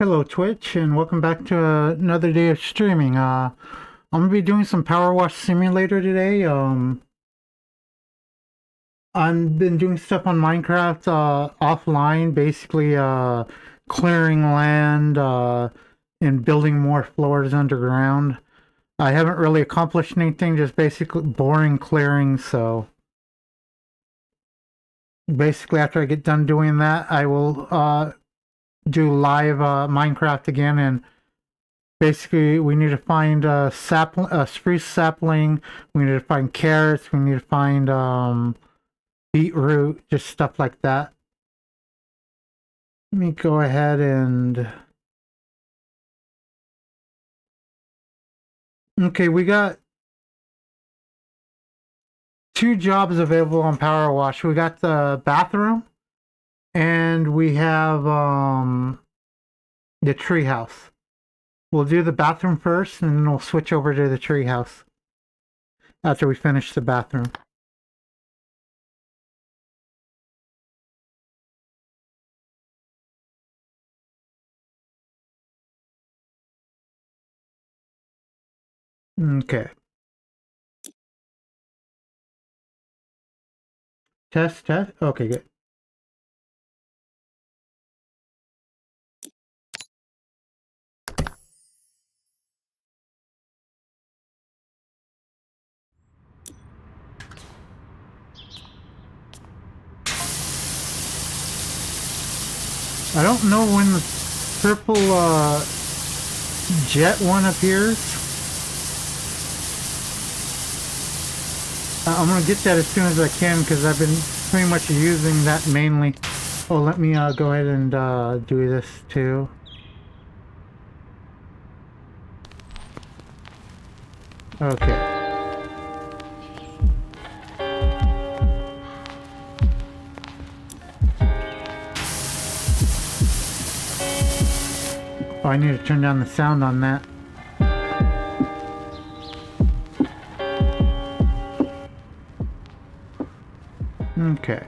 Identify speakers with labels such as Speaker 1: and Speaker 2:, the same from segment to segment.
Speaker 1: Hello Twitch, and welcome back to another day of streaming. I'm gonna be doing some Powerwash Simulator today. I've been doing stuff on Minecraft offline, basically clearing land and building more floors underground. I haven't really accomplished anything, just basically boring clearing. So basically, after I get done doing that, I will do live Minecraft again. And basically, we need to find a spruce sapling. We need to find carrots. We need to find beetroot, just stuff like that. Let me go ahead and... Okay, we got two jobs available on Powerwash. We got the bathroom, and we have the treehouse. We'll do the bathroom first, and then we'll switch over to the treehouse after we finish the bathroom. Okay. Test, test. Okay, good. I don't know when the purple jet one appears. I'm gonna get that as soon as I can because I've been pretty much using that mainly. Oh, let me go ahead and do this too. Okay. Oh, I need to turn down the sound on that. Okay.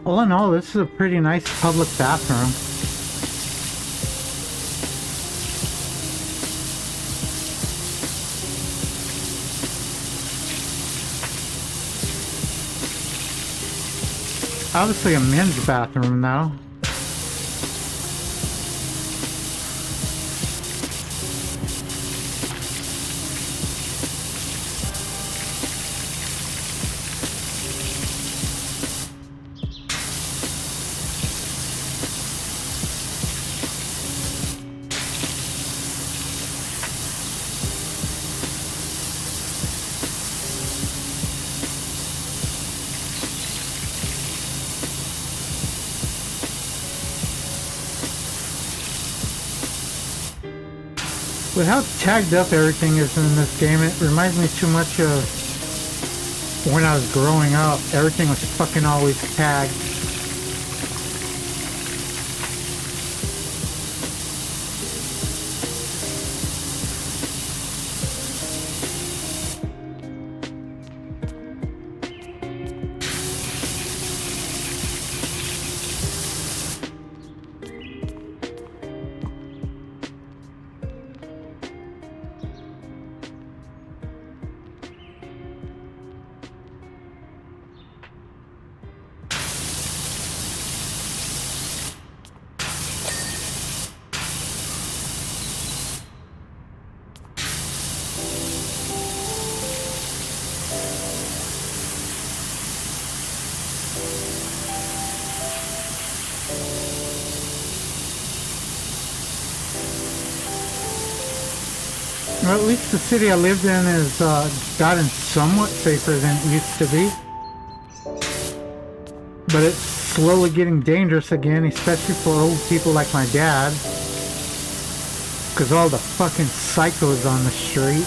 Speaker 1: All in all, this is a pretty nice public bathroom. Obviously a men's bathroom though. With how tagged up everything is in this game, it reminds me too much of when I was growing up. Everything was fucking always tagged. Well, at least the city I lived in has gotten somewhat safer than it used to be. But it's slowly getting dangerous again, especially for old people like my dad. Because all the fucking psychos on the street.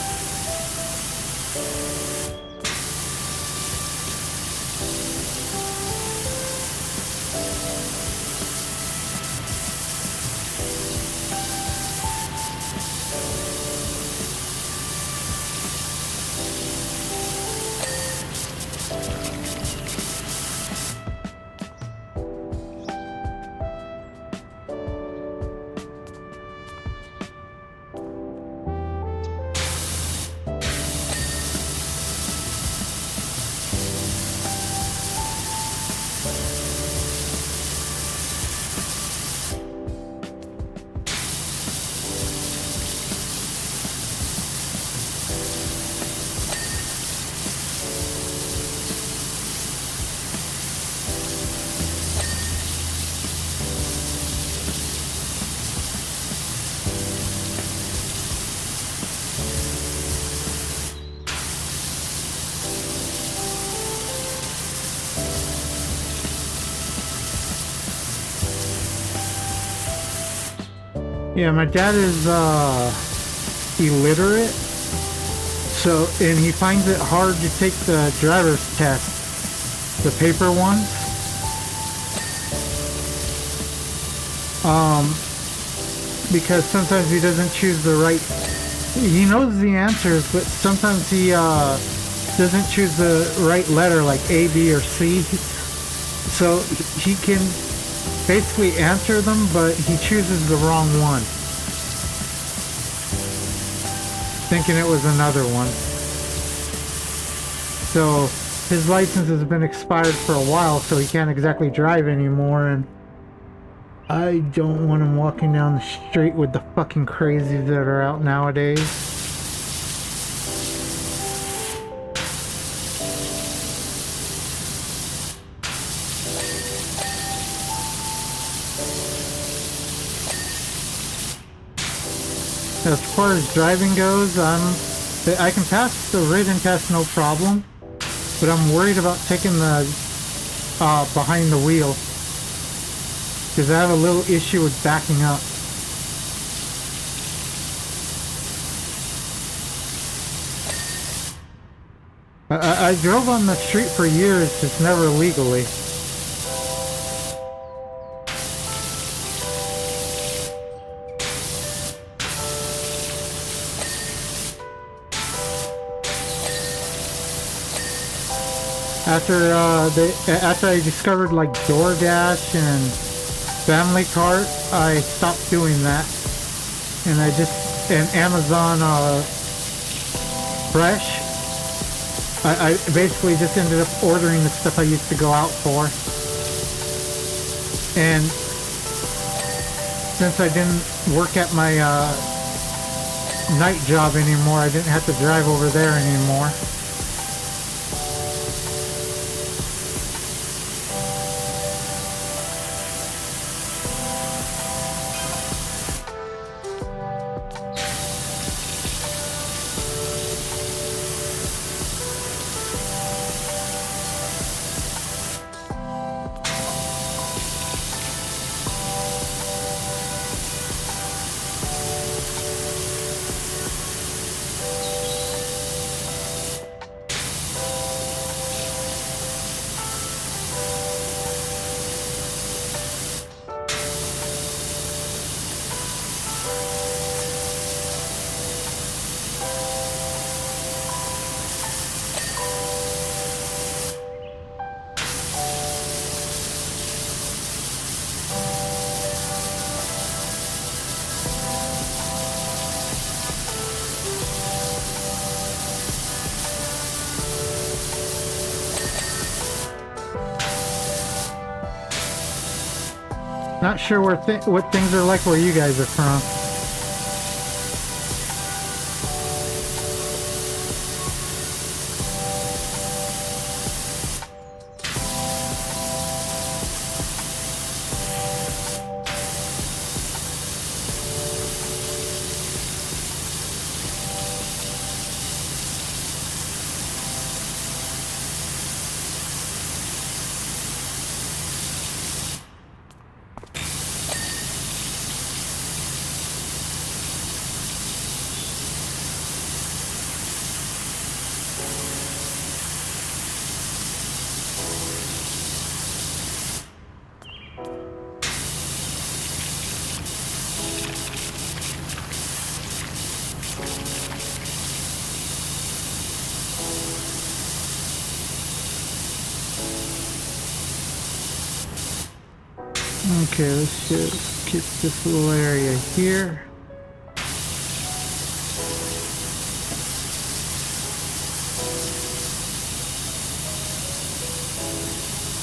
Speaker 1: Yeah, my dad is illiterate, so and he finds it hard to take the driver's test, the paper one. Because sometimes he doesn't choose the right. He knows the answers, but sometimes he doesn't choose the right letter, like A, B, or C. So he can basically answer them, but he chooses the wrong one, thinking it was another one. So his license has been expired for a while, so he can't exactly drive anymore, and I don't want him walking down the street with the fucking crazies that are out nowadays. As far as driving goes, I can pass the written test no problem, but I'm worried about taking the behind the wheel, because I have a little issue with backing up. I drove on the street for years, just never legally. After I discovered like DoorDash and Family Cart, I stopped doing that, and and Amazon Fresh. I basically just ended up ordering the stuff I used to go out for, and since I didn't work at my night job anymore, I didn't have to drive over there anymore. Not sure what things are like where you guys are from. Okay, let's just get this little area here.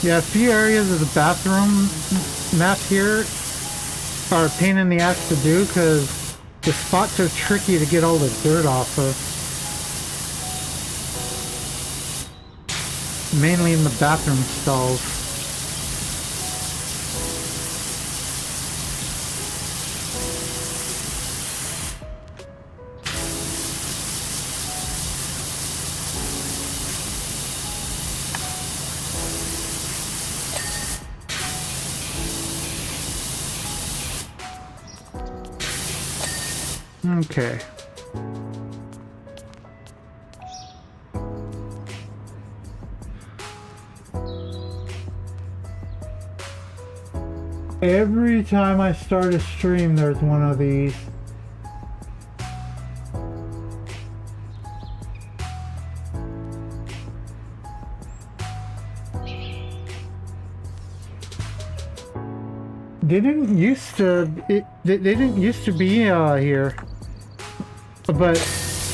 Speaker 1: Yeah, a few areas of the bathroom map here are a pain in the ass to do because the spots are tricky to get all the dirt off of. Mainly in the bathroom stalls. Okay. Every time I start a stream, there's one of these. They didn't used to. They didn't used to be here, but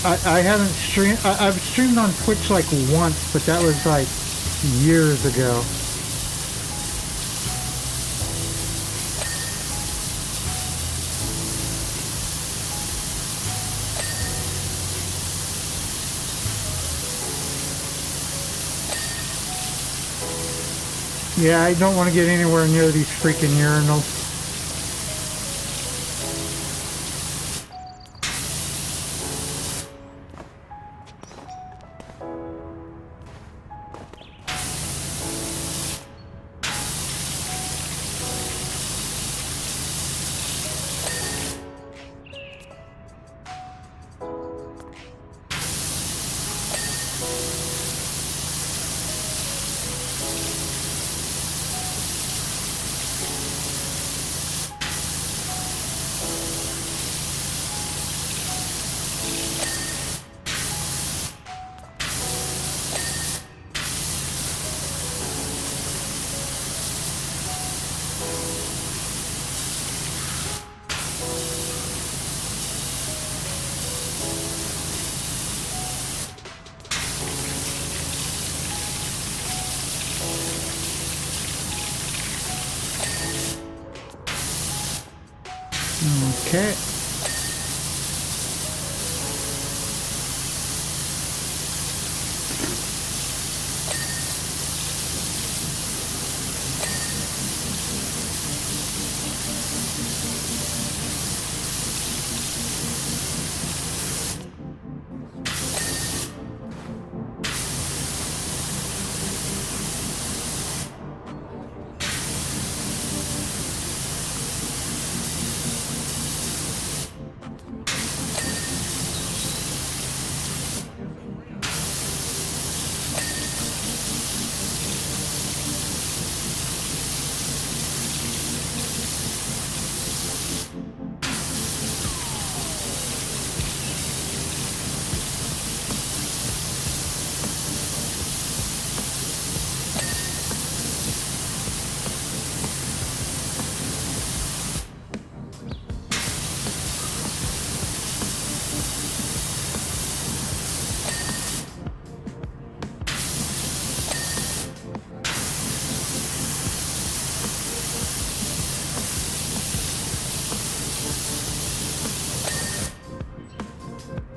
Speaker 1: I haven't streamed. I've streamed on Twitch like once, but that was like years ago. Yeah, I don't want to get anywhere near these freaking urinals. Okay.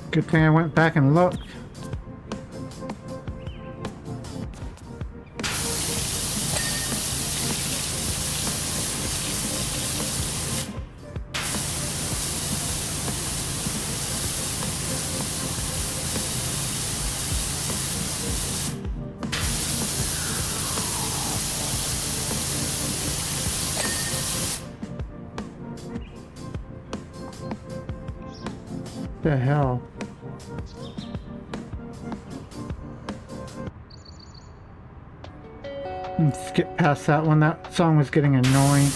Speaker 1: Good thing I went back and looked. The hell? Let's skip past that one. That song was getting annoying.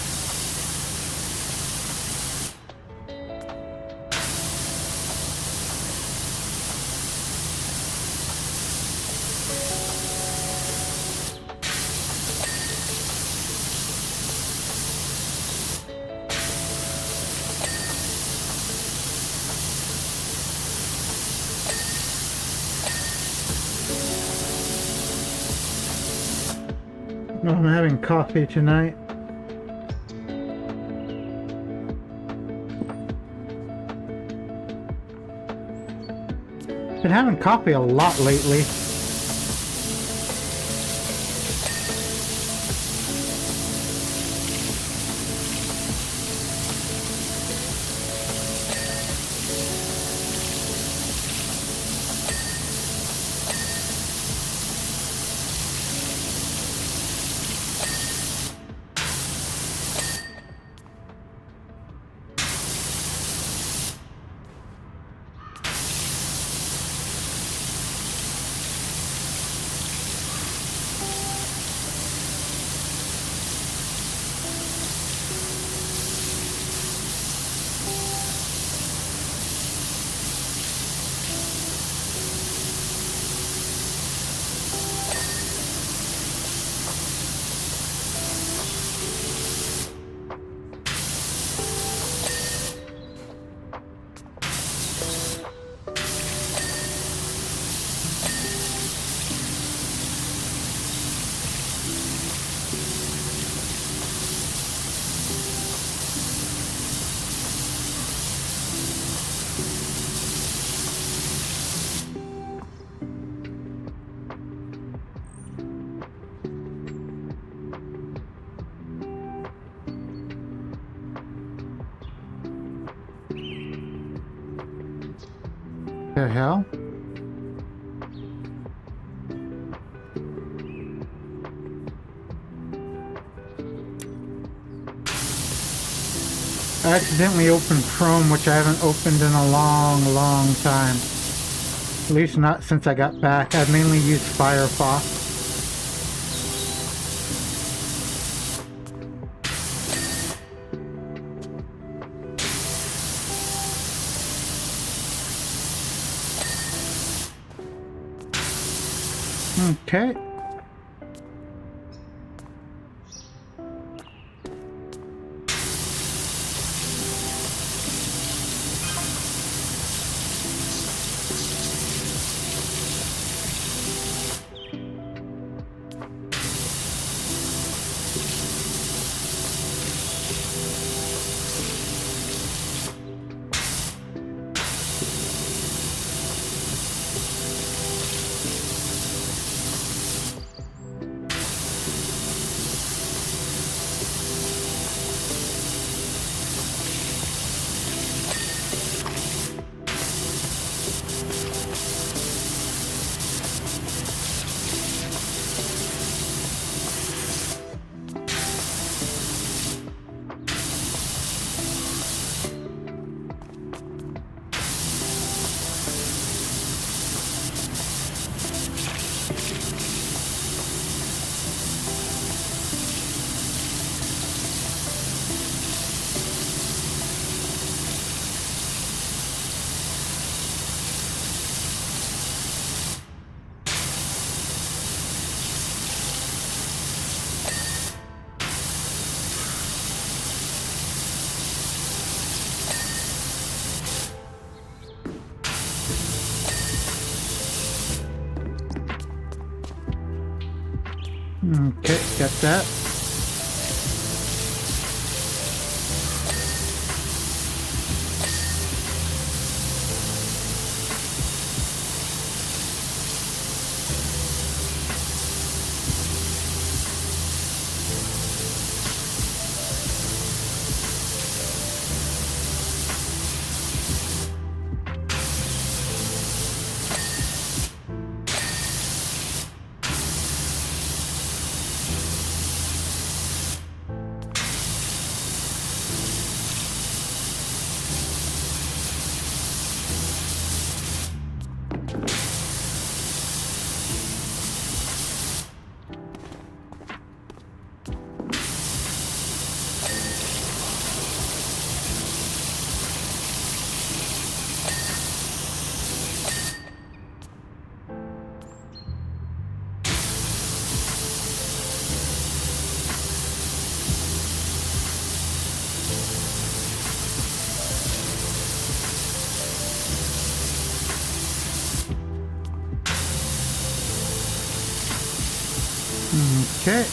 Speaker 1: No, I'm having coffee tonight. Been having coffee a lot lately. The hell? I accidentally opened Chrome, which I haven't opened in a long time. At least not since I got back. I've mainly used Firefox. Okay. Okay, got that. Okay.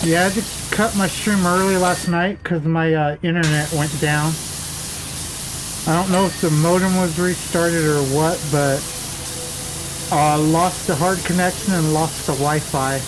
Speaker 1: Yeah, I had to cut my stream early last night because my internet went down. I don't know if the modem was restarted or what, but lost the hard connection and lost the Wi-Fi.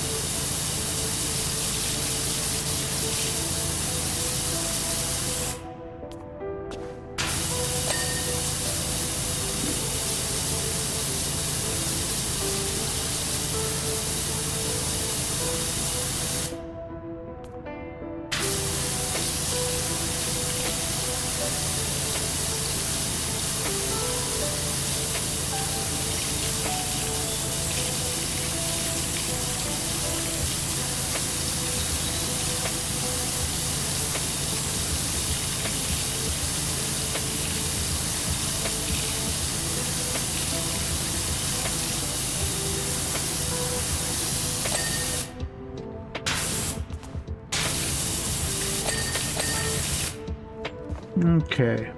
Speaker 1: Okay.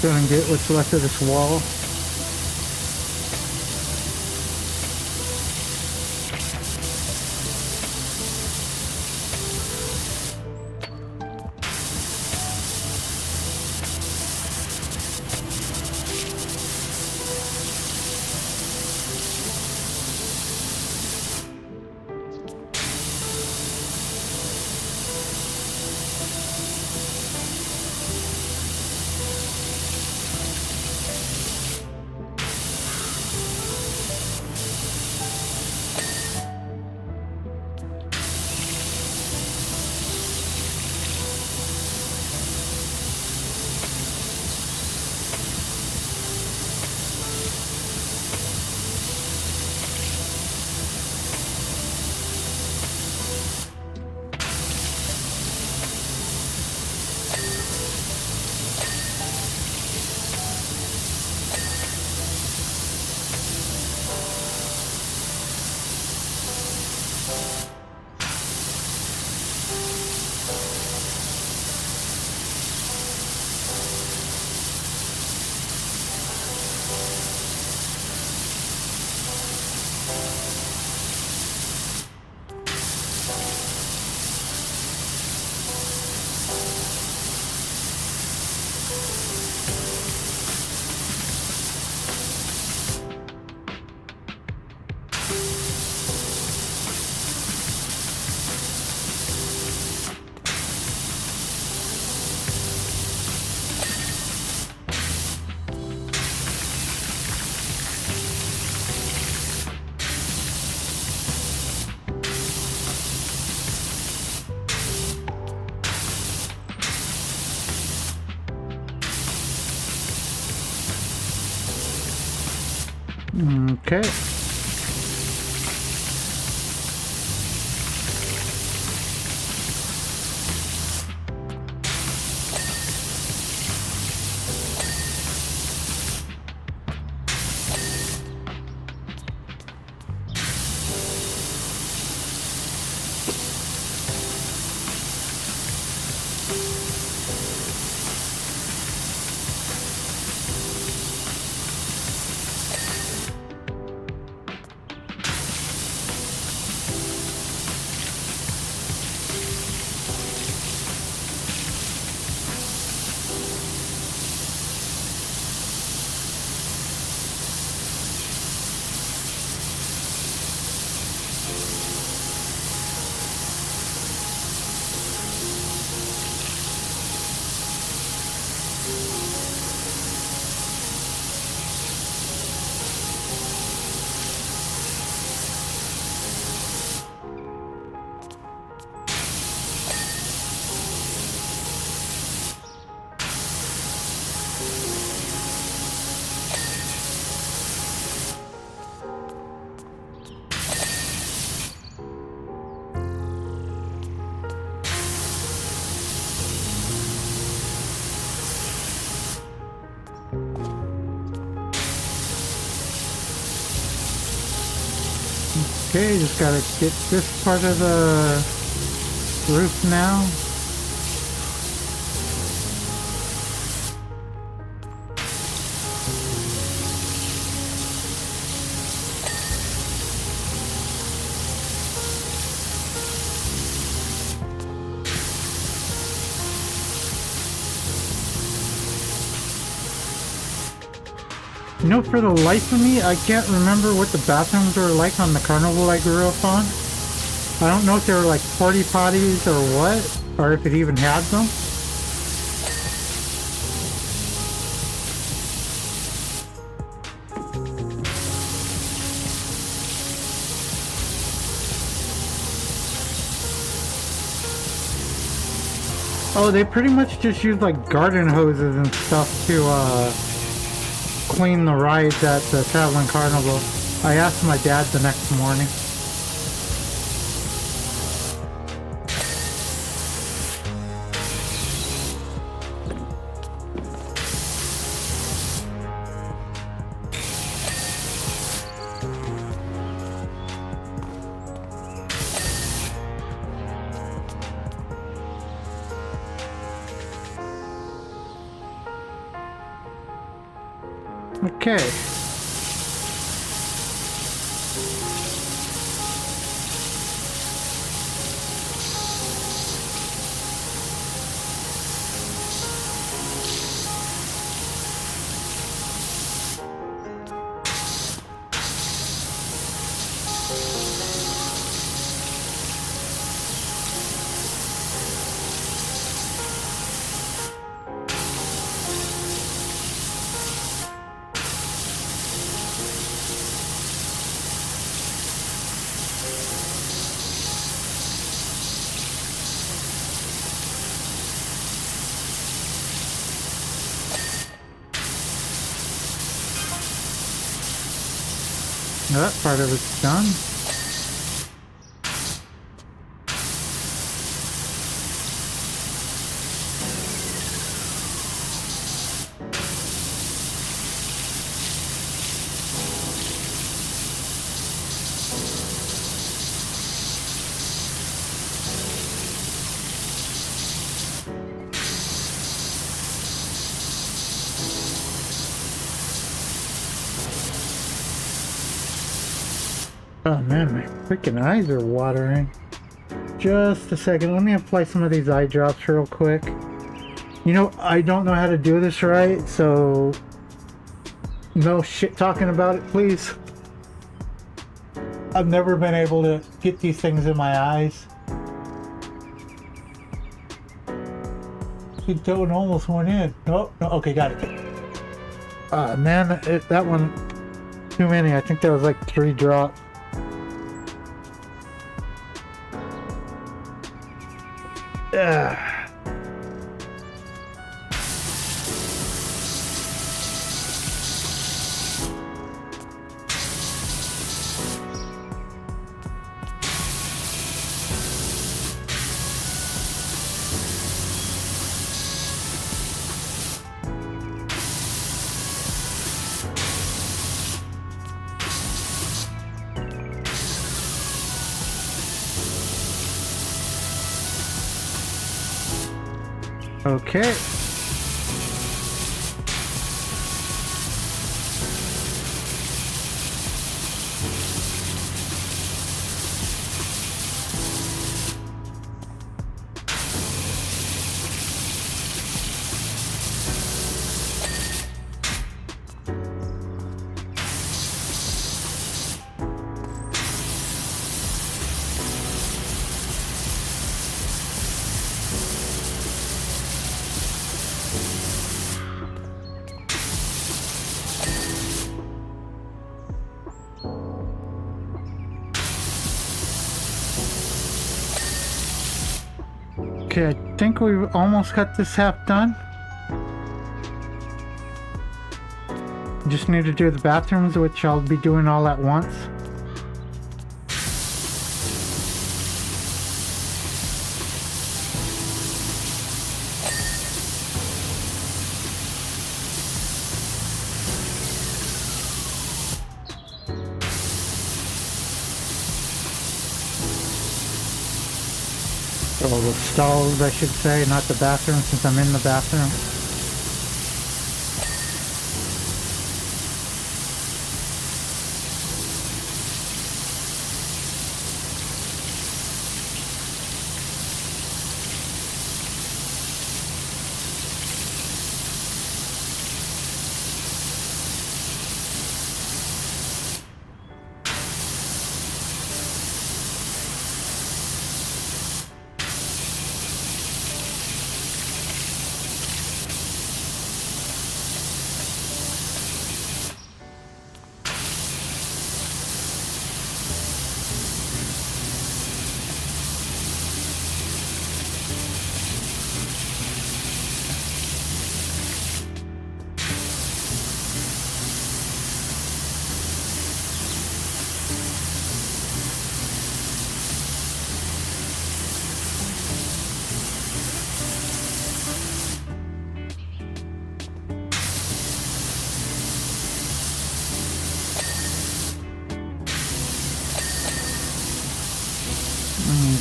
Speaker 1: Gonna get what's left of this wall. Okay. Okay, just gotta get this part of the roof now. You know, for the life of me, I can't remember what the bathrooms were like on the carnival I grew up on. I don't know if they were like porta potties or what, or if it even had them. Oh, they pretty much just use like garden hoses and stuff to clean the rides at the Traveling Carnival. I asked my dad the next morning. Okay. Now that part of it's done. Oh man, my freaking eyes are watering. Just a second, let me apply some of these eye drops real quick. You know, I don't know how to do this right, so no shit talking about it, please. I've never been able to get these things in my eyes. It almost went in. No, no, okay, got it. Man, that one, too many. I think there was like 3 drops. Ugh. Okay. Okay, I think we've almost got this half done. Just need to do the bathrooms, which I'll be doing all at once. Or the stalls, I should say, not the bathroom, since I'm in the bathroom.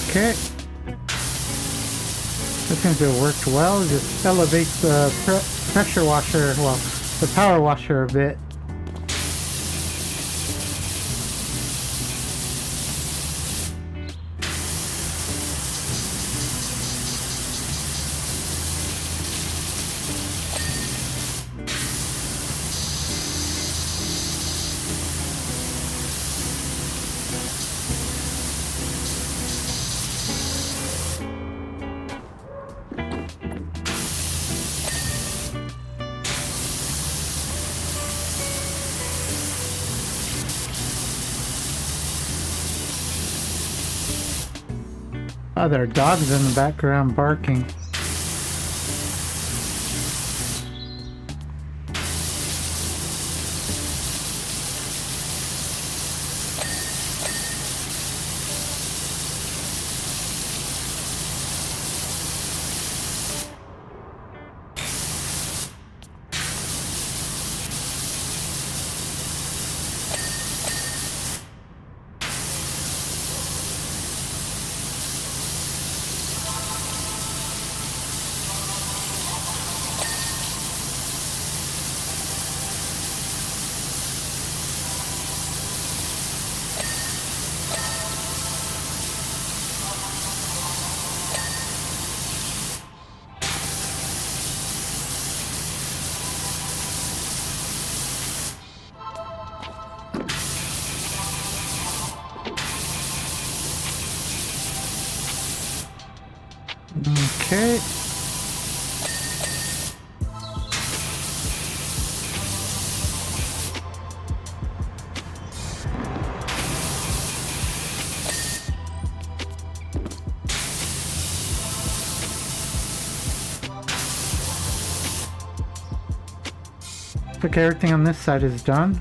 Speaker 1: Okay. That seems to have worked well. Just elevate the pressure washer, well, the power washer a bit. Oh, there are dogs in the background barking. Okay. Okay, everything on this side is done.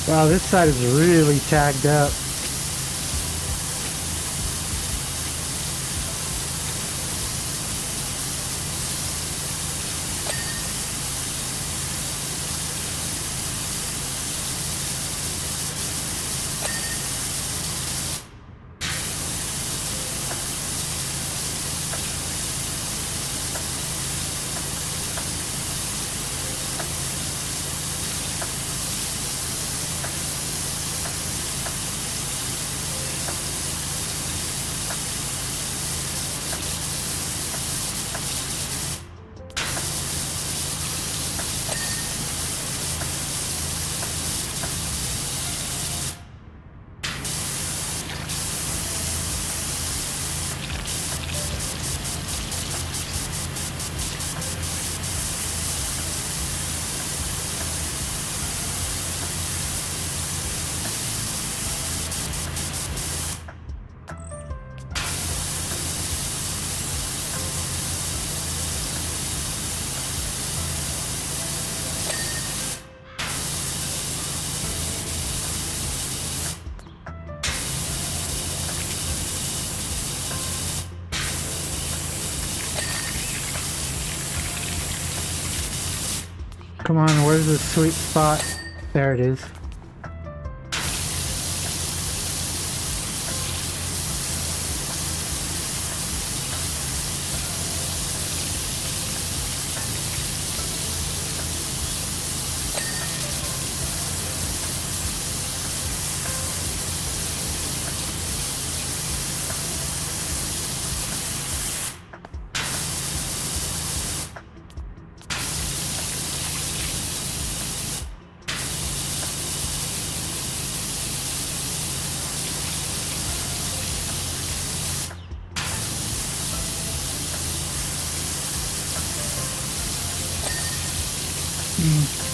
Speaker 1: Wow, this side is really tagged up. Come on, where's the sweet spot? There it is.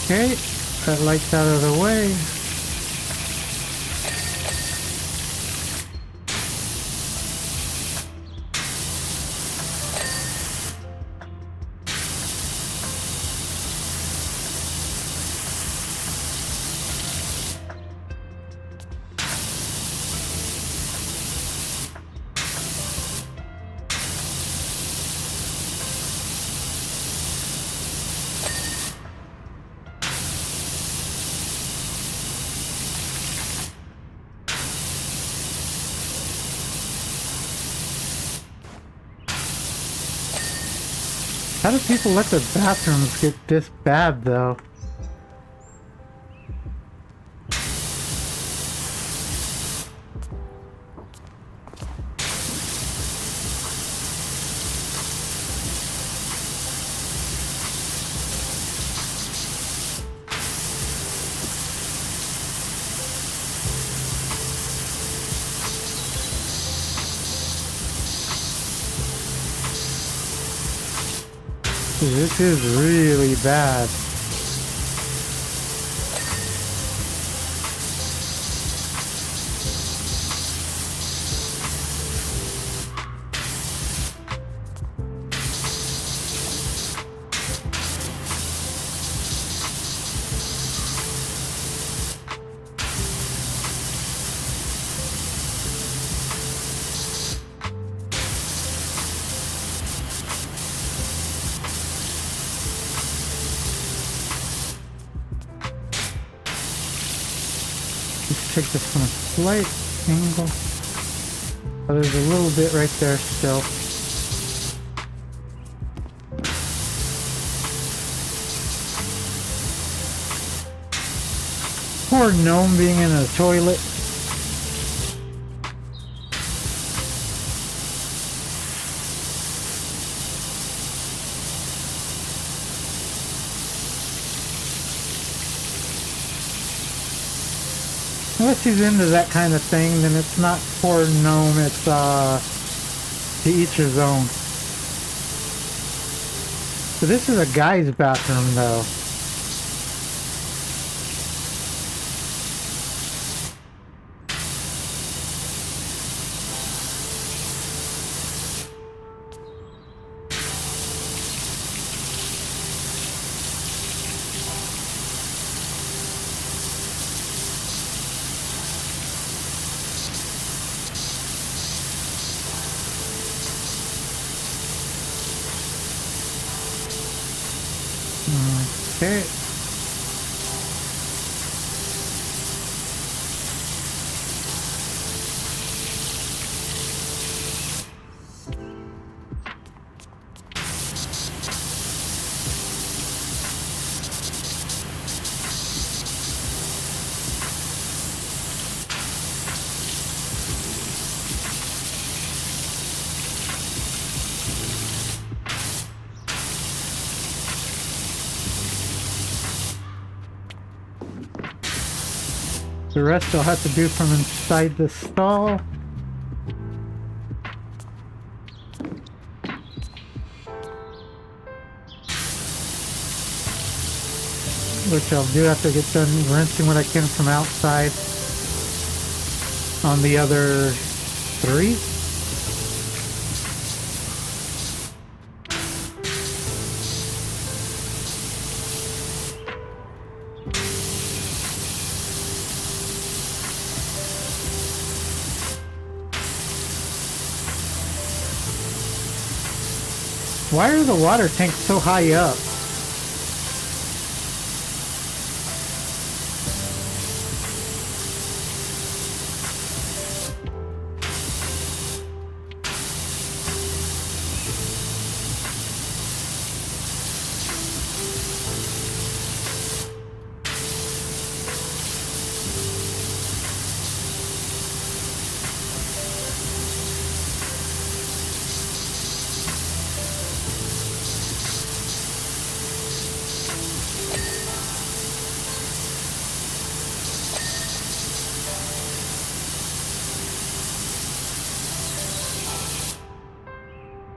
Speaker 1: Okay, that light's out of the way. How do people let their bathrooms get this bad, though? This is really bad. Let's take this from a slight angle. Oh, there's a little bit right there still. Poor gnome being in a toilet. Unless he's into that kind of thing, then it's not poor gnome, it's to each his own. So this is a guy's bathroom though. Okay. The rest I'll have to do from inside the stall. Which I'll do after I get done rinsing what I can from outside on the other 3. Why are the water tanks so high up?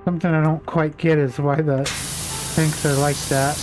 Speaker 1: Something I don't quite get is why the tanks are like that.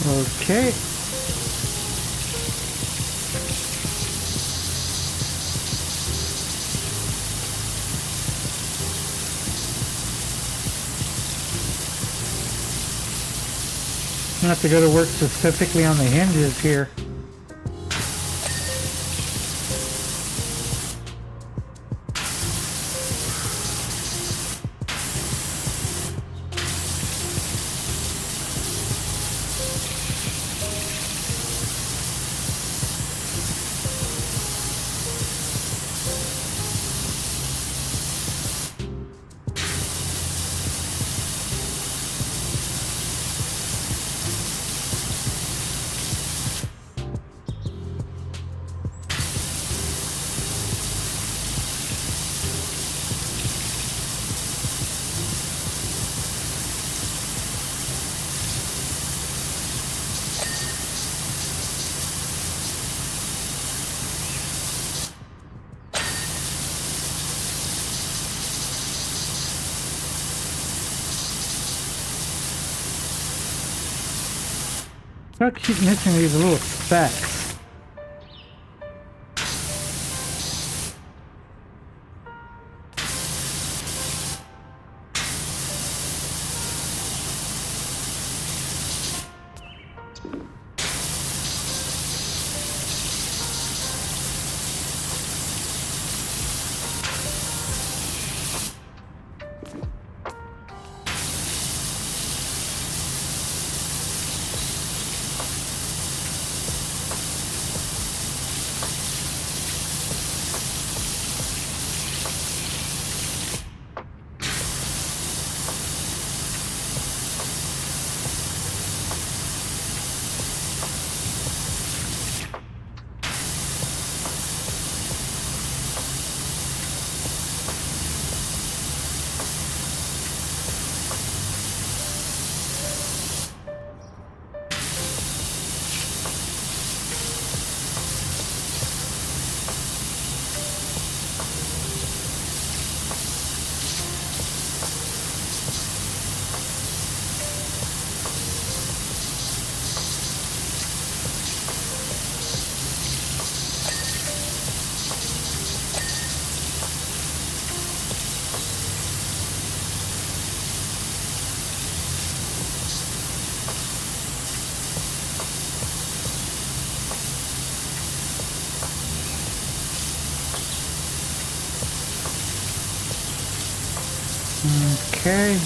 Speaker 1: Okay. I'm gonna have to go to work specifically on the hinges here. I keep missing these little specks. Okay.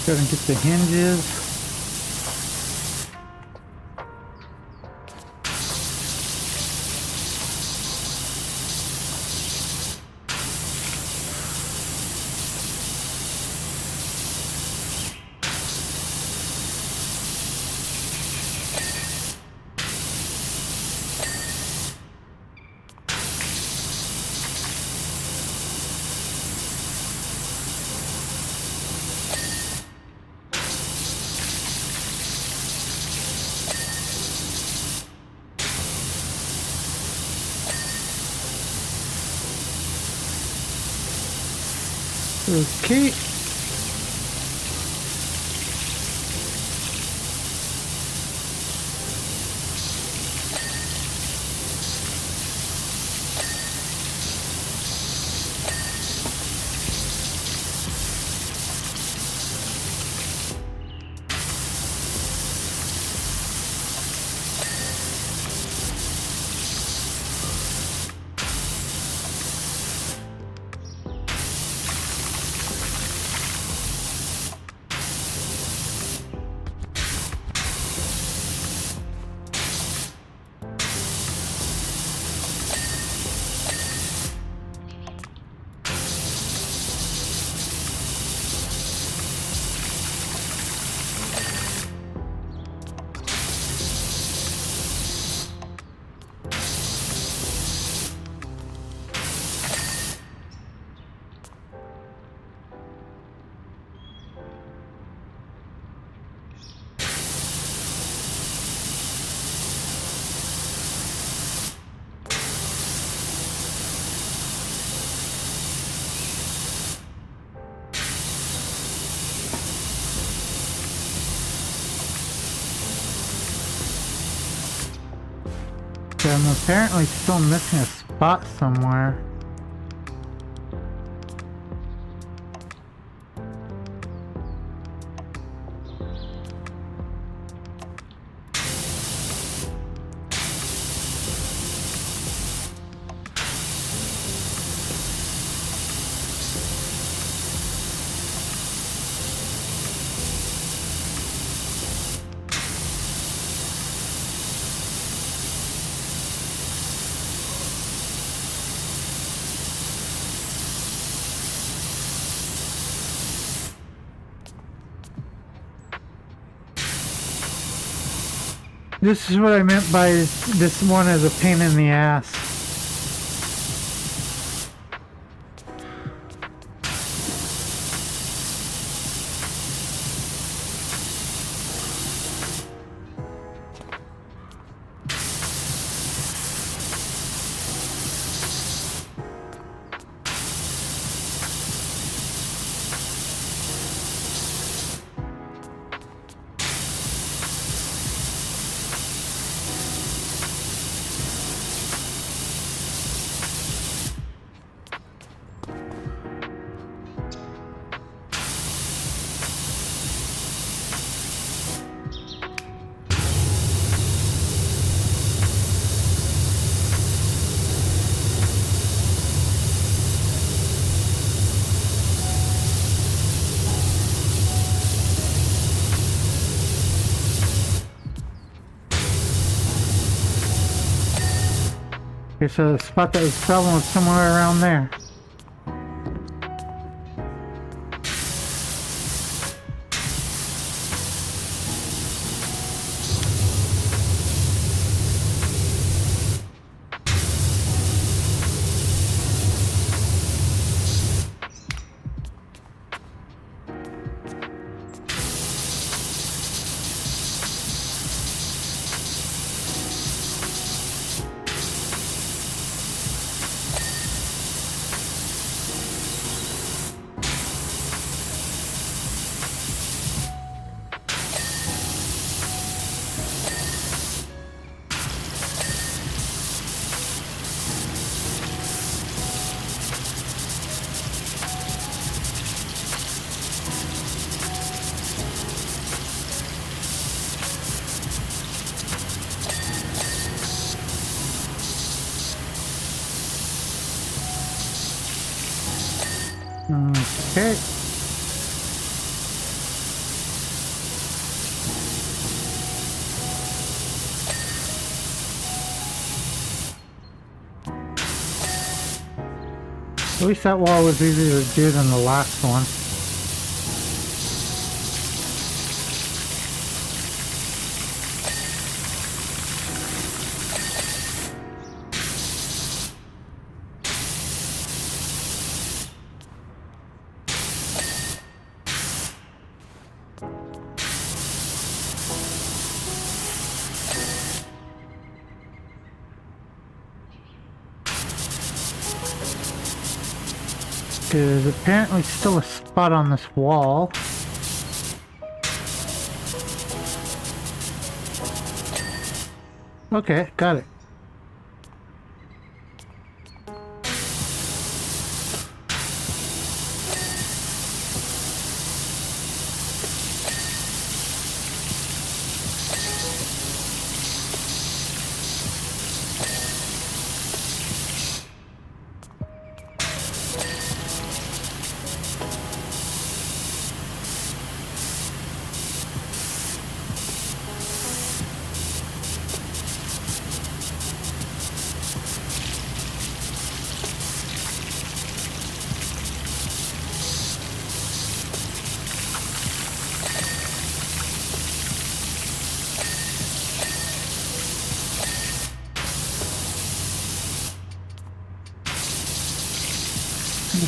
Speaker 1: Go and get the hinges. Okay. I'm apparently still missing a spot somewhere. This is what I meant by this one as a pain in the ass. Okay, so the spot that was problem was somewhere around there. Okay. At least that wall was easier to do than the last one. There's apparently still a spot on this wall. Okay, got it.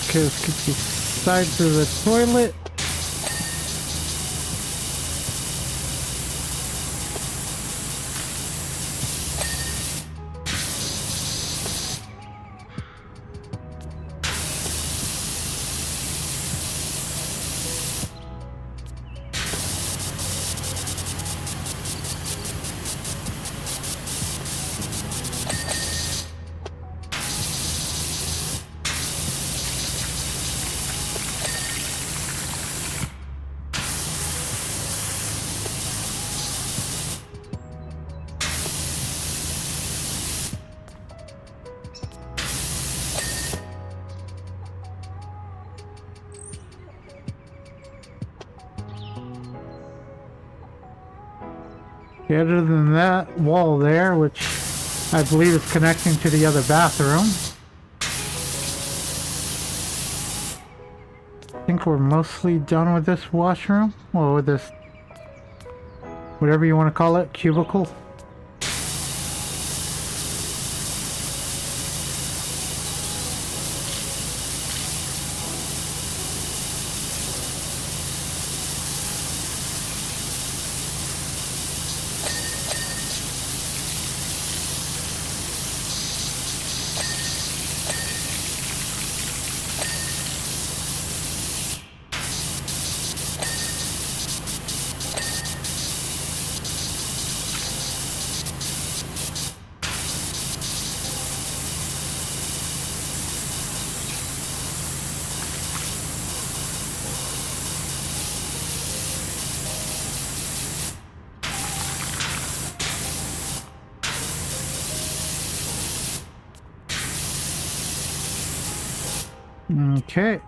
Speaker 1: Okay, let's get these sides of the toilet. Other than that wall there, which I believe is connecting to the other bathroom, I think we're mostly done with this washroom, or with this, whatever you want to call it, cubicle. Okay.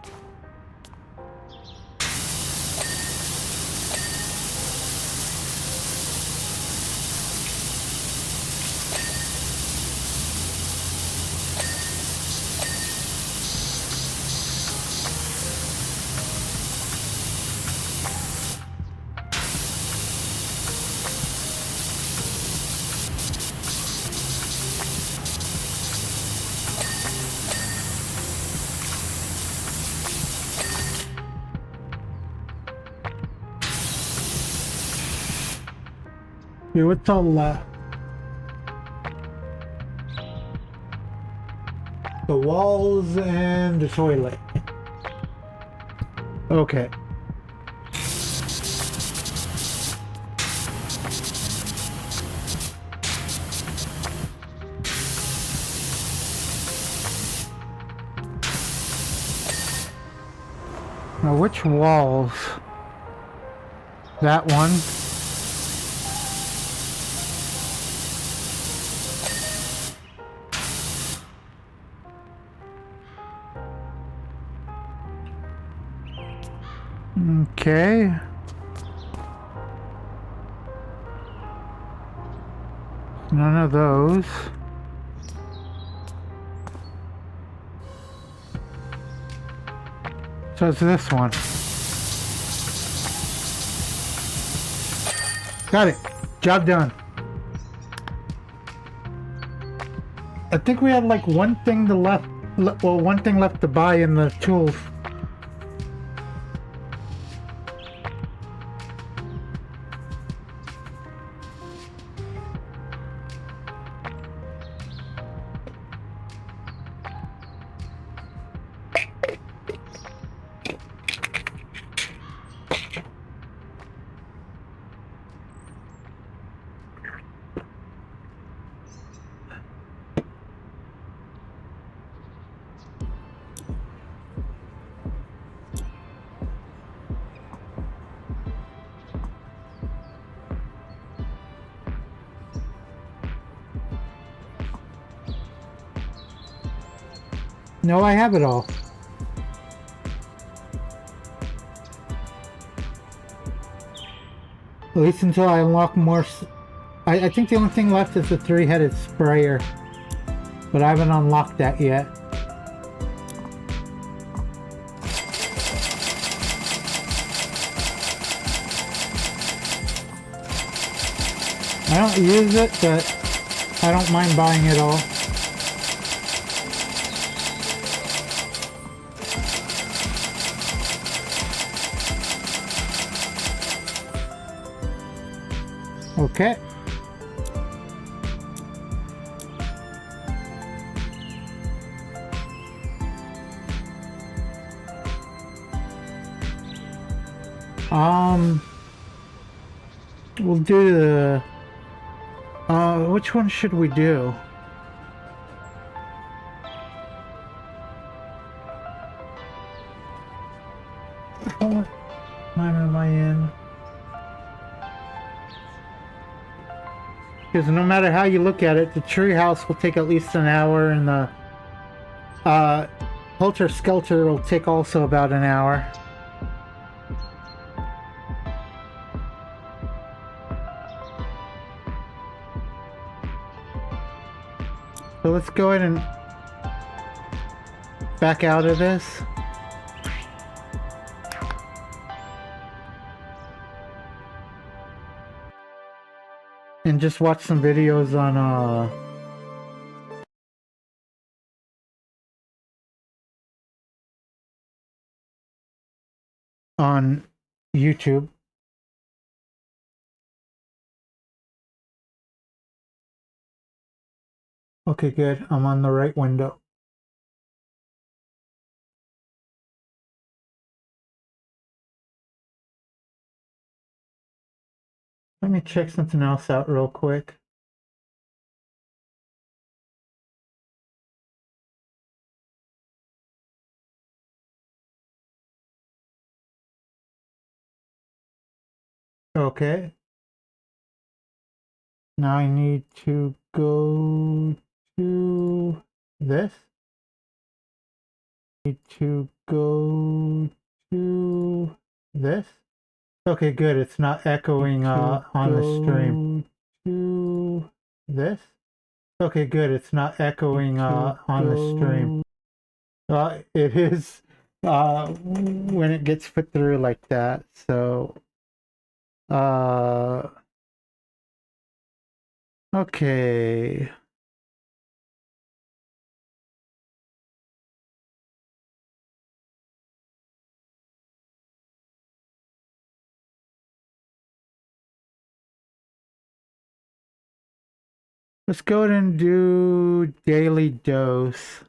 Speaker 1: Okay, what's all the walls and the toilet. Okay. Now which walls? That one. Okay. None of those. So it's this one. Got it. Job done. I think we had like one thing one thing left to buy in the tools. No, I have it all. At least until I unlock more. I think the only thing left is the three-headed sprayer. But I haven't unlocked that yet. I don't use it, but I don't mind buying it all. Okay. We'll do the which one should we do? What time am I in? Because no matter how you look at it, the treehouse will take at least an hour, and the Helter Skelter will take also about an hour. So let's go ahead and back out of this. And just watch some videos on YouTube. Okay, good. I'm on the right window. Let me check something else out real quick. Okay. Now I need to go to this. Need to go to this. Okay, good. It's not echoing on the stream. To this. Okay, good. It's not echoing on the stream. It is when it gets put through like that. So okay. Let's go ahead and do daily dose.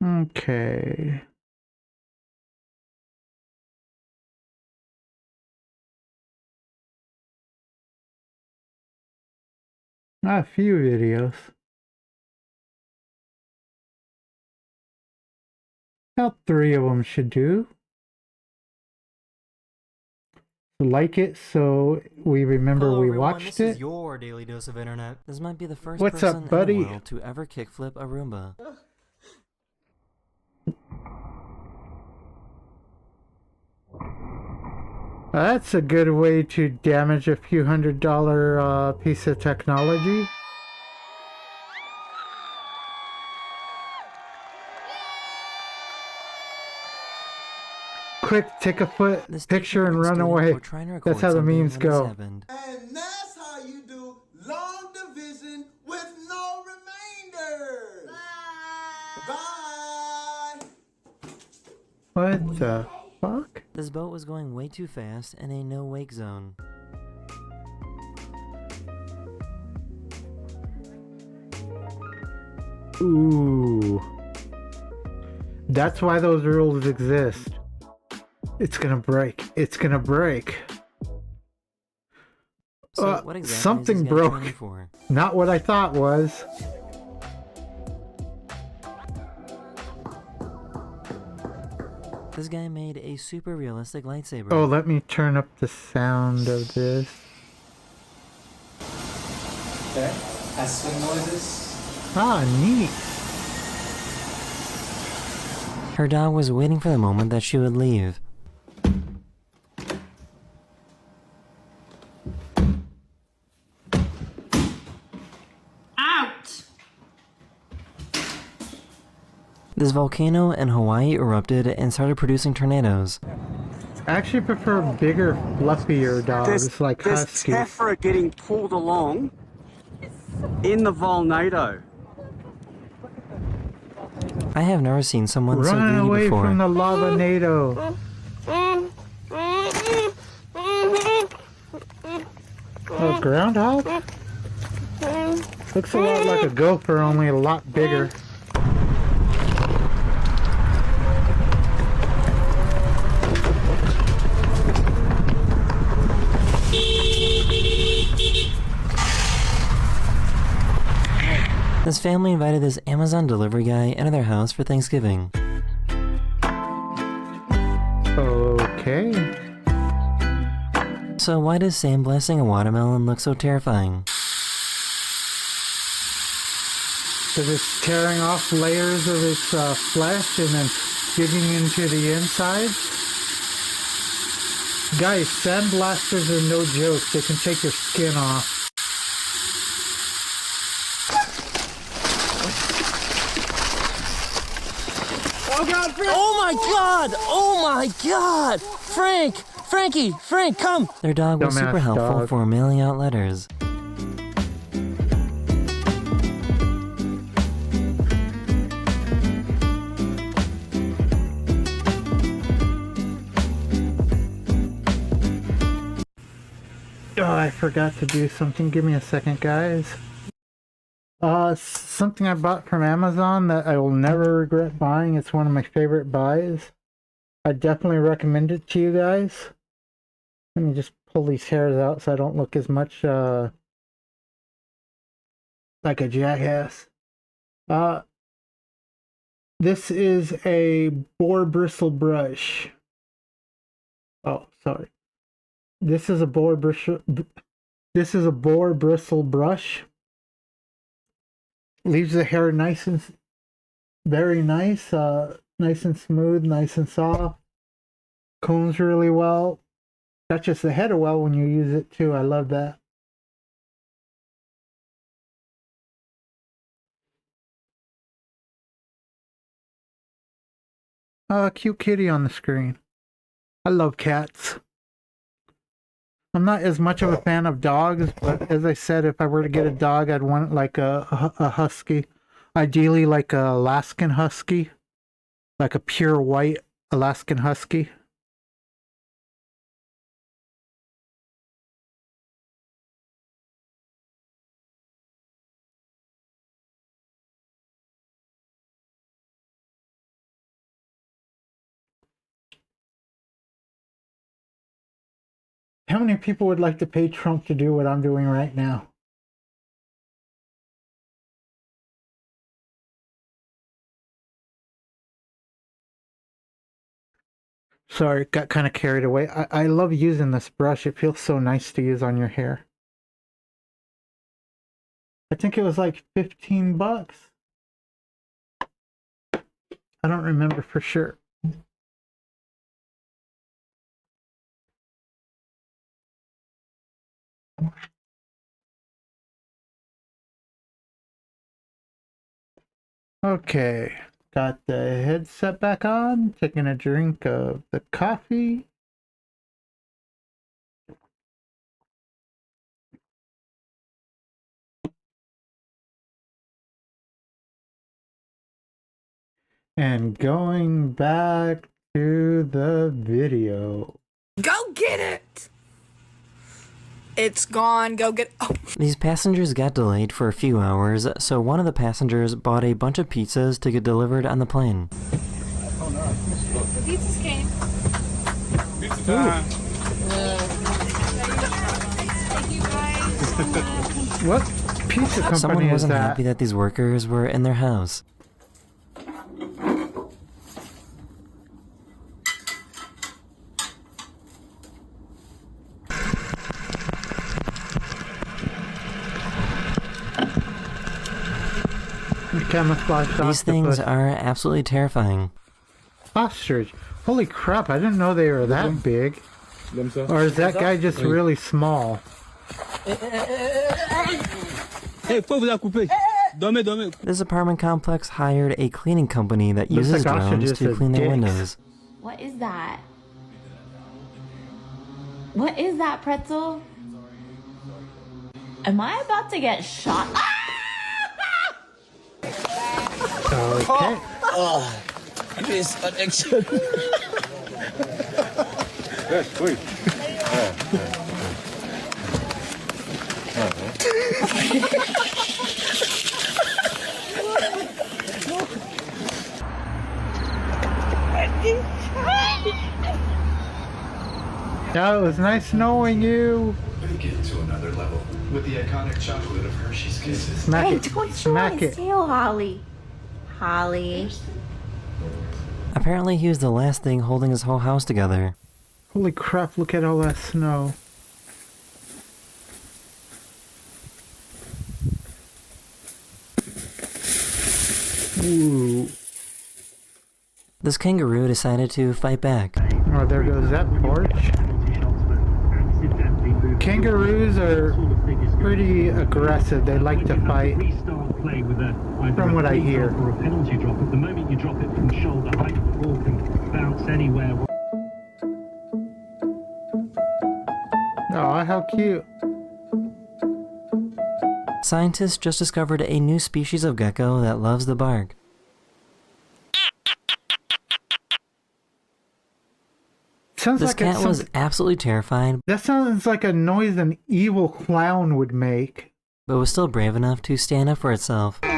Speaker 1: Okay. A few videos. About 3 of them should do. Like it so we remember
Speaker 2: Hello,
Speaker 1: we
Speaker 2: everyone.
Speaker 1: watched
Speaker 2: This
Speaker 1: it.
Speaker 2: is your daily dose of internet. This might be the first
Speaker 1: What's up,
Speaker 2: person
Speaker 1: buddy?
Speaker 2: in the world to ever kickflip a Roomba.
Speaker 1: That's a good way to damage a few $100 piece of technology. Quick, take a
Speaker 2: This
Speaker 1: picture and
Speaker 2: teacher
Speaker 1: run
Speaker 2: student
Speaker 1: away.
Speaker 2: were trying to
Speaker 1: That's
Speaker 2: record
Speaker 1: how the
Speaker 2: something
Speaker 1: memes
Speaker 2: when this
Speaker 1: go.
Speaker 2: happened.
Speaker 3: And that's how you do long division with no remainders. Bye.
Speaker 1: What the fuck?
Speaker 2: This boat was going way too fast in a no-wake zone.
Speaker 1: Ooh. That's why those rules exist. It's gonna break. It's gonna break.
Speaker 2: So what exactly
Speaker 1: something
Speaker 2: is this guy
Speaker 1: broke.
Speaker 2: training for?
Speaker 1: Not what I thought was.
Speaker 2: This guy made a super realistic lightsaber.
Speaker 1: Oh, let me turn up the sound of this.
Speaker 4: Okay, has swing noises.
Speaker 1: Ah, neat.
Speaker 2: Her dog was waiting for the moment that she would leave.
Speaker 5: Out!
Speaker 2: This volcano in Hawaii erupted and started producing tornadoes.
Speaker 1: I actually prefer bigger, fluffier dogs like
Speaker 6: there's
Speaker 1: huskies.
Speaker 6: tephra getting pulled along in the volnado.
Speaker 2: I have never seen someone so
Speaker 1: Run
Speaker 2: greedy
Speaker 1: away
Speaker 2: before.
Speaker 1: from the lava-nado. Oh, groundhog? Looks a lot like a gopher, only a lot bigger.
Speaker 2: This family invited this Amazon delivery guy into their house for Thanksgiving.
Speaker 1: Okay.
Speaker 2: So why does sandblasting a watermelon look so terrifying?
Speaker 1: Because it's tearing off layers of its flesh and then digging into the inside. Guys, sandblasters are no joke. They can take your skin off.
Speaker 2: Oh my god! Oh my god! Frank, come! Their dog was
Speaker 1: Dumbass
Speaker 2: super helpful
Speaker 1: dog.
Speaker 2: for mailing out letters.
Speaker 1: Oh, I forgot to do something. Give me a second, guys. Something I bought from Amazon that I will never regret buying. It's one of my favorite buys. I definitely recommend it to you guys. Let me just pull these hairs out so I don't look as much like a jackass. This is a boar bristle brush. Oh, sorry. This is a boar bristle. This is a boar bristle brush. Leaves the hair nice and very nice, nice and smooth, nice and soft. Combs really well. Touches the head well when you use it too. I love that. Cute kitty on the screen. I love cats. I'm not as much of a fan of dogs, but as I said, if I were to get a dog, I'd want like a husky. Ideally like a Alaskan husky. Like a pure white Alaskan husky. How many people would like to pay Trump to do what I'm doing right now? Sorry, got kind of carried away. I love using this brush. It feels so nice to use on your hair. I think it was like 15 bucks. I don't remember for sure. Okay, got the headset back on, taking a drink of the coffee. And going back to the video.
Speaker 5: Go get it! It's gone. Go get it. Oh.
Speaker 2: These passengers got delayed for a few hours, so one of the passengers bought a bunch of pizzas to get delivered on the plane.
Speaker 7: The pizzas came.
Speaker 1: Ooh.
Speaker 7: Thank you guys.
Speaker 1: What pizza company
Speaker 2: Someone
Speaker 1: is
Speaker 2: wasn't
Speaker 1: that?
Speaker 2: happy that these workers were in their house.
Speaker 1: Camouflage
Speaker 2: These things are absolutely terrifying.
Speaker 1: ostrich. Holy crap, I didn't know they were that big. Or is that guy just really small?
Speaker 2: This apartment complex hired a cleaning company that
Speaker 1: Looks
Speaker 2: uses
Speaker 1: like
Speaker 2: drones
Speaker 1: ostriches
Speaker 2: to
Speaker 1: are
Speaker 2: clean their
Speaker 1: dicks.
Speaker 2: windows.
Speaker 7: What is that? What is that, pretzel? Am I about to get shot?
Speaker 1: Okay.
Speaker 2: This addiction.
Speaker 1: Yeah, it was nice knowing you.
Speaker 8: Get to another level with the iconic chocolate of Hershey's Kisses.
Speaker 1: Smack
Speaker 7: Hey,
Speaker 1: it.
Speaker 7: don't you
Speaker 1: Smack
Speaker 7: want to
Speaker 1: it.
Speaker 7: steal Holly? Holly.
Speaker 2: Apparently he was the last thing holding his whole house together.
Speaker 1: Holy crap, look at all that snow. Ooh.
Speaker 2: This kangaroo decided to fight back.
Speaker 1: Oh, there goes that porch. Kangaroos are pretty aggressive. They like to fight, from what I hear.
Speaker 9: Or a penalty drop. At the moment you drop it from shoulder height, the ball can bounce anywhere.
Speaker 1: Oh, how cute.
Speaker 2: Scientists just discovered a new species of gecko that loves the bark.
Speaker 1: Sounds
Speaker 2: This
Speaker 1: like
Speaker 2: cat was absolutely terrified,
Speaker 1: that sounds like a noise an evil clown would make.
Speaker 2: but was still brave enough to stand up for itself.
Speaker 1: Does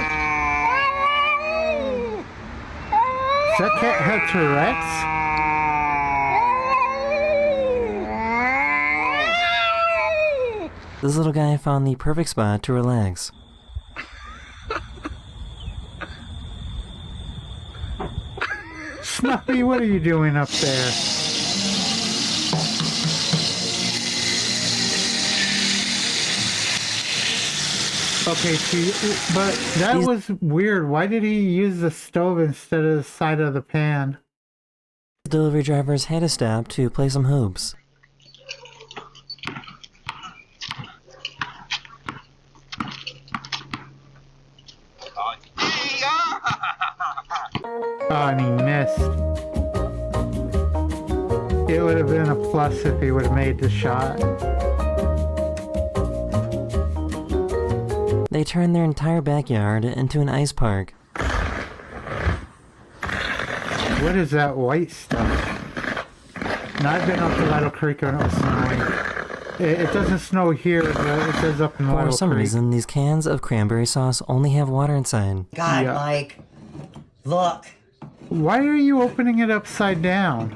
Speaker 1: that cat have Tourette's?
Speaker 2: This little guy found the perfect spot to relax.
Speaker 1: Snuffy, what are you doing up there? Okay, see, but that was weird. Why did he use the stove instead of the side of the pan?
Speaker 2: The delivery drivers had to stop to play some hoops.
Speaker 1: Oh, and he missed. It would have been a plus if he would have made the shot.
Speaker 2: They turned their entire backyard into an ice park.
Speaker 1: What is that white stuff? Now, I've been up to Little Creek when it was snowing. It doesn't snow here, but it does up in Little Creek.
Speaker 2: For some reason, these cans of cranberry sauce only have water inside.
Speaker 10: God,
Speaker 1: Yeah.
Speaker 10: Mike. Look.
Speaker 1: Why are you opening it upside down?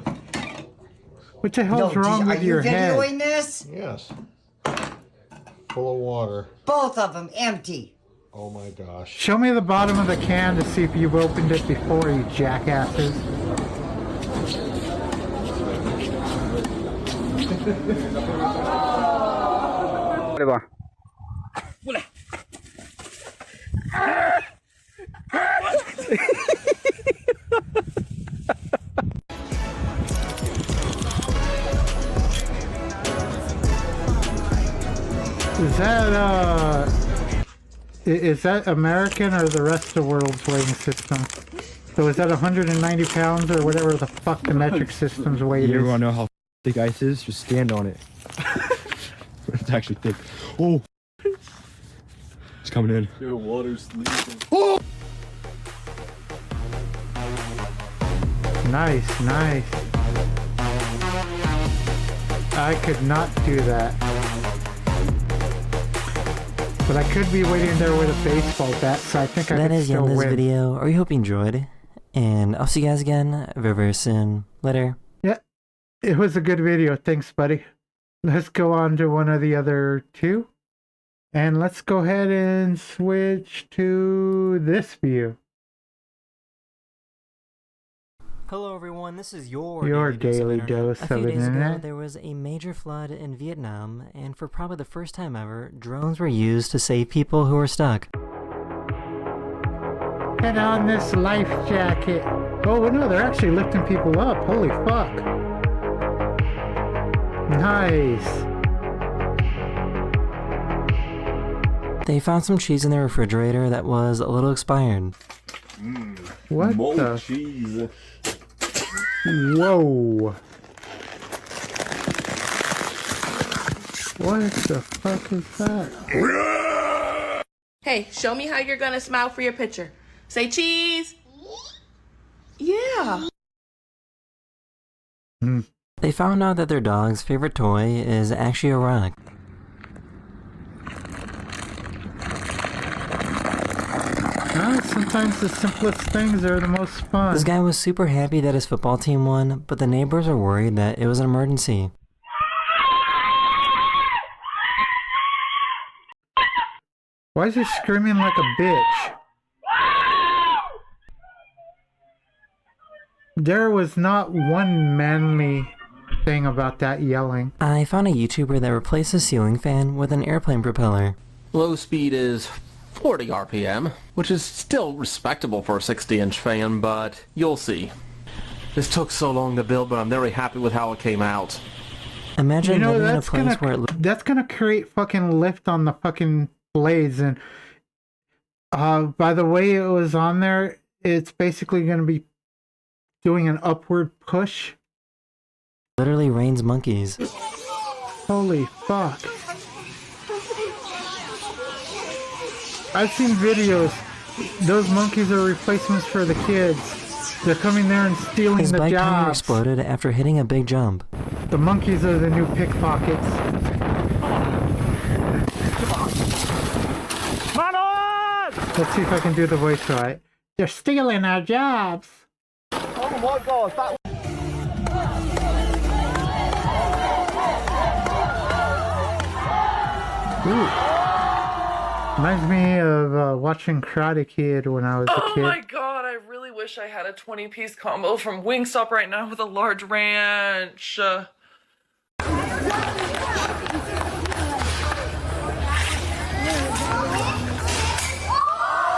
Speaker 1: What the hell's wrong with your head?
Speaker 10: Are you videoing this?
Speaker 11: Yes. Full of water.
Speaker 10: Both of them empty.
Speaker 11: Oh my gosh.
Speaker 1: Show me the bottom of the can to see if you've opened it before, you jackasses. Is that American or the rest of the world's weighing system? So is that 190 pounds or whatever the fuck the metric system's weight
Speaker 12: You
Speaker 1: is?
Speaker 12: wanna know how thick ice is? Just stand on it. It's actually thick. Oh! It's coming in.
Speaker 8: Your water's leaving.
Speaker 12: Oh!
Speaker 1: Nice, nice. I could not do that. But I could be waiting there with a baseball bat, so I think I
Speaker 2: That
Speaker 1: could
Speaker 2: is the
Speaker 1: still
Speaker 2: end of this
Speaker 1: win.
Speaker 2: video. I hope you enjoyed. And I'll see you guys again very, very soon. Later.
Speaker 1: Yeah, it was a good video. Thanks, buddy. Let's go on to one of the other two. And let's go ahead and switch to this view.
Speaker 2: Hello everyone, this is your
Speaker 1: Daily
Speaker 2: Internet.
Speaker 1: Dose
Speaker 2: A few
Speaker 1: of
Speaker 2: days ago,
Speaker 1: Internet.
Speaker 2: there was a major flood in Vietnam, and for probably the first time ever, drones were used to save people who were stuck.
Speaker 1: Put on this life jacket. Oh no, they're actually lifting people up. Holy fuck. Nice.
Speaker 2: They found some cheese in their refrigerator that was a little expired.
Speaker 1: What
Speaker 8: More
Speaker 1: the?
Speaker 8: cheese.
Speaker 1: Whoa. What the fuck is that?
Speaker 5: Hey, show me how you're gonna smile for your picture. Say cheese. Yeah.
Speaker 2: They found out that their dog's favorite toy is actually a rock.
Speaker 1: Sometimes the simplest things are the most fun.
Speaker 2: This guy was super happy that his football team won, but the neighbors are worried that it was an emergency.
Speaker 1: Why is he screaming like a bitch? There was not one manly thing about that yelling.
Speaker 2: I found a YouTuber that replaced a ceiling fan with an airplane propeller.
Speaker 13: Low speed is 40 RPM, which is still respectable for a 60-inch fan, but you'll see. This took so long to build, but I'm very happy with how it came out.
Speaker 2: Imagine living in a
Speaker 1: that's
Speaker 2: place where
Speaker 1: that's gonna create fucking lift on the fucking blades, and by the way it was on there, it's basically gonna be doing an upward push.
Speaker 2: literally rains monkeys.
Speaker 1: Holy fuck. I've seen videos. Those monkeys are replacements for the kids. They're coming there and stealing
Speaker 2: His
Speaker 1: the
Speaker 2: bike tire
Speaker 1: jobs.
Speaker 2: exploded after hitting a big jump.
Speaker 1: The monkeys are the new pickpockets. Let's see if I can do the voice right. They're stealing our jobs.
Speaker 6: Oh my god, that...
Speaker 1: Ooh. Reminds me of watching Karate Kid when I was a kid.
Speaker 5: Oh my god, I really wish I had a 20-piece combo from Wingstop right now with a large ranch.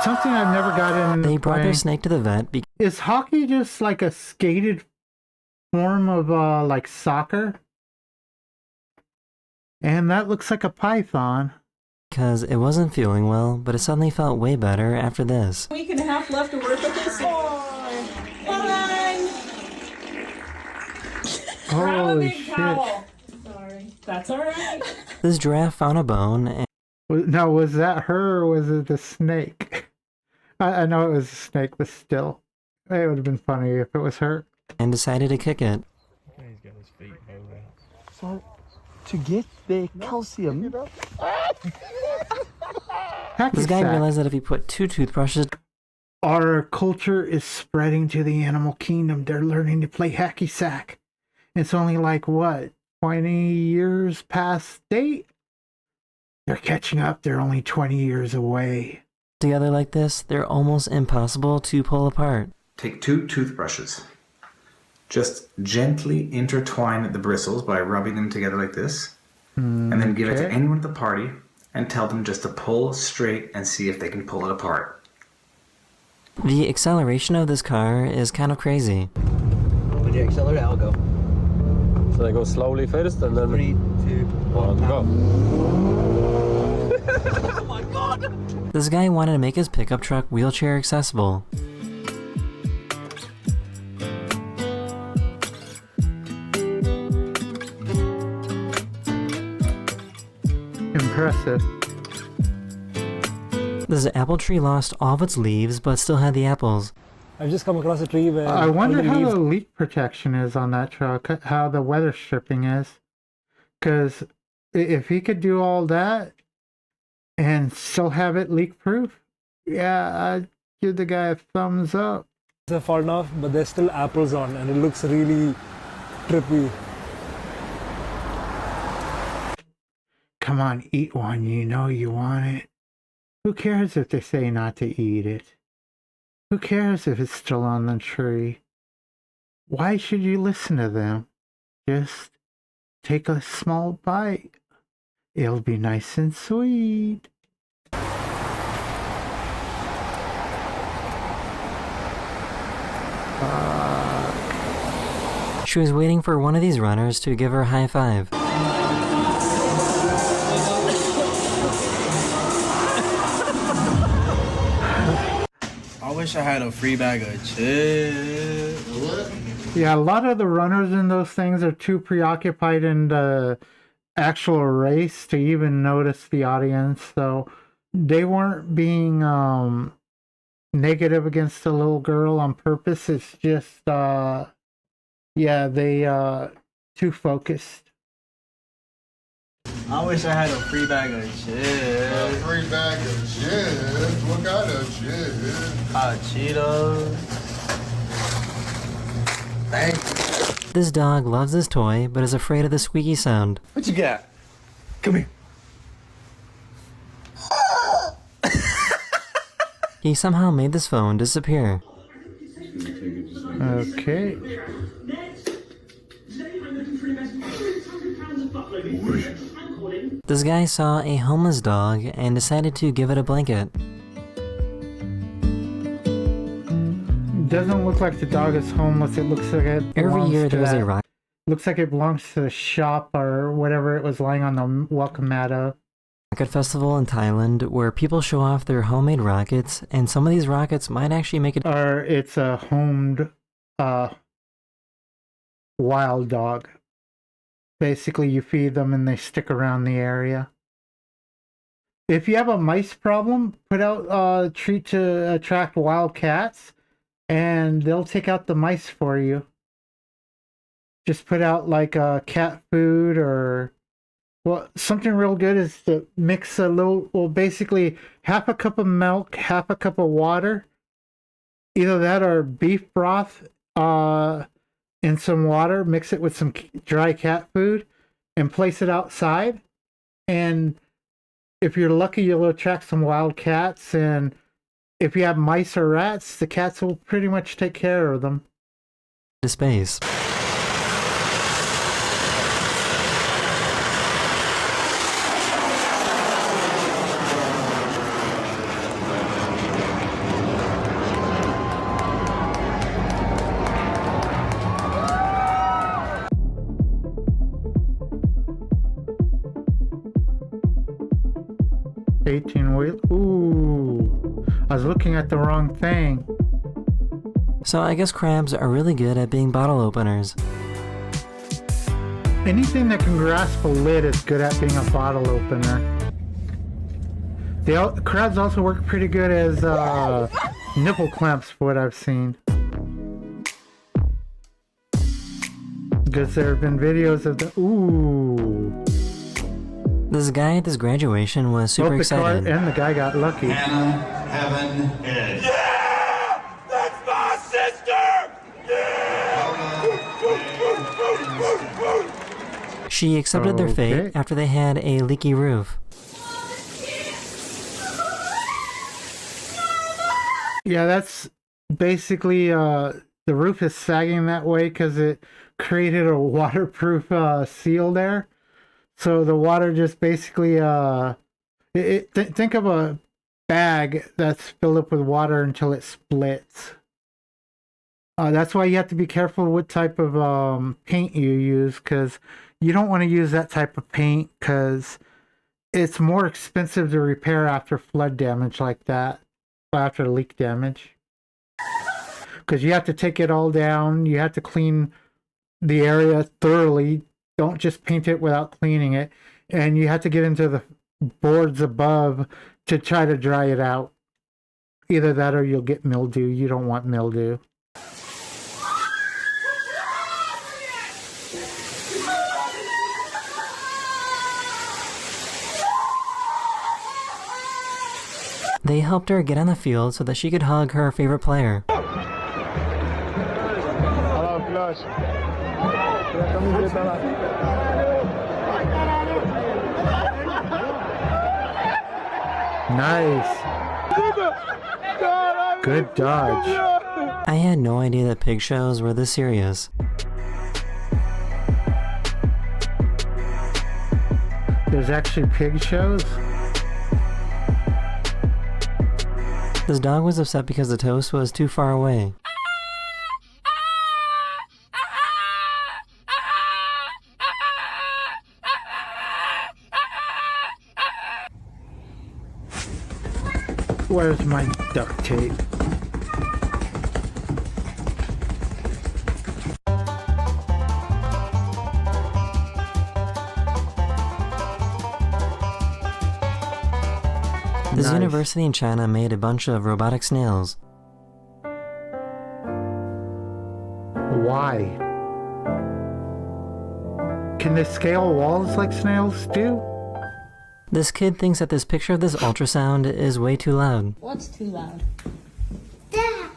Speaker 1: Something I've never gotten.
Speaker 2: They brought their snake to the vet because
Speaker 1: Is hockey just like a skated form of like soccer? And that looks like a python.
Speaker 2: it wasn't feeling well, but it suddenly felt way better after this.
Speaker 14: Week and a half left to work with this one. Fine. Grab a
Speaker 1: Holy
Speaker 14: big
Speaker 1: shit.
Speaker 14: towel. Sorry. That's alright.
Speaker 2: This giraffe found a bone and
Speaker 1: Now, was that her or was it the snake? I know it was a snake, but still. It would have been funny if it was her.
Speaker 2: decided to kick it.
Speaker 12: He's got his feet over.
Speaker 6: So, to get the calcium...
Speaker 2: This guy
Speaker 1: Hacky sack.
Speaker 2: realized that if he put 2 toothbrushes...
Speaker 1: Our culture is spreading to the animal kingdom. They're learning to play hacky sack. It's only like, what, 20 years past date? They're catching up. They're only 20 years away.
Speaker 2: together like this, they're almost impossible to pull apart.
Speaker 8: Take 2 toothbrushes. Just gently intertwine the bristles by rubbing them together like this. And then give it to anyone at the party and tell them just to pull straight and see if they can pull it apart.
Speaker 2: The acceleration of this car is kind of crazy.
Speaker 6: When you accelerate, I'll go.
Speaker 15: So I go slowly first and then 3, 2, 1, go.
Speaker 2: Oh my god!
Speaker 16: This guy wanted to make his pickup truck wheelchair accessible.
Speaker 1: Impressive.
Speaker 16: This apple tree lost all of its leaves, but still had the apples.
Speaker 9: I've just come across a tree where...
Speaker 1: I wonder how the leak protection is on that truck, how the weather stripping is. Because if he could do all that and still have it leak proof, yeah, I'd give the guy a thumbs up.
Speaker 9: They've fallen off, but there's still apples on, and it looks really trippy.
Speaker 1: Come on, eat one, you know you want it. Who cares if they say not to eat it? Who cares if it's still on the tree? Why should you listen to them? Just take a small bite. It'll be nice and sweet.
Speaker 16: She was waiting for one of these runners to give her a high five.
Speaker 17: I wish I had a free bag of chips.
Speaker 1: Yeah, a lot of the runners in those things are too preoccupied in the actual race to even notice the audience. So they weren't being negative against the little girl on purpose. It's just, yeah, they too focused.
Speaker 17: I wish I had a free bag of chips.
Speaker 11: A free bag of chips? What kind of chips?
Speaker 17: Cheetos. Thank you.
Speaker 16: This dog loves his toy, but is afraid of the squeaky sound.
Speaker 17: What you got? Come here.
Speaker 16: He somehow made this phone disappear.
Speaker 1: Okay.
Speaker 16: This guy saw a homeless dog and decided to give it a blanket.
Speaker 1: Doesn't look like the dog is homeless. It looks like it
Speaker 16: Every
Speaker 1: belongs
Speaker 16: year
Speaker 1: to
Speaker 16: there's
Speaker 1: that.
Speaker 16: a rock.
Speaker 1: Looks like it belongs to the shop or whatever it was lying on the welcome mat of.
Speaker 16: Rocket festival in Thailand where people show off their homemade rockets, and some of these rockets might actually make it.
Speaker 1: Or it's a homed wild dog. Basically, you feed them and they stick around the area. If you have a mice problem, put out a treat to attract wild cats, and they'll take out the mice for you. Just put out like cat food or... Well, something real good is to mix a little... Well, basically, half a cup of milk, half a cup of water. Either that or beef broth in some water. Mix it with some dry cat food and place it outside. And if you're lucky, you'll attract some wild cats. And if you have mice or rats, the cats will pretty much take care of them.
Speaker 16: To space.
Speaker 1: Wheel. Ooh, I was looking at the wrong thing.
Speaker 16: So I guess crabs are really good at being bottle openers.
Speaker 1: Anything that can grasp a lid is good at being a bottle opener. Crabs also work pretty good as nipple clamps, for what I've seen. Because there have been videos of the... Ooh.
Speaker 16: This guy at this graduation was super excited.
Speaker 1: And the guy got lucky.
Speaker 3: Hannah, Heaven, Ed.
Speaker 14: Yeah! That's my sister! Yeah!
Speaker 16: She accepted their fate after they had a leaky roof.
Speaker 1: Yeah, that's basically the roof is sagging that way because it created a waterproof seal there. So the water just basically think of a bag that's filled up with water until it splits. That's why you have to be careful what type of paint you use, because you don't want to use that type of paint because it's more expensive to repair after flood damage like that, after leak damage. Because you have to take it all down, you have to clean the area thoroughly. Don't just paint it without cleaning it. And you have to get into the boards above to try to dry it out. Either that or you'll get mildew. You don't want mildew.
Speaker 16: They helped her get on the field so that she could hug her favorite player.
Speaker 11: Hello, Flush.
Speaker 1: Nice. Good dodge.
Speaker 16: I had no idea that pig shows were this serious.
Speaker 1: There's actually pig shows?
Speaker 16: This dog was upset because the toast was too far away.
Speaker 1: Where's my duct tape?
Speaker 16: This university in China made a bunch of robotic snails.
Speaker 1: Why? Can they scale walls like snails do?
Speaker 16: This kid thinks that this picture of this ultrasound is way too loud.
Speaker 14: What's too loud?
Speaker 18: Dad.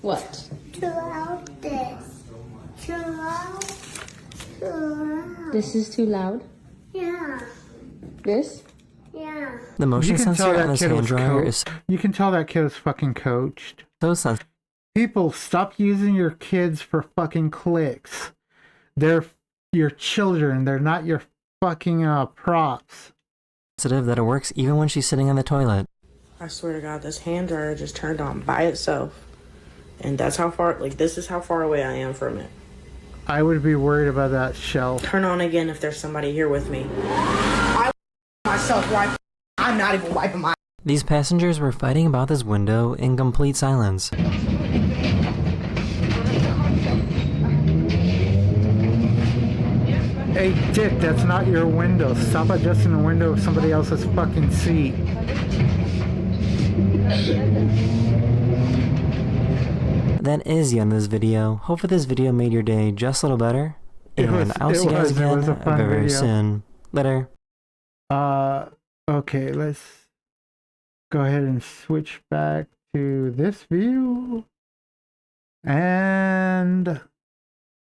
Speaker 14: What?
Speaker 18: Too loud this. Too loud. Too loud.
Speaker 14: This is too loud?
Speaker 18: Yeah.
Speaker 14: This?
Speaker 18: Yeah.
Speaker 16: The motion
Speaker 1: You can
Speaker 16: sensor
Speaker 1: tell
Speaker 16: on
Speaker 1: that
Speaker 16: this
Speaker 1: kid
Speaker 16: hand
Speaker 1: was
Speaker 16: dryer is
Speaker 1: You can tell that kid was fucking coached.
Speaker 16: so sensitive.
Speaker 1: People, stop using your kids for fucking clicks. They're your children. They're not your fucking props.
Speaker 16: That it works even when she's sitting on the toilet.
Speaker 17: I swear to God, this hand dryer just turned on by itself. And that's how far, like, this is how far away I am from it.
Speaker 1: I would be worried about that shelf.
Speaker 17: Turn on again if there's somebody here with me. I myself wipe. I'm not even wiping my.
Speaker 16: These passengers were fighting about this window in complete silence.
Speaker 1: Hey, Dick, that's not your window. Stop adjusting the window of somebody else's fucking seat.
Speaker 16: That is the end of this video. Hopefully this video made your day just a little better. And I'll see you guys again very soon. Later.
Speaker 1: Okay, let's go ahead and switch back to this view. And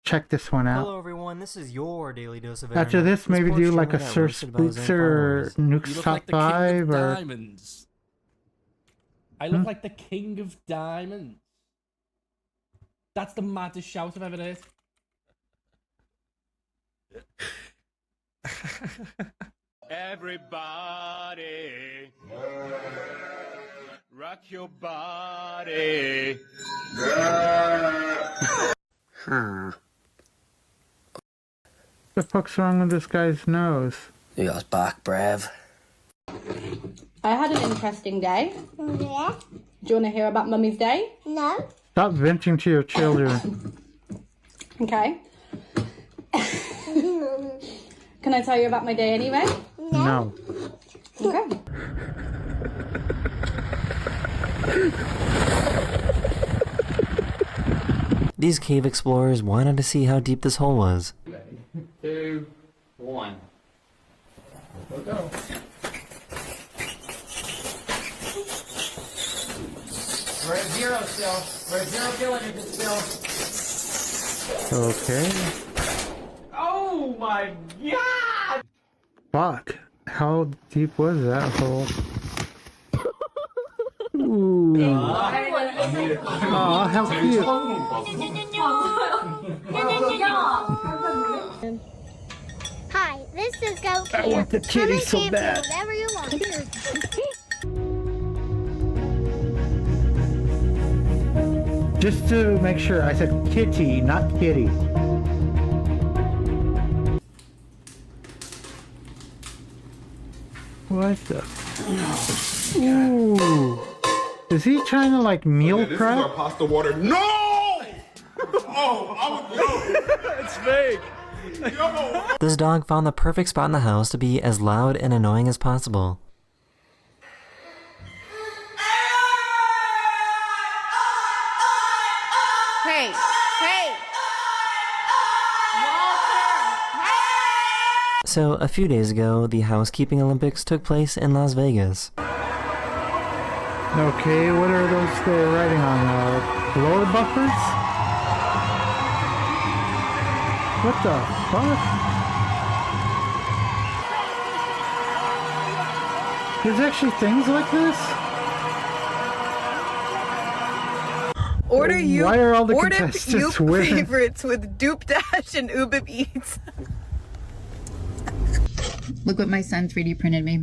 Speaker 1: check this one out.
Speaker 16: Hello everyone, this is your daily dose of
Speaker 1: After this, maybe do like a Sir Spooks or Nuke's Top
Speaker 2: like the
Speaker 1: 5
Speaker 2: king of
Speaker 1: or...
Speaker 2: diamonds. I look like the king of diamonds. That's the maddest shout I've ever heard.
Speaker 19: Everybody, rock your body.
Speaker 1: What the fuck's wrong with this guy's nose?
Speaker 20: He goes back, Brev.
Speaker 14: I had an interesting day.
Speaker 18: Yeah.
Speaker 14: Do you want to hear about Mummy's day?
Speaker 18: No.
Speaker 1: Stop venting to your children.
Speaker 14: Okay. Can I tell you about my day anyway?
Speaker 1: No.
Speaker 14: Okay.
Speaker 16: These cave explorers wanted to see how deep this hole was.
Speaker 4: 2, 1. We'll go. We're at 0 still. We're at 0 kilometers still.
Speaker 1: Okay.
Speaker 4: Oh my God!
Speaker 1: Fuck. How deep was that hole? Ooh. Oh, how cute.
Speaker 18: Hi, this is Goat Camp.
Speaker 1: I want the kitty so
Speaker 18: Come and
Speaker 1: bad.
Speaker 18: camp whatever you want.
Speaker 1: Just to make sure, I said kitty, not kitty. What the? Ooh. Is he trying to like meal
Speaker 11: This
Speaker 1: prep?
Speaker 11: is our pasta water. No! Oh,
Speaker 12: It's fake.
Speaker 16: This dog found the perfect spot in the house to be as loud and annoying as possible.
Speaker 14: Hey, hey.
Speaker 16: So, a few days ago, the housekeeping Olympics took place in Las Vegas.
Speaker 1: Okay, what are those they're riding on? Blower buffers? What the fuck? There's actually things like this?
Speaker 14: Order you.
Speaker 1: Why are all the
Speaker 14: order
Speaker 1: contestants
Speaker 14: you
Speaker 1: wearing-
Speaker 14: favorites with Doop Dash and Ubib Eats.
Speaker 21: Look what my son 3D printed me.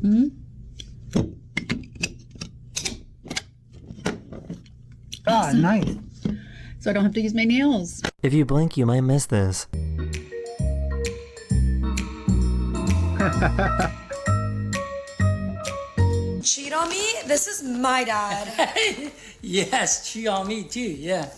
Speaker 21: Hmm?
Speaker 1: Ah, nice.
Speaker 21: So I don't have to use my nails.
Speaker 16: If you blink, you might miss this.
Speaker 14: Cheat on me? This is my dad.
Speaker 20: Yes, cheat on me too, yeah.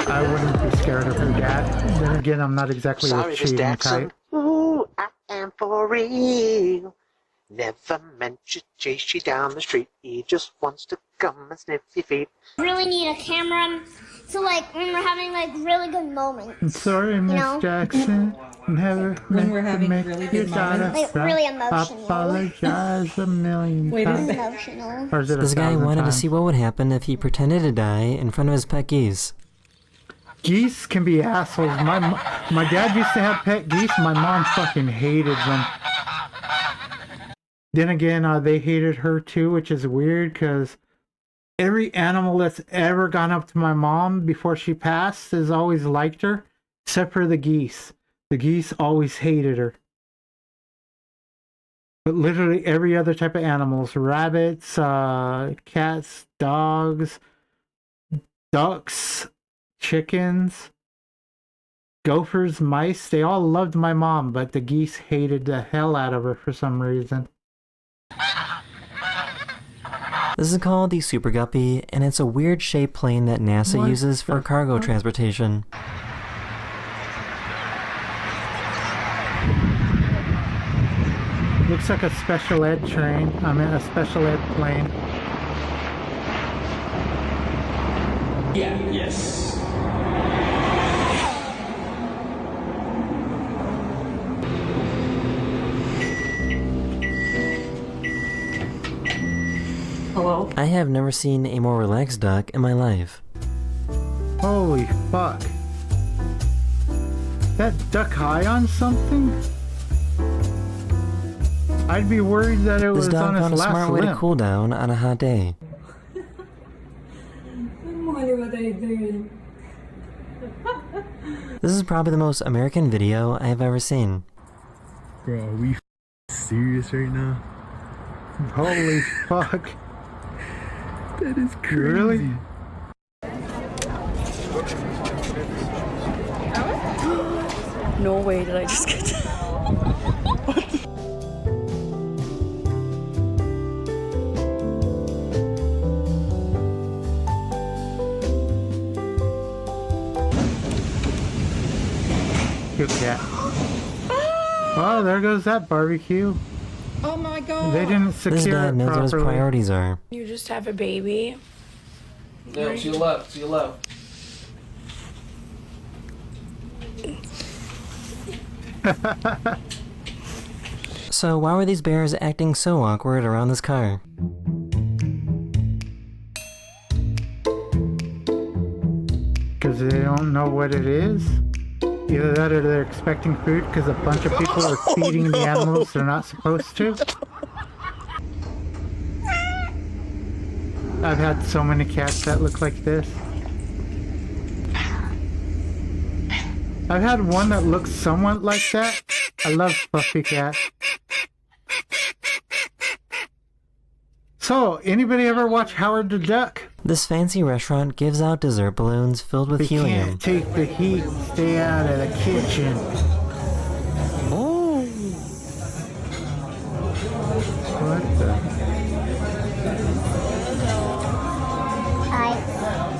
Speaker 1: I wouldn't be scared of her dad. Then again, I'm not exactly a cheating type.
Speaker 22: Ooh, I am for real. Never meant to chase you down the street. He just wants to come and sniff your feet.
Speaker 18: Really need a camera to like when we're having like really good moments.
Speaker 1: I'm sorry, Miss
Speaker 18: know?
Speaker 1: Jackson. Never
Speaker 21: When we're
Speaker 1: meant to
Speaker 21: having
Speaker 1: make
Speaker 21: really
Speaker 1: you
Speaker 21: good moments?
Speaker 18: Like,
Speaker 1: stop.
Speaker 18: really emotional.
Speaker 1: Apologize a million
Speaker 21: Wait a
Speaker 1: times.
Speaker 21: second.
Speaker 18: Emotional.
Speaker 1: Or is it
Speaker 16: This guy
Speaker 1: 1,000
Speaker 16: wanted to
Speaker 1: times?
Speaker 16: see what would happen if he pretended to die in front of his pet geese.
Speaker 1: Geese can be assholes. My dad used to have pet geese. My mom fucking hated them. Then again, they hated her too, which is weird because every animal that's ever gone up to my mom before she passed has always liked her, except for the geese. The geese always hated her. But literally every other type of animals, rabbits, cats, dogs, ducks, chickens, gophers, mice, they all loved my mom, but the geese hated the hell out of her for some reason.
Speaker 16: This is called the Super Guppy, and it's a weird shaped plane that NASA
Speaker 1: What
Speaker 16: uses for
Speaker 1: the
Speaker 16: cargo
Speaker 1: fuck?
Speaker 16: transportation.
Speaker 1: Looks like a special ed train. I mean, a special ed plane.
Speaker 15: Yeah, yes.
Speaker 17: Hello?
Speaker 16: I have never seen a more relaxed duck in my life.
Speaker 1: Holy fuck. That duck high on something? I'd be worried that it
Speaker 16: This
Speaker 1: was
Speaker 16: dog
Speaker 1: on
Speaker 16: found
Speaker 1: his
Speaker 16: a smart
Speaker 1: last
Speaker 16: way to
Speaker 1: limb.
Speaker 16: cool down on a hot day.
Speaker 14: I wonder what they did.
Speaker 16: This is probably the most American video I have ever seen.
Speaker 12: Bro, are we serious right now?
Speaker 1: Holy fuck.
Speaker 12: That is crazy.
Speaker 1: Really?
Speaker 17: No way did I just get
Speaker 1: Good cat. Oh, there goes that barbecue.
Speaker 21: Oh my god.
Speaker 1: They didn't
Speaker 16: This
Speaker 1: secure
Speaker 16: dad
Speaker 1: it
Speaker 16: knows what his
Speaker 1: properly.
Speaker 16: priorities are.
Speaker 14: You just have a baby.
Speaker 13: No, to your left, to your left.
Speaker 16: So why were these bears acting so awkward around this car?
Speaker 1: Because they don't know what it is. Either that or they're expecting food because a bunch of people are feeding the animals they're not supposed to. I've had so many cats that look like this. I've had one that looks somewhat like that. I love fluffy cats. So, anybody ever watch Howard the Duck?
Speaker 16: This fancy restaurant gives out dessert balloons filled with
Speaker 1: We
Speaker 16: helium.
Speaker 1: can't take the heat. Stay out of the kitchen.
Speaker 16: Oh.
Speaker 1: What the?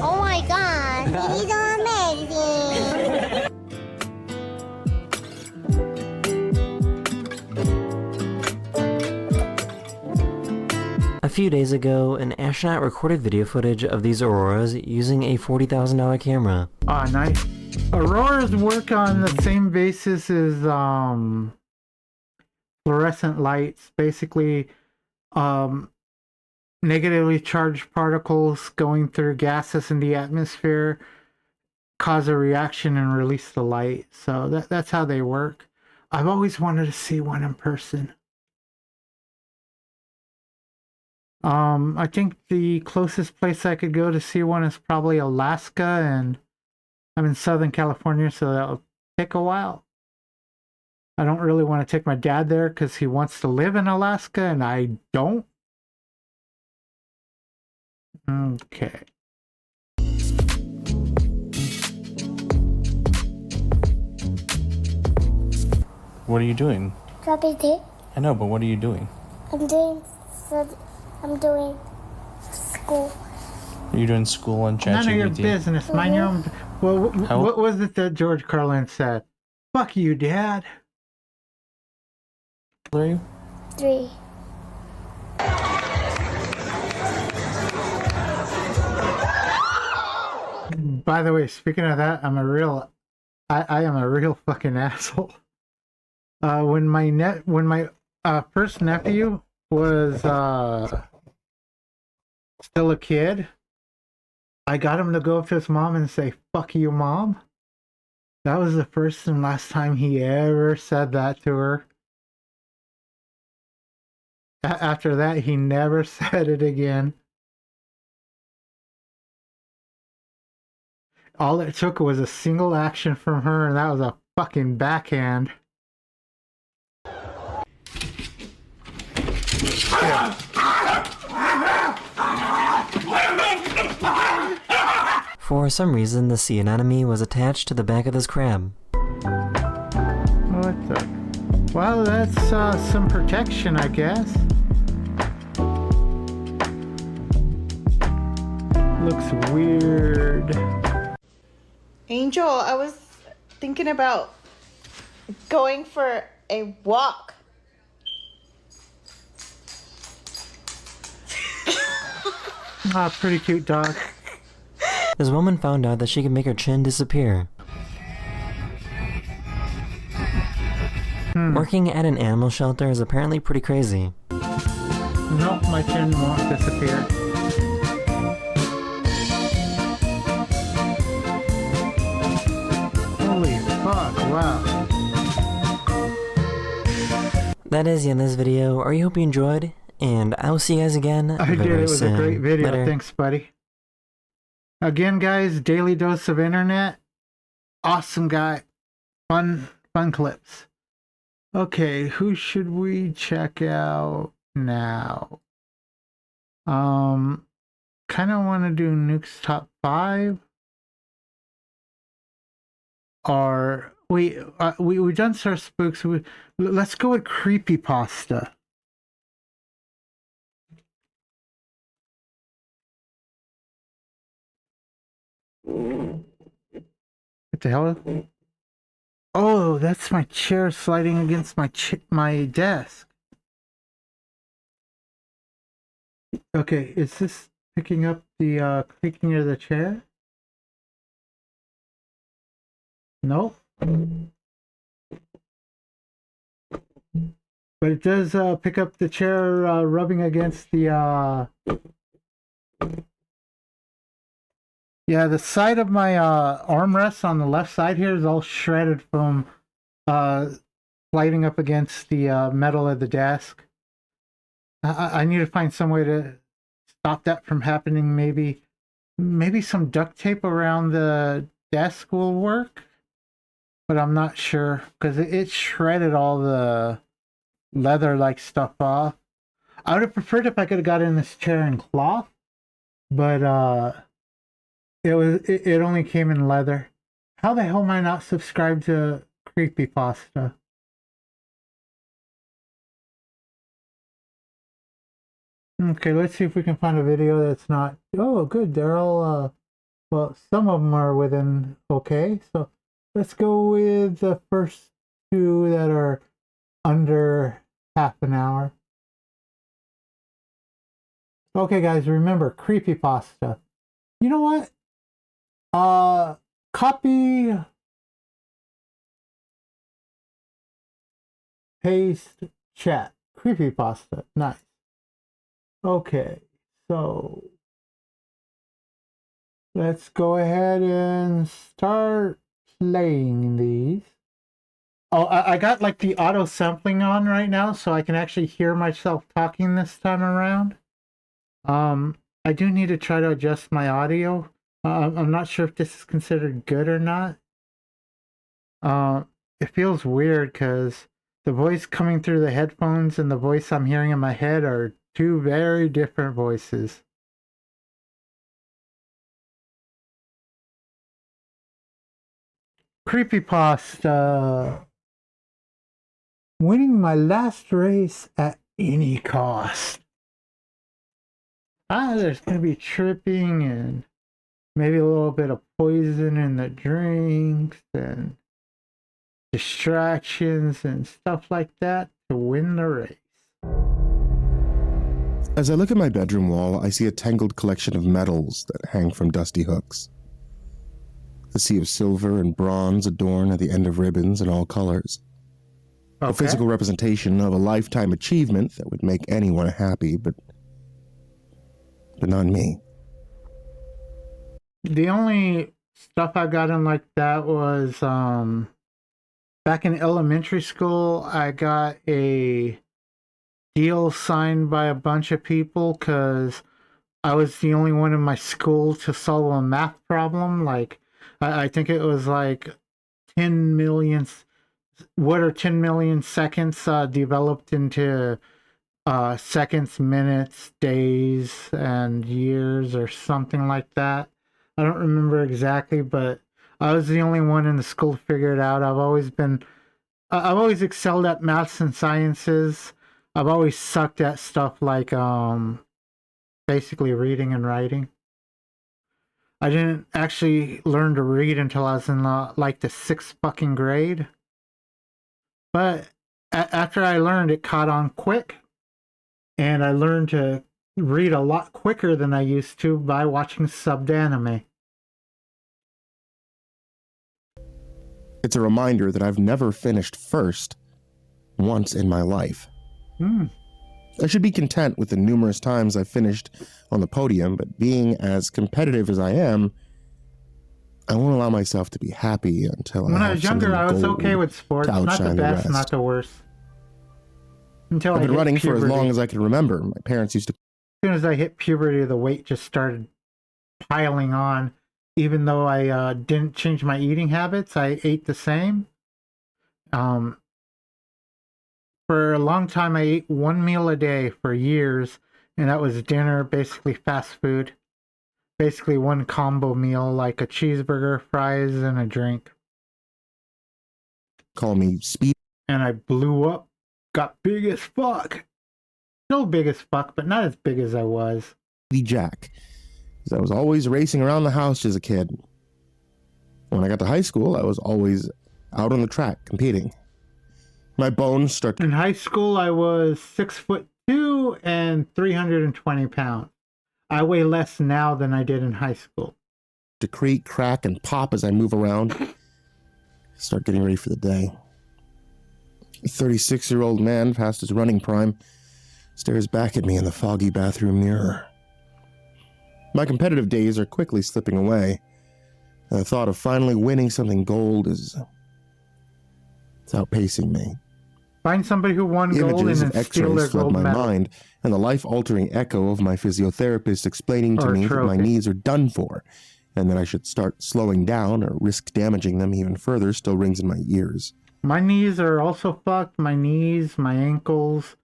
Speaker 18: Oh my god, these are amazing.
Speaker 16: A few days ago, an astronaut recorded video footage of these auroras using a $40,000 camera.
Speaker 1: Ah, nice. Auroras work on the same basis as fluorescent lights. Basically, negatively charged particles going through gases in the atmosphere cause a reaction and release the light. So that's how they work. I've always wanted to see one in person. I think the closest place I could go to see one is probably Alaska, and I'm in Southern California, so that'll take a while. I don't really want to take my dad there because he wants to live in Alaska and I don't. Okay.
Speaker 7: What are you doing?
Speaker 18: Dropping tape.
Speaker 7: I know, but what are you doing?
Speaker 18: I'm doing school.
Speaker 7: Are you doing school on ChatGPT?
Speaker 1: None of your business. Mind your own. Well, what was it that George Carlin said? Fuck you, Dad.
Speaker 7: How old are you?
Speaker 18: 3.
Speaker 1: By the way, speaking of that, I am a real fucking asshole. When my first nephew was still a kid, I got him to go up to his mom and say, "Fuck you, Mom." That was the first and last time he ever said that to her. After that, he never said it again. All it took was a single action from her, and that was a fucking backhand.
Speaker 16: For some reason, the sea anemone was attached to the back of this crab.
Speaker 1: What the? Well, that's some protection, I guess. Looks weird.
Speaker 10: Angel, I was thinking about going for a walk.
Speaker 1: Ah, pretty cute dog.
Speaker 16: This woman found out that she could make her chin disappear. Working at an animal shelter is apparently pretty crazy.
Speaker 1: Nope, my chin won't disappear. Holy fuck, wow.
Speaker 16: That is the end of this video. I hope you enjoyed, and I will see you guys again
Speaker 1: I did, it was
Speaker 16: soon.
Speaker 1: a great video.
Speaker 16: Later.
Speaker 1: Thanks, buddy. Again, guys, Daily Dose of Internet. Awesome guy. Fun clips. Okay, who should we check out now? Kind of want to do Nuke's Top 5. Or we've done Sir Spooks. Let's go with Creepypasta. What the hell? Oh, that's my chair sliding against my desk. Okay, is this picking up the creaking of the chair? Nope. But it does pick up the chair rubbing against the yeah, the side of my armrest on the left side here is all shredded from sliding up against the metal of the desk. I need to find some way to stop that from happening. Maybe some duct tape around the desk will work, but I'm not sure because it shredded all the leather-like stuff off. I would have preferred if I could have got in this chair in cloth, but it only came in leather. How the hell am I not subscribed to Creepypasta? Okay, let's see if we can find a video that's not... Oh, good, they're all, well, some of them are within okay, so let's go with the first two that are under half an hour. Okay, guys, remember, Creepypasta. You know what? Copy, paste, chat. Creepypasta. Nice. Okay, so let's go ahead and start playing these. Oh, I got like the auto sampling on right now, so I can actually hear myself talking this time around. I do need to try to adjust my audio. I'm not sure if this is considered good or not. It feels weird because the voice coming through the headphones and the voice I'm hearing in my head are two very different voices. Creepypasta. Winning my last race at any cost. There's going to be tripping and maybe a little bit of poison in the drinks and distractions and stuff like that to win the race.
Speaker 11: As I look at my bedroom wall, I see a tangled collection of medals that hang from dusty hooks. A sea of silver and bronze adorned at the end of ribbons in all colors.
Speaker 1: Okay.
Speaker 11: A physical representation of a lifetime achievement that would make anyone happy, but not me.
Speaker 1: The only stuff I got in like that was back in elementary school. I got a deal signed by a bunch of people because I was the only one in my school to solve a math problem. Like I think it was like 10 million. What are 10 million seconds developed into seconds, minutes, days, and years, or something like that. I don't remember exactly, but I was the only one in the school to figure it out. I've always excelled at maths and sciences. I've always sucked at stuff like basically reading and writing. I didn't actually learn to read until I was in like the 6th fucking grade. But after I learned, it caught on quick. And I learned to read a lot quicker than I used to by watching subbed anime.
Speaker 11: It's a reminder that I've never finished first once in my life. I should be content with the numerous times I've finished on the podium, but being as competitive as I am, I won't allow myself to be happy until
Speaker 1: when I was younger, I was okay with sports, not the best, not the worst. Until
Speaker 11: I've been running
Speaker 1: puberty.
Speaker 11: for as long as I can remember. My parents used to...
Speaker 1: As soon as I hit puberty, the weight just started piling on. Even though I didn't change my eating habits, I ate the same. For a long time, I ate one meal a day for years, and that was dinner, basically fast food. Basically one combo meal, like a cheeseburger, fries, and a drink.
Speaker 11: Call me Speed.
Speaker 1: And I blew up. Got big as fuck. Still big as fuck, but not as big as I was.
Speaker 11: Jack. Because I was always racing around the house as a kid. When I got to high school, I was always out on the track competing. My bones started...
Speaker 1: In high school, I was 6'2" and 320 pounds. I weigh less now than I did in high school.
Speaker 11: To creak, crack, and pop as I move around. Start getting ready for the day. A 36-year-old man past his running prime stares back at me in the foggy bathroom mirror. My competitive days are quickly slipping away. And the thought of finally winning something gold is... it's outpacing me.
Speaker 1: Find somebody who won gold and then steal their gold
Speaker 11: my
Speaker 1: medal.
Speaker 11: mind, and the life-altering echo of my physiotherapist explaining to me that my knees are done for, and that I should start slowing down or risk damaging them even further still rings in my ears.
Speaker 1: My knees are also fucked. My knees, my ankles.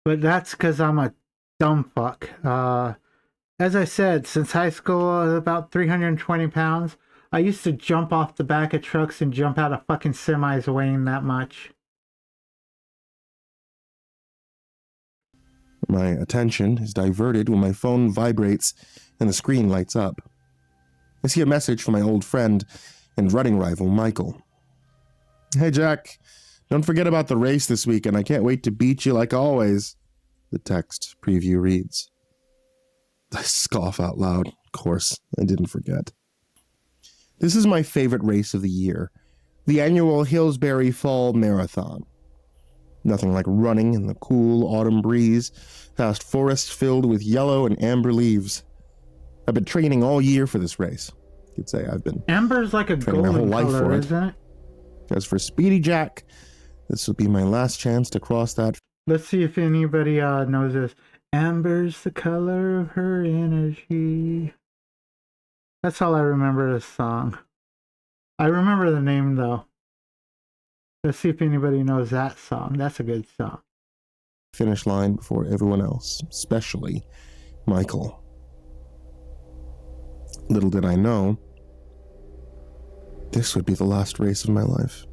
Speaker 1: But that's because I'm a dumb fuck. As I said, since high school, I was about 320 pounds. I used to jump off the back of trucks and jump out of fucking semis weighing that much.
Speaker 11: My attention is diverted when my phone vibrates and the screen lights up. I see a message from my old friend and running rival, Michael. Hey, Jack. Don't forget about the race this weekend. I can't wait to beat you like always. The text preview reads. I scoff out loud. Of course, I didn't forget. This is my favorite race of the year, the annual Hillsbury Fall Marathon. Nothing like running in the cool autumn breeze, past forests filled with yellow and amber leaves. I've been training all year for this race. You could say I've been
Speaker 1: Amber's like a
Speaker 11: training my whole
Speaker 1: golden
Speaker 11: life
Speaker 1: color,
Speaker 11: for it.
Speaker 1: isn't it?
Speaker 11: As for Speedy Jack, this will be my last chance to cross that.
Speaker 1: Let's see if anybody knows this. Amber's the color of her energy. That's all I remember this song. I remember the name though. Let's see if anybody knows that song. That's a good song.
Speaker 11: Finish line before everyone else, especially Michael. Little did I know, this would be the last race of my life.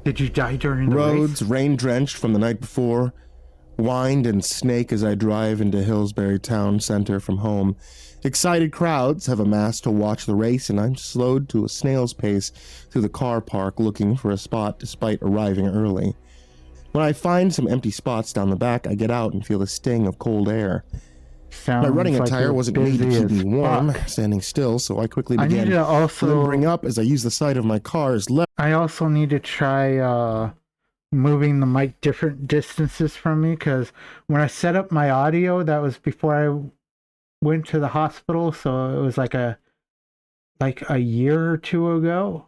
Speaker 1: Did you die during the
Speaker 11: Roads,
Speaker 1: race?
Speaker 11: rain-drenched from the night before, wind and snake as I drive into Hillsbury Town Center from home. Excited crowds have amassed to watch the race, and I'm slowed to a snail's pace through the car park looking for a spot despite arriving early. When I find some empty spots down the back, I get out and feel the sting of cold air. My running attire wasn't made to keep me warm, standing still, so I quickly began limbering up as I used the side of my car's left.
Speaker 1: I also need to try moving the mic different distances from me, because when I set up my audio, that was before I went to the hospital, so it was like a year or two ago,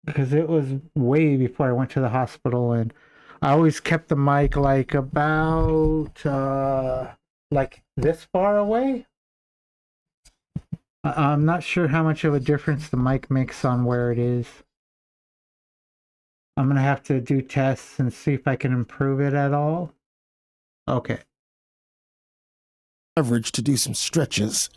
Speaker 1: because it was way before I went to the hospital, and I always kept the mic like about like this far away. I'm not sure how much of a difference the mic makes on where it is. I'm gonna have to do tests and see if I can improve it at all. Okay.
Speaker 11: Leverage to do some stretches.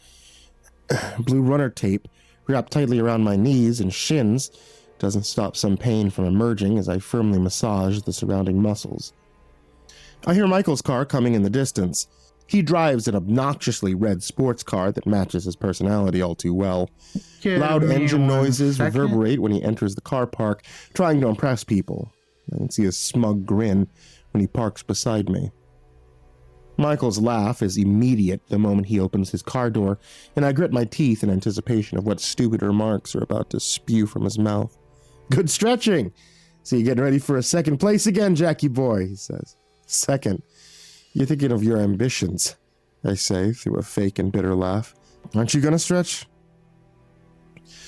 Speaker 11: Blue runner tape wrapped tightly around my knees and shins doesn't stop some pain from emerging as I firmly massage the surrounding muscles. I hear Michael's car coming in the distance. He drives an obnoxiously red sports car that matches his personality all too well. Loud engine noises reverberate when he enters the car park, trying to impress people. I can see a smug grin when he parks beside me. Michael's laugh is immediate the moment he opens his car door, and I grit my teeth in anticipation of what stupid remarks are about to spew from his mouth. Good stretching! So you getting ready for a second place again, Jackie boy, he says. Second. You're thinking of your ambitions, I say through a fake and bitter laugh. Aren't you gonna stretch?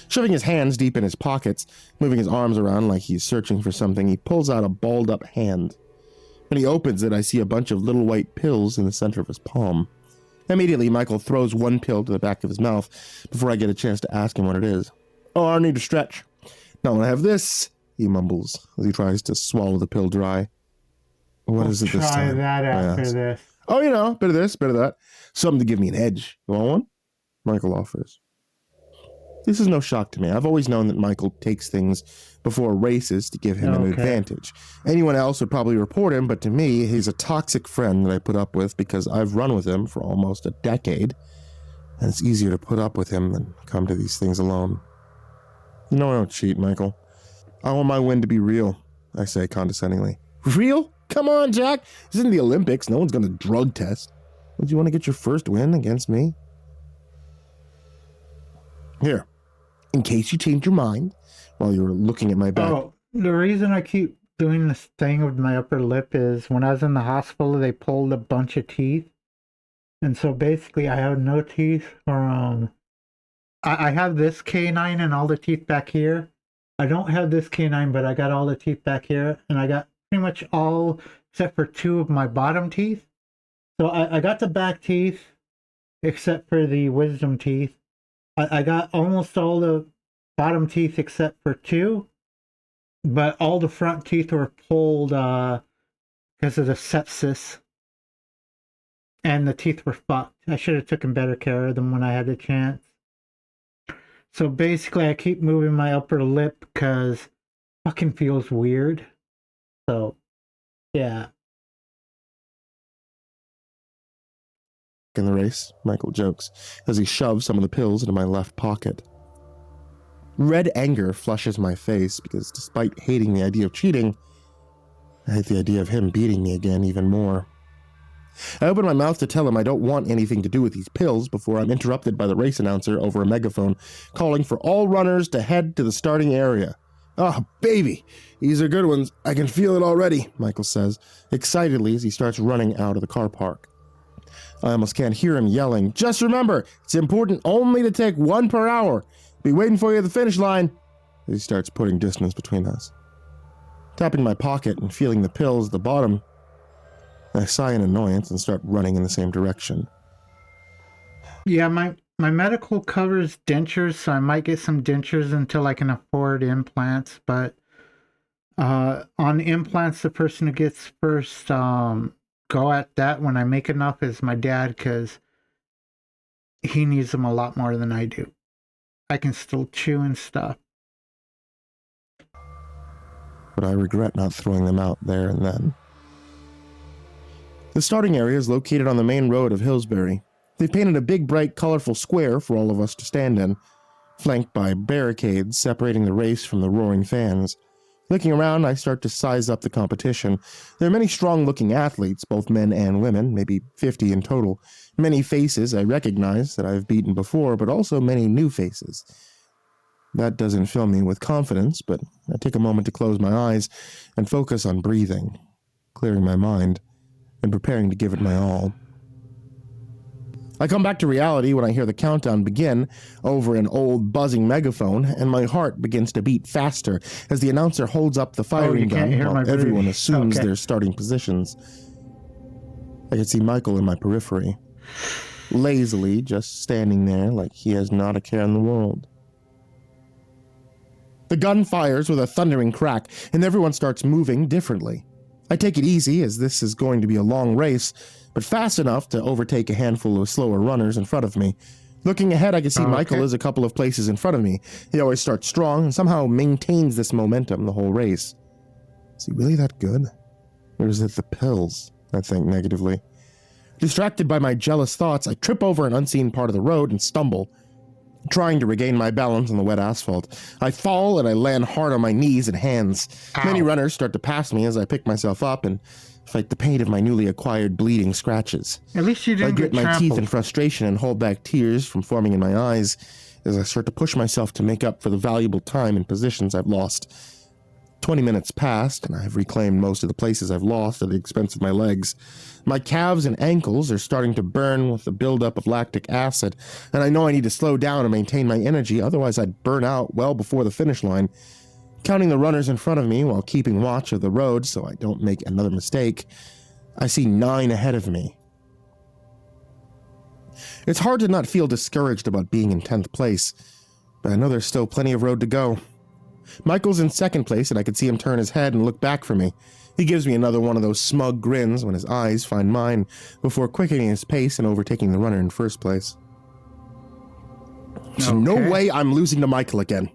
Speaker 11: Shoving his hands deep in his pockets, moving his arms around like he's searching for something, he pulls out a balled-up hand. When he opens it, I see a bunch of little white pills in the center of his palm. Immediately, Michael throws one pill to the back of his mouth before I get a chance to ask him what it is. Oh, I need to stretch. Now when I have this, he mumbles as he tries to swallow the pill dry. What is it this time?
Speaker 1: Try that after this.
Speaker 11: Oh, you know, bit of this, bit of that. Something to give me an edge. You want one? Michael offers. This is no shock to me. I've always known that Michael takes things before races to give him an advantage. Anyone else would probably report him, but to me, he's a toxic friend that I put up with because I've run with him for almost a decade, and it's easier to put up with him than come to these things alone. No, I don't cheat, Michael. I want my win to be real, I say condescendingly. Real? Come on, Jack. This isn't the Olympics. No one's going to drug test. Don't you want to get your first win against me? Here, in case you change your mind while you're looking at my back.
Speaker 1: Oh, the reason I keep doing this thing with my upper lip is when I was in the hospital, they pulled a bunch of teeth. And so basically I have no teeth from... I have this canine and all the teeth back here. I don't have this canine, but I got all the teeth back here. And I got pretty much all except for two of my bottom teeth. So I got the back teeth except for the wisdom teeth. I got almost all the bottom teeth except for two. but all the front teeth were pulled because of the sepsis, and the teeth were fucked. I should have taken better care of them when I had the chance. So basically, I keep moving my upper lip because fucking feels weird. So, yeah.
Speaker 11: In the race, Michael jokes, as he shoves some of the pills into my left pocket. Red anger flushes my face because despite hating the idea of cheating, I hate the idea of him beating me again even more. I open my mouth to tell him I don't want anything to do with these pills before I'm interrupted by the race announcer over a megaphone, calling for all runners to head to the starting area. Oh, baby, these are good ones. I can feel it already, Michael says, excitedly as he starts running out of the car park. I almost can't hear him yelling, "Just remember, it's important only to take 1 per hour. Be waiting for you at the finish line," as he starts putting distance between us. Tapping my pocket and feeling the pills at the bottom, I sigh in annoyance and start running in the same direction.
Speaker 1: Yeah, my medical covers dentures, so I might get some dentures until I can afford implants, but on implants, the person who gets first go at that when I make enough is my dad, because he needs them a lot more than I do. I can still chew and stuff.
Speaker 11: But I regret not throwing them out there and then. The starting area is located on the main road of Hillsbury. They've painted a big, bright, colorful square for all of us to stand in, flanked by barricades separating the race from the roaring fans. Looking around, I start to size up the competition. There are many strong-looking athletes, both men and women, maybe 50 in total. Many faces I recognize that I've beaten before, but also many new faces. That doesn't fill me with confidence, but I take a moment to close my eyes and focus on breathing, clearing my mind, and preparing to give it my all. I come back to reality when I hear the countdown begin over an old buzzing megaphone, and my heart begins to beat faster as the announcer holds up the firing gun while everyone assumes their starting positions. I can see Michael in my periphery, lazily just standing there like he has not a care in the world. The gun fires with a thundering crack, and everyone starts moving differently. I take it easy, as this is going to be a long race, but fast enough to overtake a handful of slower runners in front of me. Looking ahead, I can see Michael is a couple of places in front of me. He always starts strong and somehow maintains this momentum the whole race. Is he really that good? Or is it the pills? I think negatively. Distracted by my jealous thoughts, I trip over an unseen part of the road and stumble, trying to regain my balance on the wet asphalt. I fall and I land hard on my knees and hands. Ow. Many runners start to pass me as I pick myself up and fight the pain of my newly acquired bleeding scratches.
Speaker 1: At least you didn't
Speaker 11: I grit
Speaker 1: get
Speaker 11: my
Speaker 1: trampled.
Speaker 11: teeth in frustration and hold back tears from forming in my eyes as I start to push myself to make up for the valuable time and positions I've lost. 20 minutes passed, and I've reclaimed most of the places I've lost at the expense of my legs. My calves and ankles are starting to burn with the buildup of lactic acid, and I know I need to slow down and maintain my energy, otherwise I'd burn out well before the finish line. Counting the runners in front of me while keeping watch of the road so I don't make another mistake, I see 9 ahead of me. It's hard to not feel discouraged about being in 10th place, but I know there's still plenty of road to go. Michael's in 2nd place, and I can see him turn his head and look back for me. He gives me another one of those smug grins when his eyes find mine, before quickening his pace and overtaking the runner in 1st place. There's no way I'm losing to Michael again.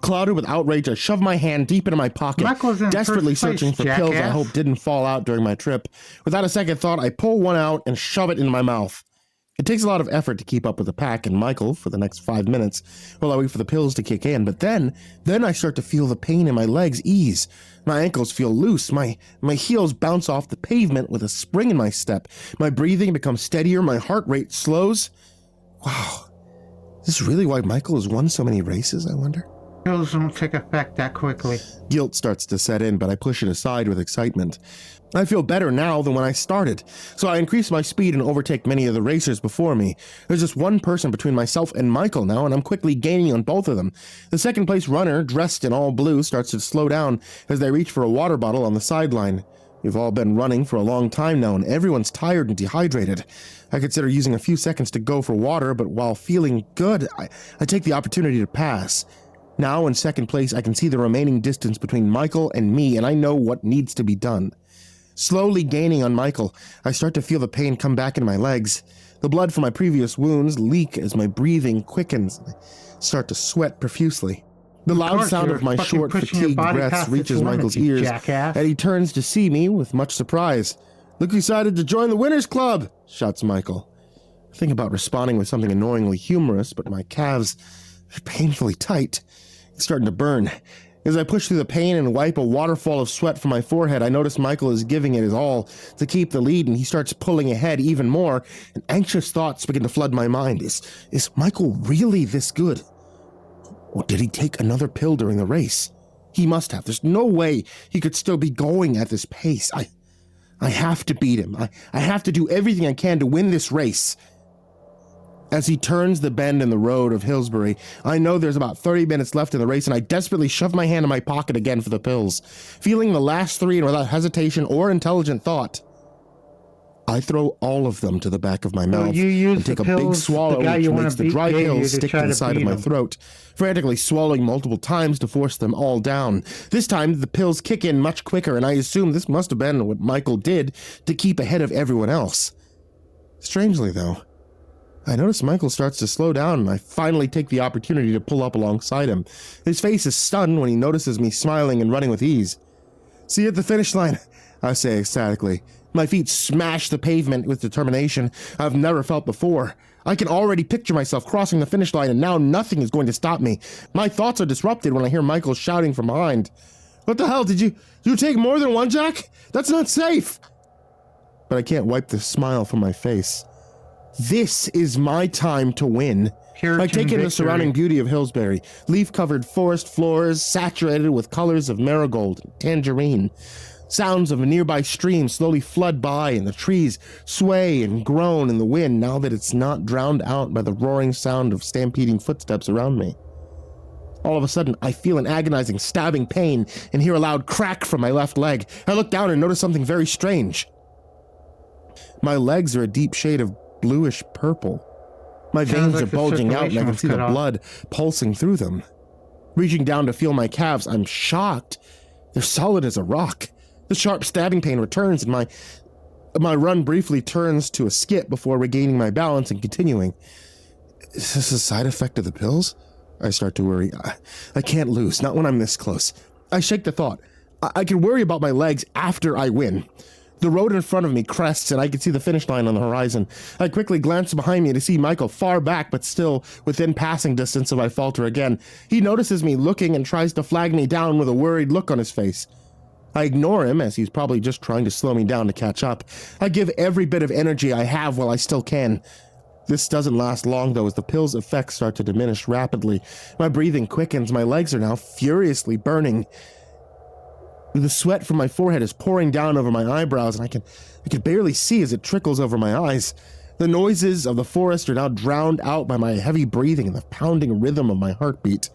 Speaker 11: Clouded with outrage, I shove my hand deep into my pocket, desperately searching for pills I hope didn't fall out during my trip. Without a second thought, I pull one out and shove it into my mouth. It takes a lot of effort to keep up with the pack and Michael for the next 5 minutes while I wait for the pills to kick in, but then I start to feel the pain in my legs ease. My ankles feel loose, my heels bounce off the pavement with a spring in my step. My breathing becomes steadier, my heart rate slows. Wow, is this really why Michael has won so many races, I wonder?
Speaker 1: Pills don't take effect that quickly.
Speaker 11: Guilt starts to set in, but I push it aside with excitement. I feel better now than when I started, so I increase my speed and overtake many of the racers before me. There's just one person between myself and Michael now, and I'm quickly gaining on both of them. The 2nd place runner, dressed in all blue, starts to slow down as they reach for a water bottle on the sideline. We've all been running for a long time now, and everyone's tired and dehydrated. I consider using a few seconds to go for water, but while feeling good, I take the opportunity to pass. Now in second place, I can see the remaining distance between Michael and me, and I know what needs to be done. Slowly gaining on Michael, I start to feel the pain come back in my legs. The blood from my previous wounds leak as my breathing quickens, and I start to sweat profusely. The loud sound of my short, fatigued breaths reaches Michael's ears, and he turns to see me with much surprise. "Look who decided to join the Winners Club!" shouts Michael. I think about responding with something annoyingly humorous, but my calves are painfully tight. It's starting to burn. As I push through the pain and wipe a waterfall of sweat from my forehead, I notice Michael is giving it his all to keep the lead, and he starts pulling ahead even more, and anxious thoughts begin to flood my mind. Is Michael really this good? Or did he take another pill during the race? He must have. There's no way he could still be going at this pace. I have to beat him. I have to do everything I can to win this race. As he turns the bend in the road of Hillsbury, I know there's about 30 minutes left in the race, and I desperately shove my hand in my pocket again for the pills. Feeling the last 3 and without hesitation or intelligent thought, I throw all of them to the back of my mouth and take a big swallow, which makes the dry pills stick to the side of my throat, frantically swallowing multiple times to force them all down. This time, the pills kick in much quicker, and I assume this must have been what Michael did to keep ahead of everyone else. Strangely, though, I notice Michael starts to slow down, and I finally take the opportunity to pull up alongside him. His face is stunned when he notices me smiling and running with ease. "See you at the finish line," I say ecstatically. My feet smash the pavement with determination I've never felt before. I can already picture myself crossing the finish line, and now nothing is going to stop me. My thoughts are disrupted when I hear Michael shouting from behind. "What the hell, did you take more than one, Jack? That's not safe!" But I can't wipe the smile from my face. This is my time to win. I take in the surrounding beauty of Hillsbury, leaf-covered forest floors saturated with colors of marigold and tangerine. Sounds of a nearby stream slowly flood by, and the trees sway and groan in the wind now that it's not drowned out by the roaring sound of stampeding footsteps around me. All of a sudden, I feel an agonizing, stabbing pain and hear a loud crack from my left leg. I look down and notice something very strange. My legs are a deep shade of bluish purple. My veins are bulging out, and I can see the blood pulsing through them. Reaching down to feel my calves, I'm shocked. They're solid as a rock. The sharp stabbing pain returns, and my run briefly turns to a skip before regaining my balance and continuing. Is this a side effect of the pills? I start to worry. I can't lose, not when I'm this close. I shake the thought. I can worry about my legs after I win. The road in front of me crests, and I can see the finish line on the horizon. I quickly glance behind me to see Michael far back, but still within passing distance if I falter again. He notices me looking and tries to flag me down with a worried look on his face. I ignore him, as he's probably just trying to slow me down to catch up. I give every bit of energy I have while I still can. This doesn't last long, though, as the pill's effects start to diminish rapidly. My breathing quickens. My legs are now furiously burning. The sweat from my forehead is pouring down over my eyebrows, and I can barely see as it trickles over my eyes. The noises of the forest are now drowned out by my heavy breathing and the pounding rhythm of my heartbeat.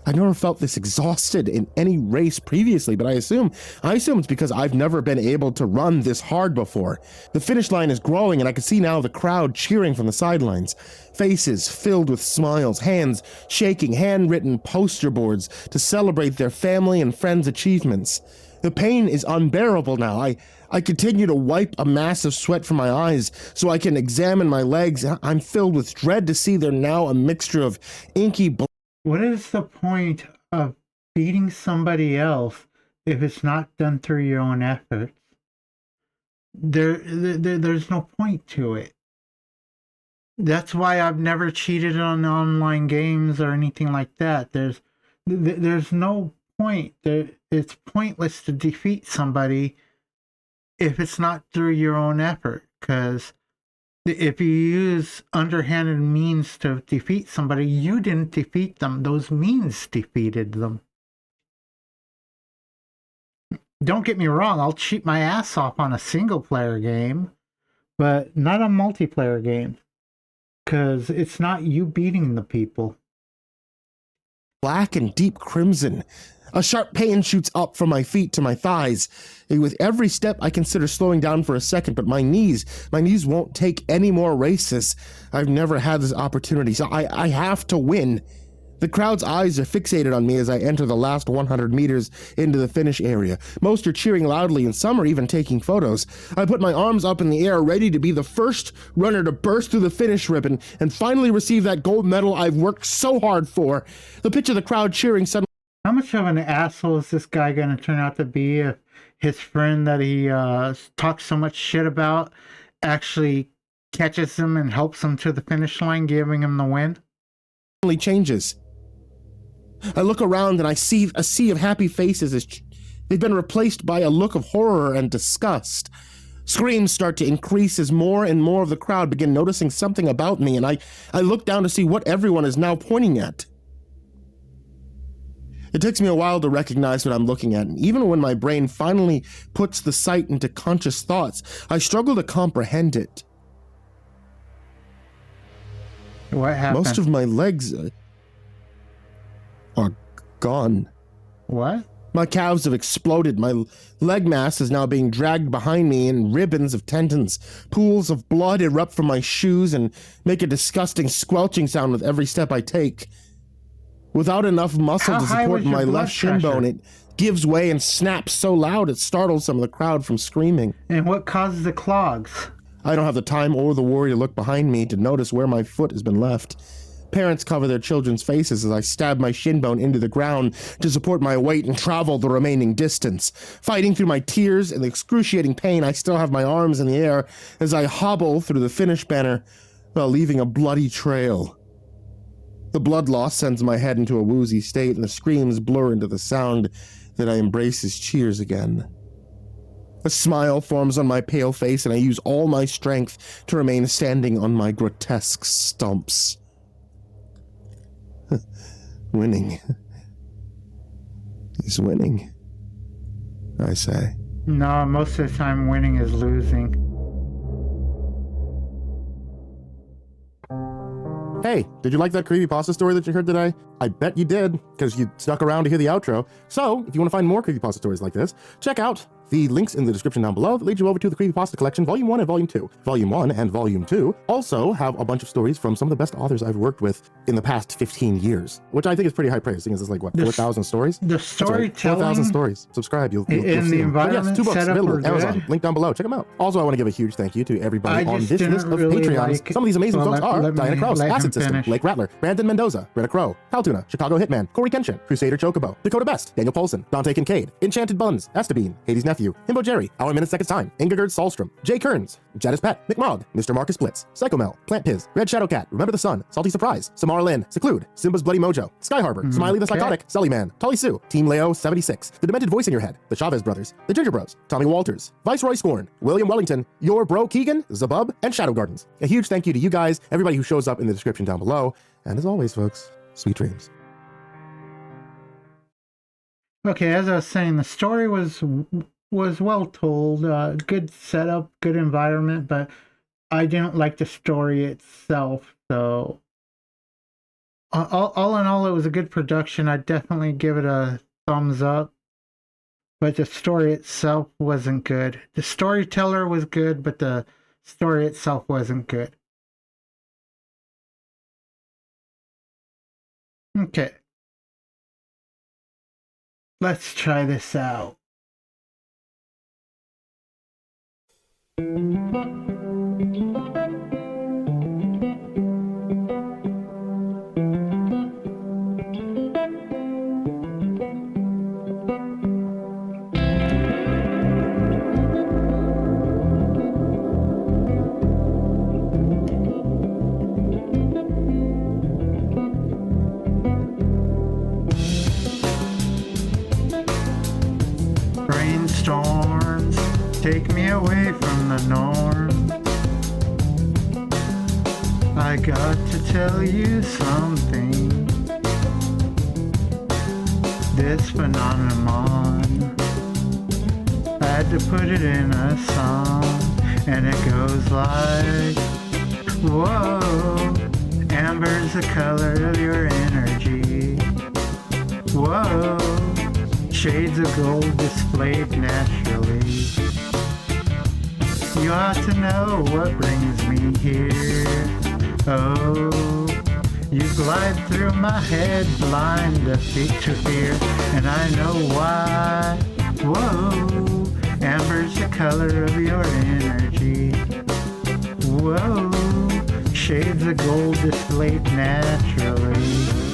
Speaker 11: I've never felt this exhausted in any race previously, but I assume it's because I've never been able to run this hard before. The finish line is growing, and I can see now the crowd cheering from the sidelines. Faces filled with smiles, hands shaking handwritten poster boards to celebrate their family and friends' achievements. The pain is unbearable now. I continue to wipe a mass of sweat from my eyes so I can examine my legs. I'm filled with dread to see they're now a mixture of inky blood.
Speaker 1: What is the point of beating somebody else if it's not done through your own efforts? There's no point to it. That's why I've never cheated on online games or anything like that. There's no point. It's pointless to defeat somebody if it's not through your own effort, because if you use underhanded means to defeat somebody, you didn't defeat them. Those means defeated them. Don't get me wrong, I'll cheat my ass off on a single-player game, but not a multiplayer game, because it's not you beating the people.
Speaker 11: Black and deep crimson. A sharp pain shoots up from my feet to my thighs. With every step, I consider slowing down for a second, but my knees won't take any more races. I've never had this opportunity, so I have to win. The crowd's eyes are fixated on me as I enter the last 100 meters into the finish area. Most are cheering loudly and some are even taking photos. I put my arms up in the air, ready to be the first runner to burst through the finish ribbon and finally receive that gold medal I've worked so hard for. The pitch of the crowd cheering suddenly...
Speaker 1: How much of an asshole is this guy going to turn out to be if his friend that he talks so much shit about actually catches him and helps him to the finish line, giving him the win?
Speaker 11: ...changes. I look around and I see a sea of happy faces as they've been replaced by a look of horror and disgust. Screams start to increase as more and more of the crowd begin noticing something about me, and I look down to see what everyone is now pointing at. It takes me a while to recognize what I'm looking at, and even when my brain finally puts the sight into conscious thoughts, I struggle to comprehend it.
Speaker 1: What happened?
Speaker 11: Most of my legs are gone.
Speaker 1: What?
Speaker 11: My calves have exploded. My leg mass is now being dragged behind me in ribbons of tendons. Pools of blood erupt from my shoes and make a disgusting squelching sound with every step I take. Without enough muscle to support my left shin bone, it gives way and snaps so loud it startles some of the crowd from screaming.
Speaker 1: And what causes the clogs?
Speaker 11: I don't have the time or the worry to look behind me to notice where my foot has been left. Parents cover their children's faces as I stab my shin bone into the ground to support my weight and travel the remaining distance. Fighting through my tears and the excruciating pain, I still have my arms in the air as I hobble through the finish banner while leaving a bloody trail. The blood loss sends my head into a woozy state, and the screams blur into the sound that I embrace his cheers again. A smile forms on my pale face, and I use all my strength to remain standing on my grotesque stumps. Winning is winning, I say.
Speaker 1: No, most of the time winning is losing.
Speaker 11: Hey, did you like that creepypasta story that you heard today? I bet you did, because you stuck around to hear the outro. So, if you want to find more creepypasta stories like this, check out the links in the description down below that lead you over to the Creepypasta Collection, Volume 1 and Volume 2. Volume 1 and Volume 2 also have a bunch of stories from some of the best authors I've worked with in the past 15 years, which I think is pretty high praise, seeing as it's like, what, 4,000 stories?
Speaker 1: The storytelling...
Speaker 11: 4,000 stories. Subscribe, you'll
Speaker 1: in
Speaker 11: see
Speaker 1: the
Speaker 11: them.
Speaker 1: environment
Speaker 11: Yes, 2 books
Speaker 1: setup
Speaker 11: available
Speaker 1: are
Speaker 11: at Amazon.
Speaker 1: good.
Speaker 11: Link down below. Check them out. Also, I want to give a huge thank you to everybody on this list of
Speaker 1: really
Speaker 11: Patreons. Some of these amazing folks are Diana Krause,
Speaker 1: let
Speaker 11: Acid
Speaker 1: him
Speaker 11: System,
Speaker 1: finish.
Speaker 11: Blake Rattler, Brandon Mendoza, Greta Crow, Paltuna, Chicago Hitman, Corey Kenshin, Crusader Chocobo, Dakota Best, Daniel Polson, Dante Kincaid, Enchanted Buns, Estabine, Hades' Nephew, Himbo Jerry, Our Minute Seconds Time, Ingegerd Solstrom, Jay Kearns, Jadis Pet, McMog, Mr. Marcus Blitz, Psychomel, Plant Piz, Red Shadow Cat, Remember the Sun, Salty Surprise, Samara Lynn, Seclude, Simba's Bloody Mojo, Sky Harbor, Smiley the Psychotic, Sully Man, Tully Sue, Team Leo 76, The Demented Voice in Your Head, The Chavez Brothers, The Ginger Bros, Tommy Walters, Viceroy Scorn, William Wellington, Your Bro Keegan, Zabub, and Shadow Gardens. A huge thank you to you guys, everybody who shows up in the description down below, and as always, folks, sweet dreams.
Speaker 1: Okay, as I was saying, the story was well told, good setup, good environment, but I didn't like the story itself. So, all in all, it was a good production. I'd definitely give it a thumbs up. But the story itself wasn't good. The storyteller was good, but the story itself wasn't good. Okay. Let's try this out. Rainstorms take me away from the norm. I got to tell you something. This phenomenon, I had to put it in a song, and it goes like, whoa, amber's the color of your energy. Whoa, shades of gold displayed naturally. You ought to know what brings me here. Oh, You glide through my head, blind to fear, and I know why. Whoa, amber's the color of your energy. Whoa, shades of gold displayed naturally.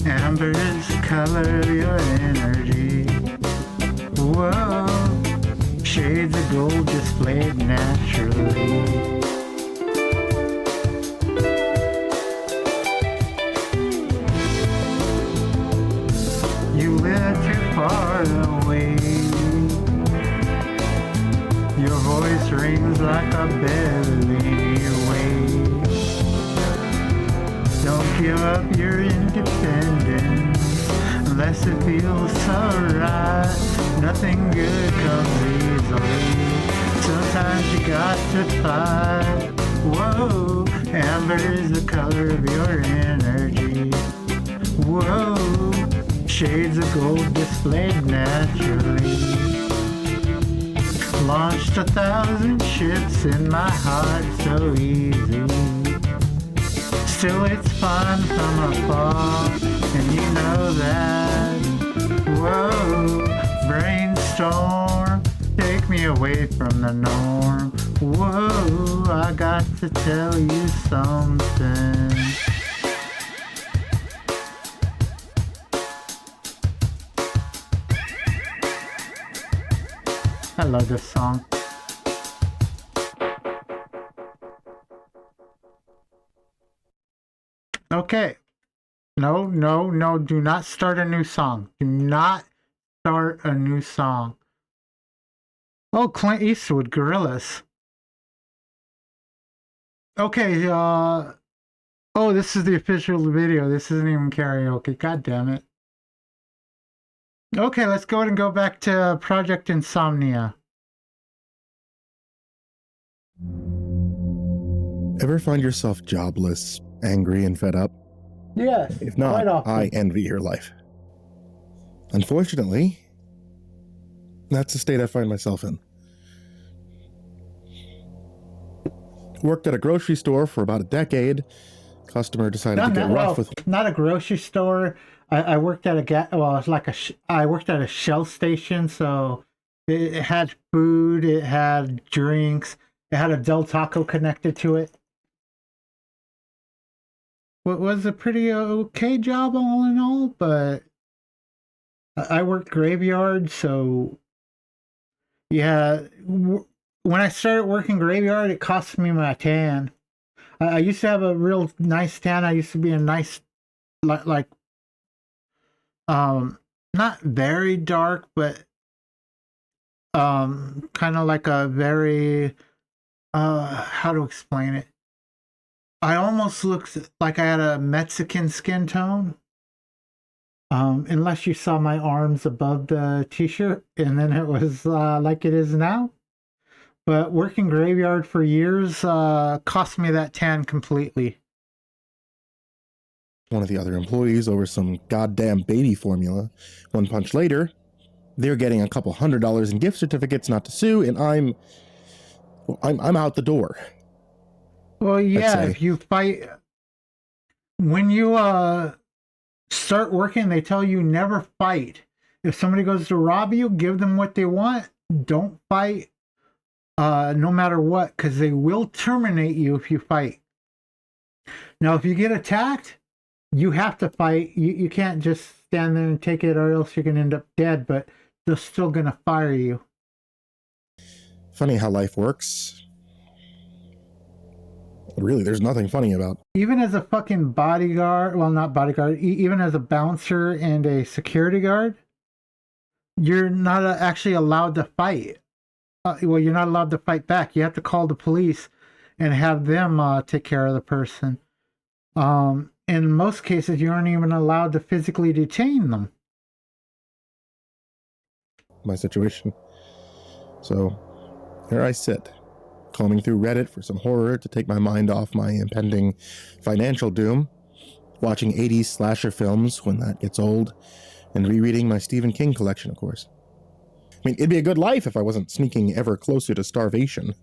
Speaker 1: Amber is the color of your energy. Whoa, shades of gold displayed naturally. You live too far away. Your voice rings like a bell in your way. Don't give up your independence unless it feels so right. Nothing good comes easily. Sometimes you got to fight. Whoa, amber is the color of your energy. Whoa, shades of gold displayed naturally. Launched 1,000 ships in my heart so easy. Still it's fun from afar, and you know that. Whoa, brainstorm, take me away from the norm. Whoa, I got to tell you something. I love this song. Okay. No, do not start a new song. Do not start a new song. Oh, Clint Eastwood, Gorillas. Okay, oh, this is the official video. This isn't even karaoke. God damn it. Okay, let's go ahead and go back to Project Insomnia.
Speaker 11: Ever find yourself jobless, angry, and fed up?
Speaker 1: Yeah.
Speaker 11: If not, I envy your life. Unfortunately, that's the state I find myself in. Worked at a grocery store for about a decade. Customer decided to get rough with.
Speaker 1: Not a grocery store. I worked at I worked at a Shell station, so it had food, it had drinks, it had a Del Taco connected to it. It was a pretty okay job all in all, but I worked graveyard, so yeah. When I started working graveyard, it cost me my tan. I used to have a real nice tan. I used to be a nice, like, not very dark, but kind of like a very, how to explain it? I almost looked like I had a Mexican skin tone. Unless you saw my arms above the t-shirt, and then it was like it is now. But working graveyard for years cost me that tan completely.
Speaker 11: One of the other employees over some goddamn baby formula. One punch later, they're getting a couple $100 in gift certificates not to sue, and I'm out the door.
Speaker 1: Well, yeah, if you fight, when you start working, they tell you never fight. If somebody goes to rob you, give them what they want. Don't fight, no matter what, because they will terminate you if you fight. Now, if you get attacked, you have to fight. You can't just stand there and take it, or else you're going to end up dead, but they're still going to fire you.
Speaker 11: Funny how life works. Really, there's nothing funny about.
Speaker 1: Even as a fucking bodyguard, well, not bodyguard, even as a bouncer and a security guard, you're not actually allowed to fight. well, you're not allowed to fight back. You have to call the police and have them take care of the person. In most cases, you aren't even allowed to physically detain them.
Speaker 11: My situation. So here I sit, combing through Reddit for some horror to take my mind off my impending financial doom, watching 80s slasher films when that gets old, and rereading my Stephen King collection, of course. I mean, it'd be a good life if I wasn't sneaking ever closer to starvation.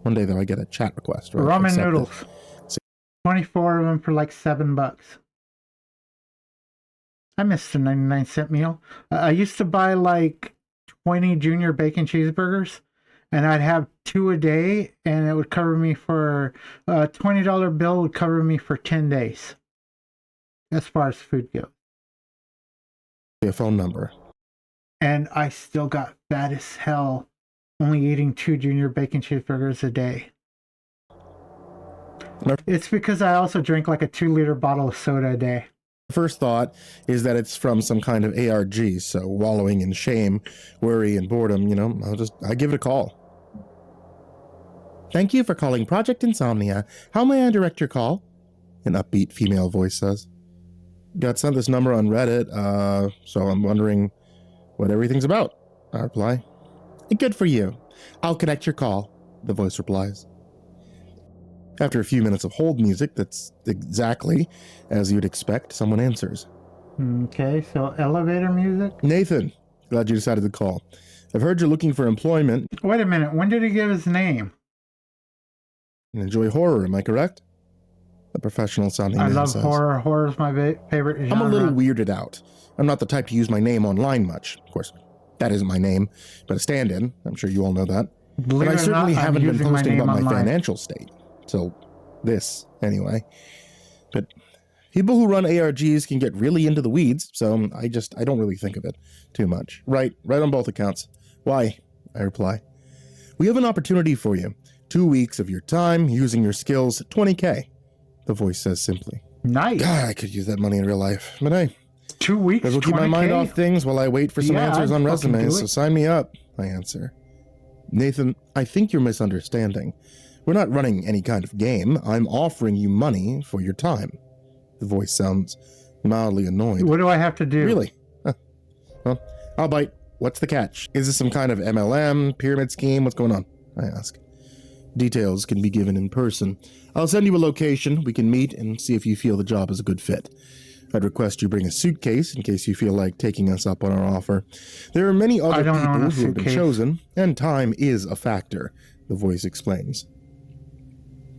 Speaker 11: One day, though, I get a chat request. Right?
Speaker 1: Ramen noodles. 24 of them for like $7. I missed a 99-cent meal. I used to buy like 20 junior bacon cheeseburgers, and I'd have 2 a day, and it would cover me for a $20 bill would cover me for 10 days. As far as food goes.
Speaker 11: A phone number.
Speaker 1: And I still got fat as hell, only eating 2 junior bacon cheeseburgers a day. It's because I also drink like a 2-liter bottle of soda a day.
Speaker 11: First thought is that it's from some kind of ARG, so wallowing in shame, worry, and boredom, I give it a call. Thank you for calling Project Insomnia. How may I direct your call? An upbeat female voice says. Got sent this number on Reddit, so I'm wondering what everything's about. I reply. Good for you. I'll connect your call, the voice replies. After a few minutes of hold music, that's exactly as you'd expect, someone answers.
Speaker 1: Okay, so elevator music?
Speaker 11: Nathan, glad you decided to call. I've heard you're looking for employment.
Speaker 1: Wait a minute, when did he give his name?
Speaker 11: You enjoy horror, am I correct? A professional sounding man
Speaker 1: love
Speaker 11: says.
Speaker 1: horror. Horror is my favorite genre.
Speaker 11: I'm a little weirded out. I'm not the type to use my name online much. Of course, that isn't my name, but a stand-in. I'm sure you all know that. But I certainly haven't been posting about my financial state. Till this, anyway. But people who run ARGs can get really into the weeds, so I don't really think of it too much. Right on both accounts. Why? I reply. We have an opportunity for you. 2 weeks of your time, using your skills, $20K. The voice says simply.
Speaker 1: Nice.
Speaker 11: God, I could use that money in real life. But hey,
Speaker 1: 2 weeks,
Speaker 11: will keep my mind off things while I wait for some answers on resumes, so sign me up, I answer. Nathan, I think you're misunderstanding. We're not running any kind of game. I'm offering you money for your time. The voice sounds mildly annoyed.
Speaker 1: What do I have to do?
Speaker 11: Really? Huh. Well, I'll bite. What's the catch? Is this some kind of MLM, pyramid scheme? What's going on? I ask. Details can be given in person. I'll send you a location. We can meet and see if you feel the job is a good fit. I'd request you bring a suitcase in case you feel like taking us up on our offer. There are many other people who have been chosen, and time is a factor, the voice explains.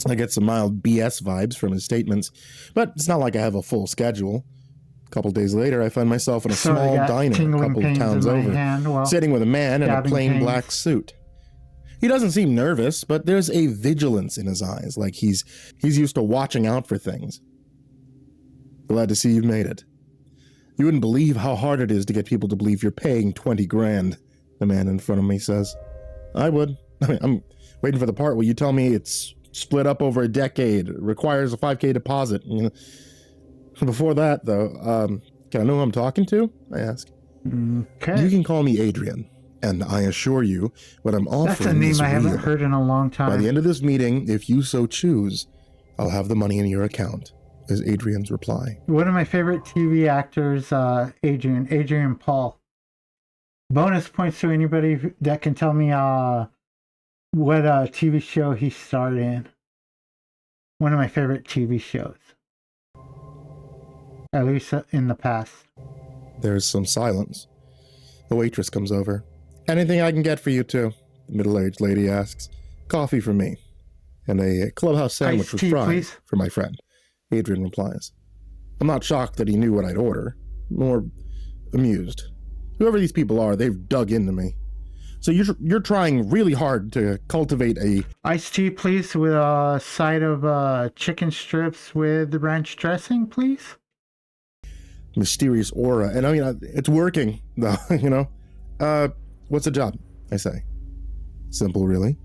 Speaker 11: I get some mild BS vibes from his statements, but it's not like I have a full schedule. A couple days later, I find myself in a small diner a couple of towns over, sitting with a man in a plain black suit. He doesn't seem nervous, but there's a vigilance in his eyes, like he's used to watching out for things. Glad to see you've made it. You wouldn't believe how hard it is to get people to believe you're paying 20 grand, the man in front of me says. I would. I'm waiting for the part where you tell me it's split up over a decade, requires a $5K deposit. Before that, though, can I know who I'm talking to? I ask.
Speaker 1: Okay.
Speaker 11: You can call me Adrian, and I assure you what I'm offering is real.
Speaker 1: That's a name I haven't heard in a long time.
Speaker 11: By the end of this meeting, if you so choose, I'll have the money in your account, is Adrian's reply.
Speaker 1: One of my favorite TV actors, Adrian Paul. Bonus points to anybody that can tell me what TV show he starred in. One of my favorite TV shows. At least in the past.
Speaker 11: There's some silence. A waitress comes over. Anything I can get for you two? The middle-aged lady asks. Coffee for me. And a clubhouse sandwich with fries for my friend. Adrian replies. I'm not shocked that he knew what I'd order. More amused. Whoever these people are, they've dug into me. So you're trying really hard to cultivate a...
Speaker 1: Iced tea, please, with a side of chicken strips with ranch dressing, please.
Speaker 11: Mysterious aura. And I mean, it's working, though, what's the job? I say. Simple, really.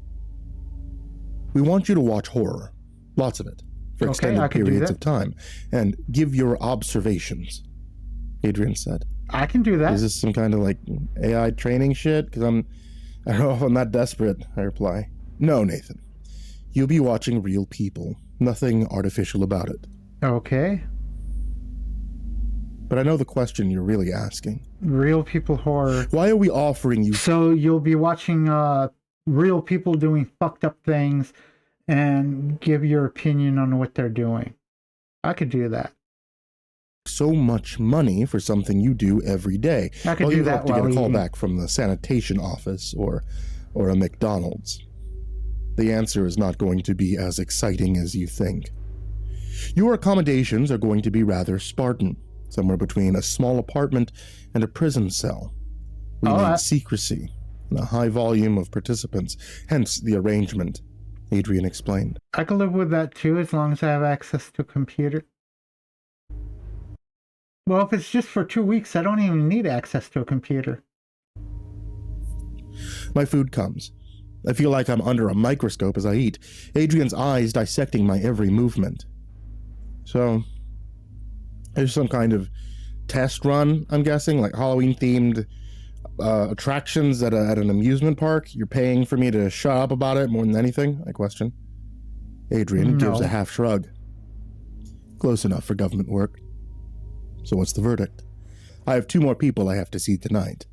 Speaker 11: We want you to watch horror. Lots of it. For extended periods of time. And give your observations. Adrian said.
Speaker 1: I can do that.
Speaker 11: Is this some kind of like AI training shit? Because I'm I don't know if I'm that desperate, I reply. No, Nathan. You'll be watching real people. Nothing artificial about it.
Speaker 1: Okay.
Speaker 11: But I know the question you're really asking.
Speaker 1: Real people horror.
Speaker 11: Why are we offering you...
Speaker 1: So you'll be watching real people doing fucked up things and give your opinion on what they're doing. I could do that.
Speaker 11: So much money for something you do every day.
Speaker 1: I could do
Speaker 11: you
Speaker 1: that
Speaker 11: hope to get a
Speaker 1: while
Speaker 11: call
Speaker 1: eating.
Speaker 11: back from the sanitation office or a McDonald's. The answer is not going to be as exciting as you think. Your accommodations are going to be rather Spartan, somewhere between a small apartment and a prison cell. We need secrecy and a high volume of participants, hence the arrangement, Adrian explained.
Speaker 1: I can live with that too, as long as I have access to a computer. Well, if it's just for 2 weeks, I don't even need access to a computer.
Speaker 11: My food comes. I feel like I'm under a microscope as I eat, Adrian's eyes dissecting my every movement. So, there's some kind of test run, I'm guessing, like Halloween-themed attractions at an amusement park. You're paying for me to shut up about it more than anything, I question. Adrian gives a half shrug. Close enough for government work. So what's the verdict? I have 2 more people I have to see tonight.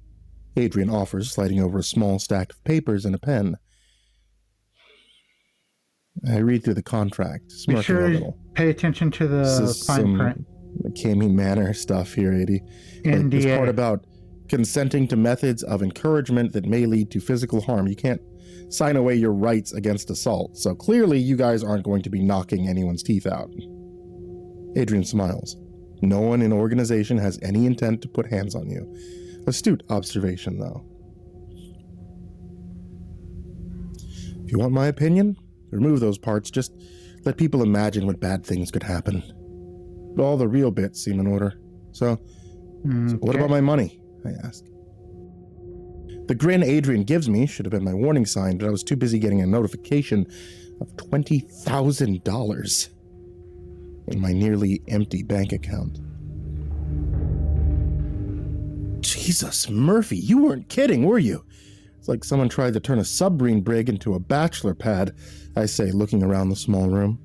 Speaker 11: Adrian offers, sliding over a small stack of papers and a pen. I read through the contract, smirking
Speaker 1: Be sure
Speaker 11: a little.
Speaker 1: Pay attention to the fine print.
Speaker 11: McCamey Manor stuff here, Adi. Like this part about consenting to methods of encouragement that may lead to physical harm. You can't sign away your rights against assault, so clearly you guys aren't going to be knocking anyone's teeth out. Adrian smiles. No one in organization has any intent to put hands on you. Astute observation, though. If you want my opinion, remove those parts. Just let people imagine what bad things could happen. All the real bits seem in order. So what about my money? I ask. The grin Adrian gives me should have been my warning sign, but I was too busy getting a notification of $20,000 in my nearly empty bank account. Jesus, Murphy, you weren't kidding, were you? It's like someone tried to turn a submarine brig into a bachelor pad, I say, looking around the small room.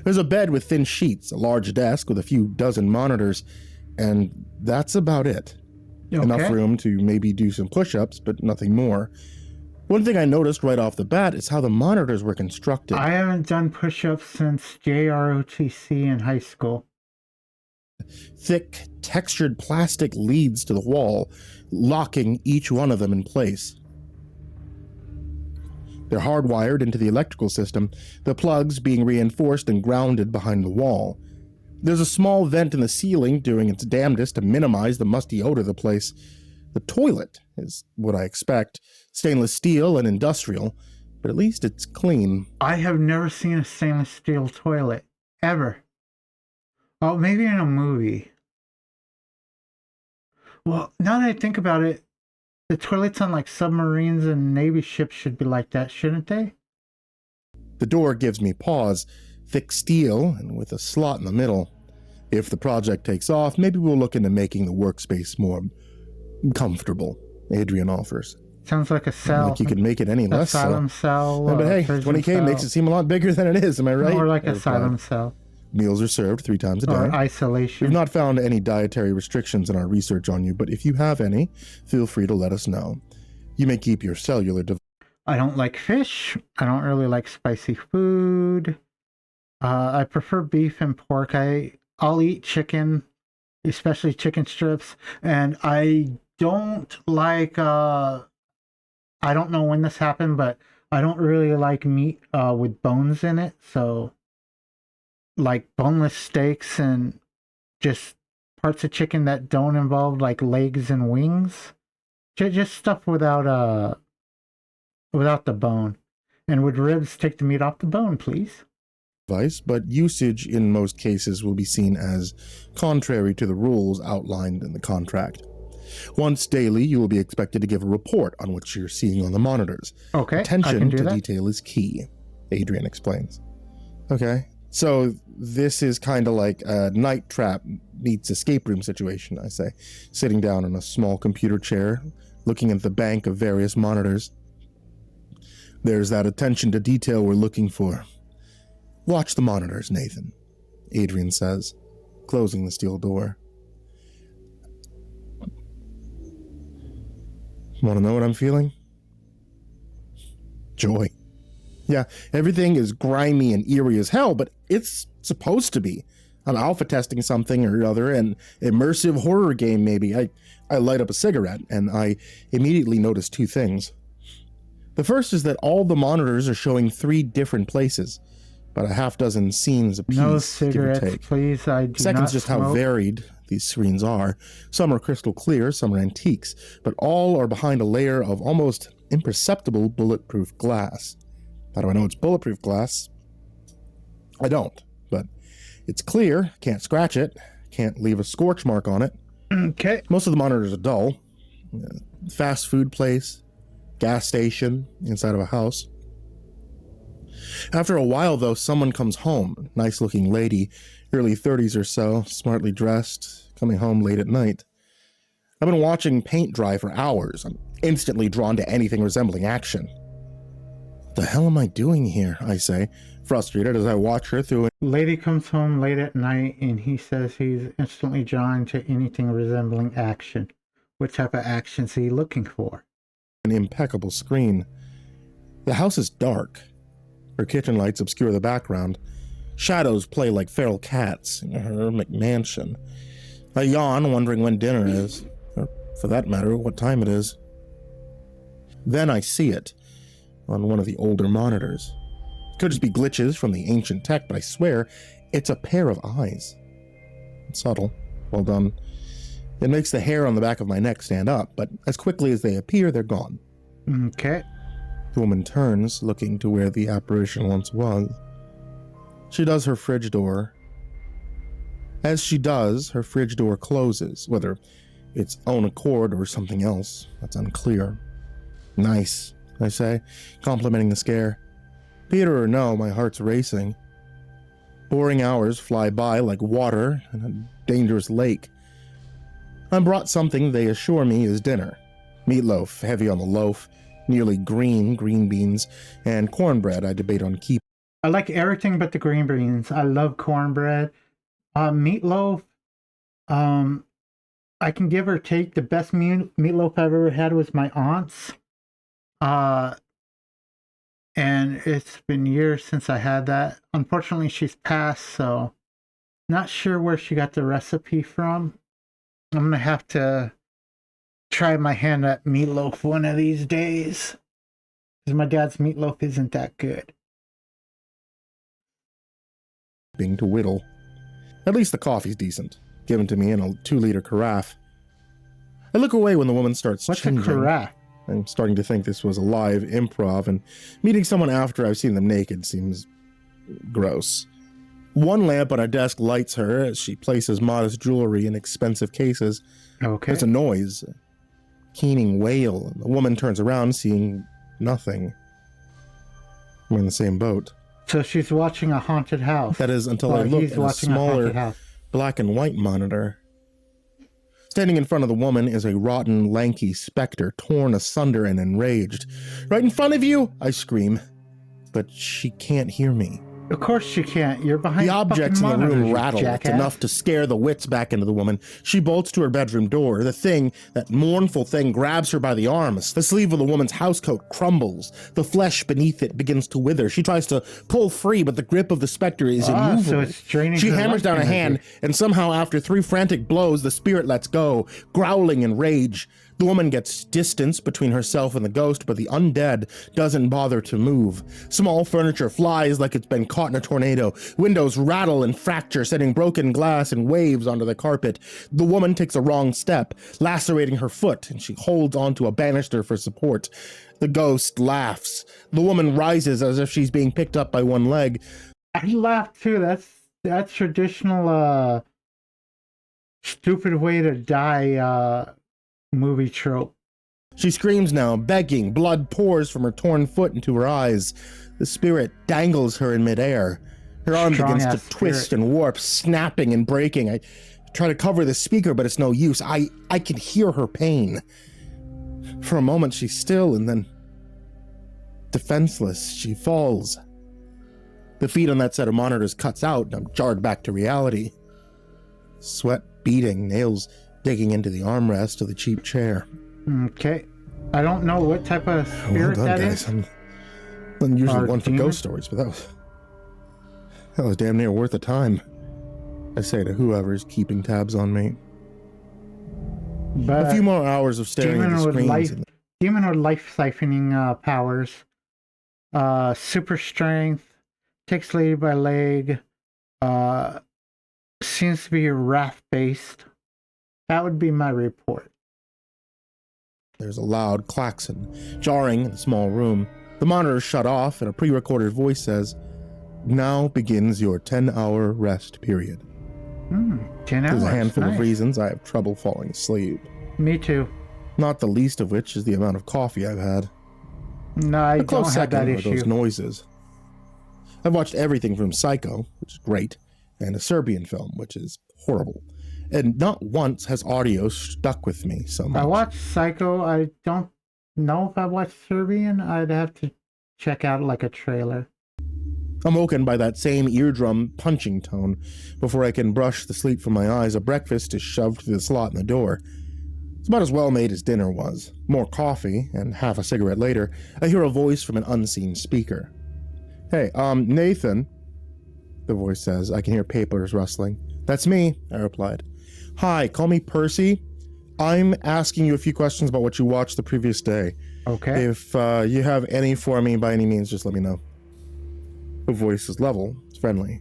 Speaker 11: There's a bed with thin sheets, a large desk with a few dozen monitors, and that's about it.
Speaker 1: Okay.
Speaker 11: Enough room to maybe do some push-ups, but nothing more. One thing I noticed right off the bat is how the monitors were constructed.
Speaker 1: I haven't done push-ups since JROTC in high school.
Speaker 11: Thick, textured plastic leads to the wall, locking each one of them in place. They're hardwired into the electrical system, the plugs being reinforced and grounded behind the wall. There's a small vent in the ceiling doing its damnedest to minimize the musty odor of the place. The toilet is what I expect, stainless steel and industrial, but at least it's clean.
Speaker 1: I have never seen a stainless steel toilet, ever. Oh, maybe in a movie. Well, now that I think about it, the toilets on like submarines and Navy ships should be like that, shouldn't they?
Speaker 11: The door gives me pause, thick steel and with a slot in the middle. If the project takes off, maybe we'll look into making the workspace more comfortable, Adrian offers.
Speaker 1: Sounds like a cell.
Speaker 11: Not like you could make it any less
Speaker 1: asylum cell.
Speaker 11: But hey,
Speaker 1: prison
Speaker 11: 20K
Speaker 1: cell.
Speaker 11: makes it seem a lot bigger than it is, am I right?
Speaker 1: More like
Speaker 11: I
Speaker 1: asylum
Speaker 11: replied.
Speaker 1: cell.
Speaker 11: Meals are served 3 times a day.
Speaker 1: Or isolation.
Speaker 11: We've not found any dietary restrictions in our research on you, but if you have any, feel free to let us know. You may keep your cellular device.
Speaker 1: I don't like fish. I don't really like spicy food. I prefer beef and pork. I'll eat chicken, especially chicken strips. And I don't like, I don't know when this happened, but I don't really like meat with bones in it. So, like boneless steaks and just parts of chicken that don't involve like legs and wings. Just stuff without the bone. And would ribs take the meat off the bone, please?
Speaker 11: But usage in most cases will be seen as contrary to the rules outlined in the contract. Once daily, you will be expected to give a report on what you're seeing on the monitors.
Speaker 1: Okay,
Speaker 11: Attention to detail is key, Adrian explains. Okay, so this is kind of like a night trap meets escape room situation, I say, sitting down in a small computer chair, looking at the bank of various monitors. There's that attention to detail we're looking for. Watch the monitors, Nathan, Adrian says, closing the steel door. Want to know what I'm feeling? Joy. Yeah, everything is grimy and eerie as hell, but it's supposed to be. I'm alpha testing something or other, an immersive horror game maybe. I light up a cigarette, and I immediately notice two things. The first is that all the monitors are showing 3 different places, about a half dozen scenes apiece.
Speaker 1: No
Speaker 11: give or
Speaker 1: cigarettes,
Speaker 11: take.
Speaker 1: please. I do
Speaker 11: Second's
Speaker 1: not
Speaker 11: just
Speaker 1: smoke.
Speaker 11: how varied these screens are. Some are crystal clear, some are antiques, but all are behind a layer of almost imperceptible bulletproof glass. How do I know it's bulletproof glass? I don't, but it's clear, can't scratch it, can't leave a scorch mark on it.
Speaker 1: Okay.
Speaker 11: Most of the monitors are dull. Fast food place, gas station, inside of a house. After a while, though, someone comes home. Nice-looking lady, early 30s or so, smartly dressed, coming home late at night. I've been watching paint dry for hours. I'm instantly drawn to anything resembling action. What the hell am I doing here, I say, frustrated as I watch her through.
Speaker 1: Lady comes home late at night and he says he's instantly drawn to anything resembling action. What type of action is he looking for?
Speaker 11: An impeccable screen. The house is dark. Her kitchen lights obscure the background. Shadows play like feral cats in her McMansion. I yawn, wondering when dinner is, or for that matter, what time it is. Then I see it on one of the older monitors. Could just be glitches from the ancient tech, but I swear it's a pair of eyes. It's subtle, well done. It makes the hair on the back of my neck stand up, but as quickly as they appear, they're gone.
Speaker 1: Okay.
Speaker 11: The woman turns, looking to where the apparition once was. She does her fridge door. As she does, her fridge door closes, whether its own accord or something else, that's unclear. Nice, I say, complimenting the scare. Peter or no, my heart's racing. Boring hours fly by like water in a dangerous lake. I'm brought something they assure me is dinner. Meatloaf, heavy on the loaf, nearly green beans, and cornbread I debate on keep.
Speaker 1: I like everything but the green beans. I love cornbread. Meatloaf, I can give or take. The best meatloaf I've ever had was my aunt's. And it's been years since I had that. Unfortunately, she's passed, so not sure where she got the recipe from. I'm going to have to try my hand at meatloaf one of these days, because my dad's meatloaf isn't that good.
Speaker 11: Being to whittle. At least the coffee's decent, given to me in a 2-liter carafe. I look away when the woman starts changing.
Speaker 1: What's a carafe?
Speaker 11: I'm starting to think this was a live improv, and meeting someone after I've seen them naked seems gross. One lamp on her desk lights her as she places modest jewelry in expensive cases.
Speaker 1: Okay.
Speaker 11: There's a noise, a keening wail, and the woman turns around, seeing nothing. We're in the same boat.
Speaker 1: So she's watching a haunted house.
Speaker 11: That is, until I look at a smaller black and white monitor. Standing in front of the woman is a rotten, lanky specter, torn asunder and enraged. Right in front of you, I scream. But she can't hear me.
Speaker 1: Of course she can't. You're behind
Speaker 11: the objects in the room rattle. It's
Speaker 1: jackass.
Speaker 11: enough to scare the wits back into the woman. She bolts to her bedroom door. The thing, that mournful thing, grabs her by the arms. The sleeve of the woman's housecoat crumbles. The flesh beneath it begins to wither. She tries to pull free, but the grip of the specter is immovable.
Speaker 1: So it's draining
Speaker 11: she
Speaker 1: her
Speaker 11: hammers
Speaker 1: life
Speaker 11: down a
Speaker 1: energy.
Speaker 11: hand, and somehow after 3 frantic blows, the spirit lets go, growling in rage. The woman gets distance between herself and the ghost, but the undead doesn't bother to move. Small furniture flies like it's been caught in a tornado. Windows rattle and fracture, sending broken glass in waves onto the carpet. The woman takes a wrong step, lacerating her foot, and she holds onto a banister for support. The ghost laughs. The woman rises as if she's being picked up by one leg.
Speaker 1: I laugh too. That's traditional stupid way to die movie trope.
Speaker 11: She screams now, begging. Blood pours from her torn foot into her eyes. The spirit dangles her in midair. Her arm begins to twist and warp, snapping and breaking. I try to cover the speaker, but it's no use. I can hear her pain. For a moment she's still, and then Defenseless, she falls. The feed on that set of monitors cuts out, and I'm jarred back to reality. Sweat beading, nails digging into the armrest of the cheap chair.
Speaker 1: Okay. I don't know what type of spirit
Speaker 11: well done,
Speaker 1: that
Speaker 11: guys.
Speaker 1: is.
Speaker 11: I'm usually
Speaker 1: Or
Speaker 11: one for
Speaker 1: demon?
Speaker 11: ghost stories, but that was damn near worth the time. I say to whoever's keeping tabs on me.
Speaker 1: But
Speaker 11: A few more hours of staring at the screens.
Speaker 1: Demon with life siphoning powers. Super strength. Takes lady by leg. Seems to be wrath based. That would be my report.
Speaker 11: There's a loud klaxon, jarring in the small room. The monitor shut off, and a pre-recorded voice says, "Now begins your 10-hour rest period."
Speaker 1: 10 hours.
Speaker 11: There's a handful
Speaker 1: nice.
Speaker 11: of reasons I have trouble falling asleep.
Speaker 1: Me too.
Speaker 11: Not the least of which is the amount of coffee I've had.
Speaker 1: No, I
Speaker 11: A
Speaker 1: don't
Speaker 11: close
Speaker 1: have
Speaker 11: second
Speaker 1: that
Speaker 11: are
Speaker 1: issue.
Speaker 11: those noises. I've watched everything from Psycho, which is great, and a Serbian film, which is horrible. And not once has audio stuck with me so much.
Speaker 1: I watched Psycho. I don't know if I watched Serbian. I'd have to check out like a trailer.
Speaker 11: I'm woken by that same eardrum punching tone. Before I can brush the sleep from my eyes, a breakfast is shoved through the slot in the door. It's about as well made as dinner was. More coffee, and half a cigarette later, I hear a voice from an unseen speaker. "Hey, Nathan," the voice says. I can hear papers rustling. "That's me," I replied. "Hi, call me Percy. I'm asking you a few questions about what you watched the previous day.
Speaker 1: Okay.
Speaker 11: If you have any for me by any means, just let me know." The voice is level. It's friendly.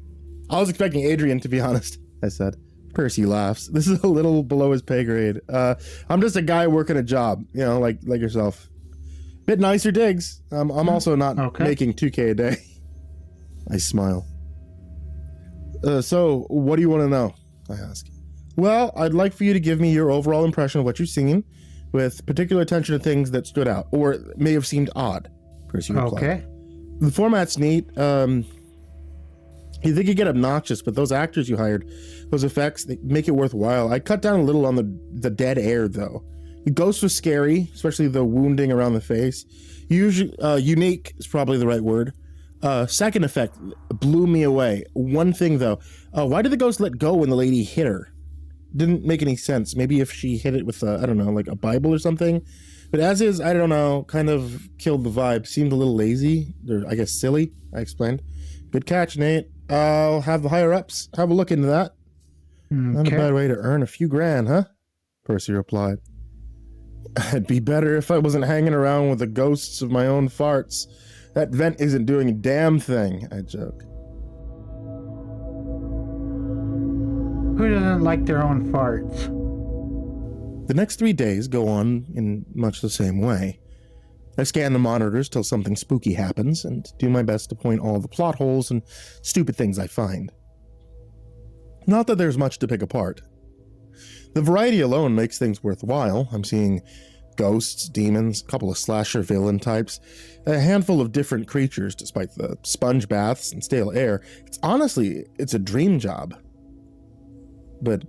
Speaker 11: "I was expecting Adrian, to be honest," I said. Percy laughs. This is a little below his pay grade. I'm just a guy working a job, like yourself. Bit nicer digs. I'm also not making 2K a day. I smile. So, what do you want to know?" I ask. "Well, I'd like for you to give me your overall impression of what you've seen, with particular attention to things that stood out, or may have seemed odd," Percy replied.
Speaker 1: Okay.
Speaker 11: "The format's neat. You think you get obnoxious, but those actors you hired, those effects, they make it worthwhile. I cut down a little on the dead air, though. The ghost was scary, especially the wounding around the face. Usually, unique is probably the right word. Second effect blew me away. One thing, though, why did the ghost let go when the lady hit her? Didn't make any sense. Maybe if she hit it with, I don't know, like a Bible or something. But as is, I don't know, kind of killed the vibe. Seemed a little lazy, or I guess silly," I explained. "Good catch, Nate. I'll have the higher-ups have a look into that." "Not a bad way to earn a few grand, huh?" Percy replied. "It'd be better if I wasn't hanging around with the ghosts of my own farts. That vent isn't doing a damn thing," I joke.
Speaker 1: Who doesn't like their own farts?
Speaker 11: The next 3 days go on in much the same way. I scan the monitors till something spooky happens, and do my best to point all the plot holes and stupid things I find. Not that there's much to pick apart. The variety alone makes things worthwhile. I'm seeing ghosts, demons, a couple of slasher villain types, a handful of different creatures despite the sponge baths and stale air. It's a dream job. But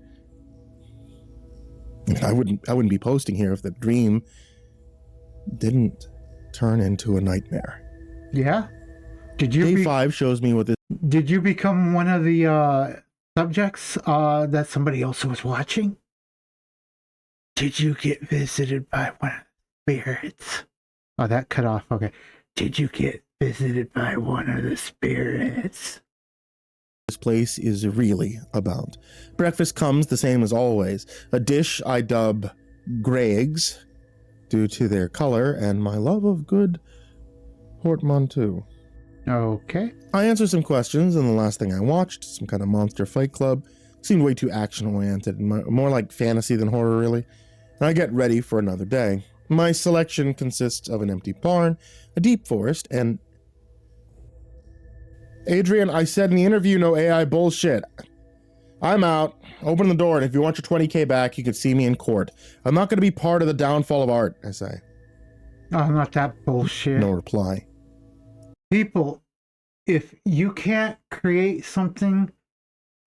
Speaker 11: I wouldn't be posting here if the dream didn't turn into a nightmare.
Speaker 1: Yeah? Did you
Speaker 11: Day 5 shows me what this...
Speaker 1: Did you become one of the subjects that somebody else was watching? Did you get visited by one of the spirits? Oh, that cut off. Okay. Did you get visited by one of the spirits?
Speaker 11: This place is really about. Breakfast comes the same as always. A dish I dub grey eggs, due to their color and my love of good portmanteau.
Speaker 1: Okay.
Speaker 11: I answer some questions, and the last thing I watched, some kind of monster fight club, seemed way too action-oriented, more like fantasy than horror, really. And I get ready for another day. My selection consists of an empty barn, a deep forest, and... Adrian, I said in the interview, no AI bullshit. I'm out. Open the door, and if you want your 20K back, you can see me in court. I'm not going to be part of the downfall of art, I say.
Speaker 1: Oh, not that bullshit.
Speaker 11: No reply.
Speaker 1: People, if you can't create something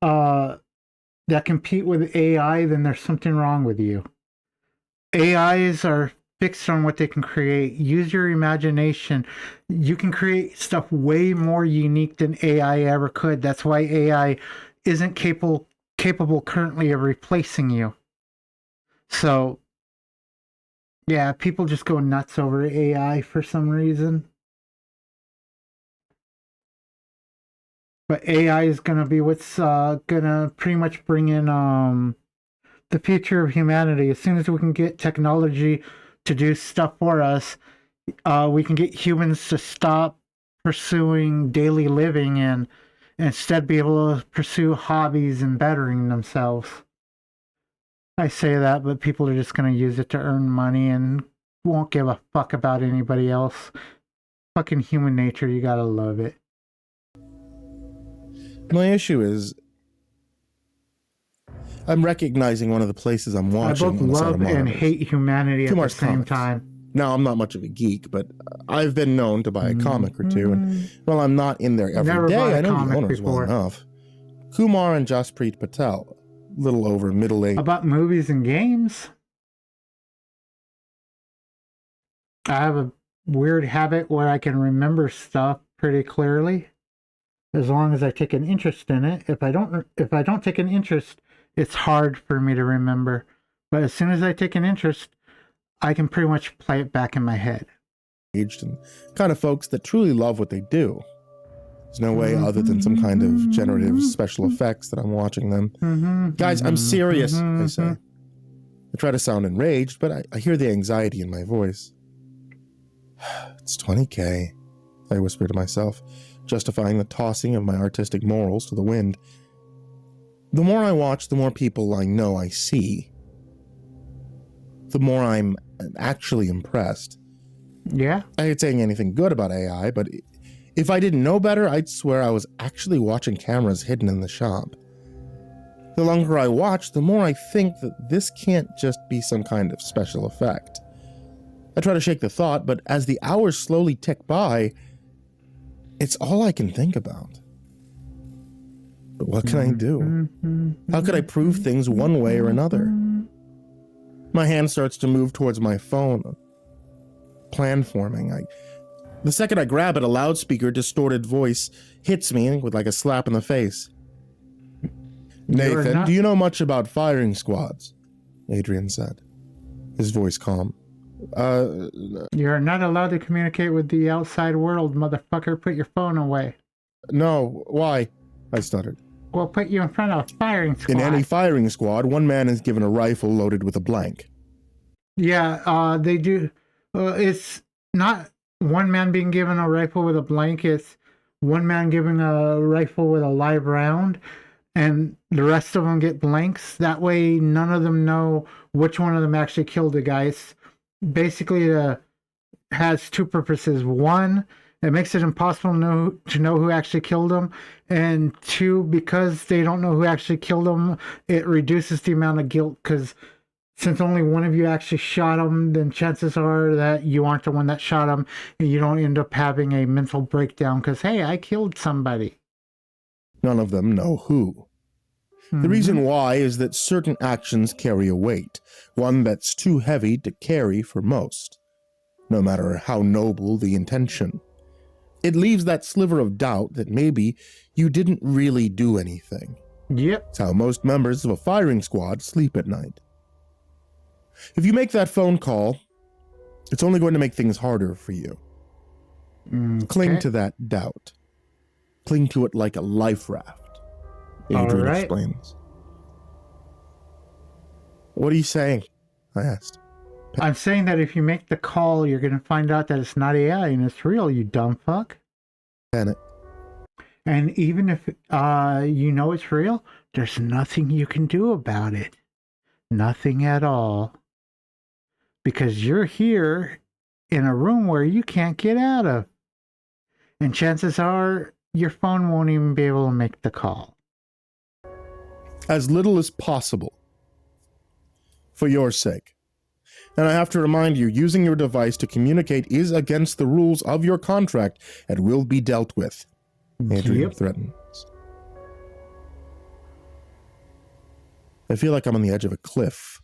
Speaker 1: that compete with AI, then there's something wrong with you. AIs are fixed on what they can create. Use your imagination. You can create stuff way more unique than AI ever could. That's why AI isn't capable currently of replacing you. So, yeah, people just go nuts over AI for some reason. But AI is going to be what's going to pretty much bring in the future of humanity. As soon as we can get technology to do stuff for us, we can get humans to stop pursuing daily living and instead be able to pursue hobbies and bettering themselves. I say that, but people are just going to use it to earn money and won't give a fuck about anybody else. Fucking human nature, you gotta love it.
Speaker 11: My issue is I'm recognizing one of the places I'm watching.
Speaker 1: I both love and hate humanity at the same time.
Speaker 11: Now, I'm not much of a geek, but I've been known to buy a comic or two, and while I'm not in there every day, I know the owners well enough. Kumar and Jaspreet Patel, a little over middle-aged.
Speaker 1: About movies and games? I have a weird habit where I can remember stuff pretty clearly, as long as I take an interest in it. If I don't take an interest, it's hard for me to remember. But as soon as I take an interest, I can pretty much play it back in my head.
Speaker 11: And kind of folks that truly love what they do. There's no way other than some kind of generative special effects that I'm watching them. Guys, I'm serious, I say. I try to sound enraged, but I hear the anxiety in my voice. It's $20K, I whisper to myself, justifying the tossing of my artistic morals to the wind. The more I watch, the more people I know I see. The more I'm actually impressed.
Speaker 1: Yeah?
Speaker 11: I ain't saying anything good about AI, but if I didn't know better, I'd swear I was actually watching cameras hidden in the shop. The longer I watch, the more I think that this can't just be some kind of special effect. I try to shake the thought, but as the hours slowly tick by, it's all I can think about. But what can I do? How could I prove things one way or another? My hand starts to move towards my phone. Plan forming. The second I grab it, a loudspeaker, distorted voice hits me with like a slap in the face. Nathan, do you know much about firing squads? Adrian said, his voice calm.
Speaker 1: You're not allowed to communicate with the outside world, motherfucker. Put your phone away.
Speaker 11: No, why? I stuttered.
Speaker 1: We'll put you in front of a firing squad.
Speaker 11: In any firing squad, one man is given a rifle loaded with a blank.
Speaker 1: Yeah, they do. It's not one man being given a rifle with a blank. It's one man given a rifle with a live round, and the rest of them get blanks. That way, none of them know which one of them actually killed the guy. It's basically has two purposes. One, it makes it impossible to know who actually killed them, and two, because they don't know who actually killed them, it reduces the amount of guilt, because since only one of you actually shot him, then chances are that you aren't the one that shot him, and you don't end up having a mental breakdown because, hey, I killed somebody.
Speaker 11: None of them know who. The reason why is that certain actions carry a weight, one that's too heavy to carry for most, no matter how noble the intention. It leaves that sliver of doubt that maybe you didn't really do anything.
Speaker 1: Yep.
Speaker 11: It's how most members of a firing squad sleep at night. If you make that phone call, it's only going to make things harder for you. Cling to that doubt. Cling to it like a life raft. Adrian explains. What are you saying? I asked.
Speaker 1: I'm saying that if you make the call, you're going to find out that it's not AI and it's real, you dumb fuck.
Speaker 11: Panic.
Speaker 1: And even if you know it's real, there's nothing you can do about it. Nothing at all. Because you're here in a room where you can't get out of. And chances are your phone won't even be able to make the call.
Speaker 11: As little as possible. For your sake. And I have to remind you, using your device to communicate is against the rules of your contract and will be dealt with. Adrian threatens. I feel like I'm on the edge of a cliff.